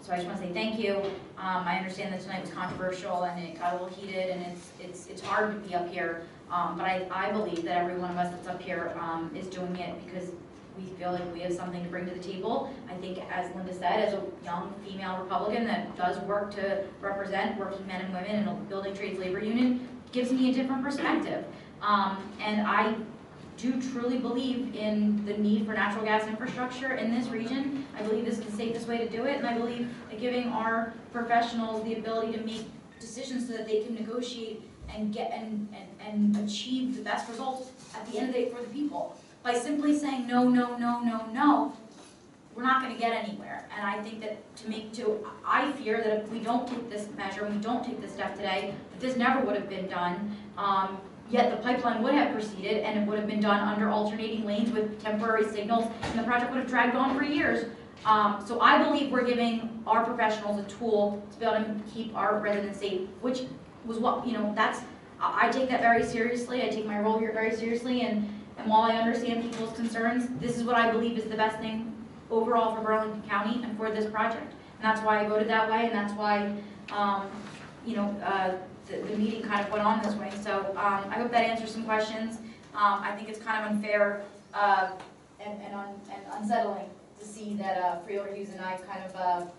So I just want to say thank you. I understand that tonight was controversial and it got a little heated, and it's hard to be up here. But I believe that every one of us that's up here is doing it because we feel like we have something to bring to the table. I think, as Linda said, as a young female Republican that does work to represent working men and women in a building trades labor union, gives me a different perspective. And I do truly believe in the need for natural gas infrastructure in this region. I believe this is the safest way to do it, and I believe that giving our professionals the ability to make decisions so that they can negotiate and get and achieve the best results at the end of the day for the people. By simply saying no, no, no, no, no, we're not going to get anywhere. And I think that I fear that if we don't take this measure, we don't take this step today, that this never would have been done. Yet the pipeline would have proceeded, and it would have been done under alternating lanes with temporary signals, and the project would have dragged on for years. So I believe we're giving our professionals a tool to be able to keep our residents safe, which was what, I take that very seriously. I take my role here very seriously, and while I understand people's concerns, this is what I believe is the best thing overall for Burlington County and for this project. And that's why I voted that way, and that's why, the meeting kind of went on this way. So I hope that answers some questions. I think it's kind of unfair and unsettling to see that Freeholder Hughes and I kind of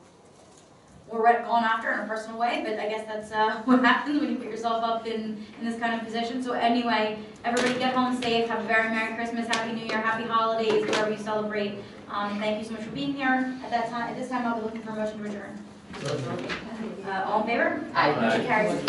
were gone after in a personal way, but I guess that's what happens when you put yourself up in this kind of position. So anyway, everybody get home safe, have a very Merry Christmas, Happy New Year, Happy Holidays, whatever you celebrate. Thank you so much for being here. At this time, I'll be looking for a motion to adjourn. All in favor? Aye. Motion carries.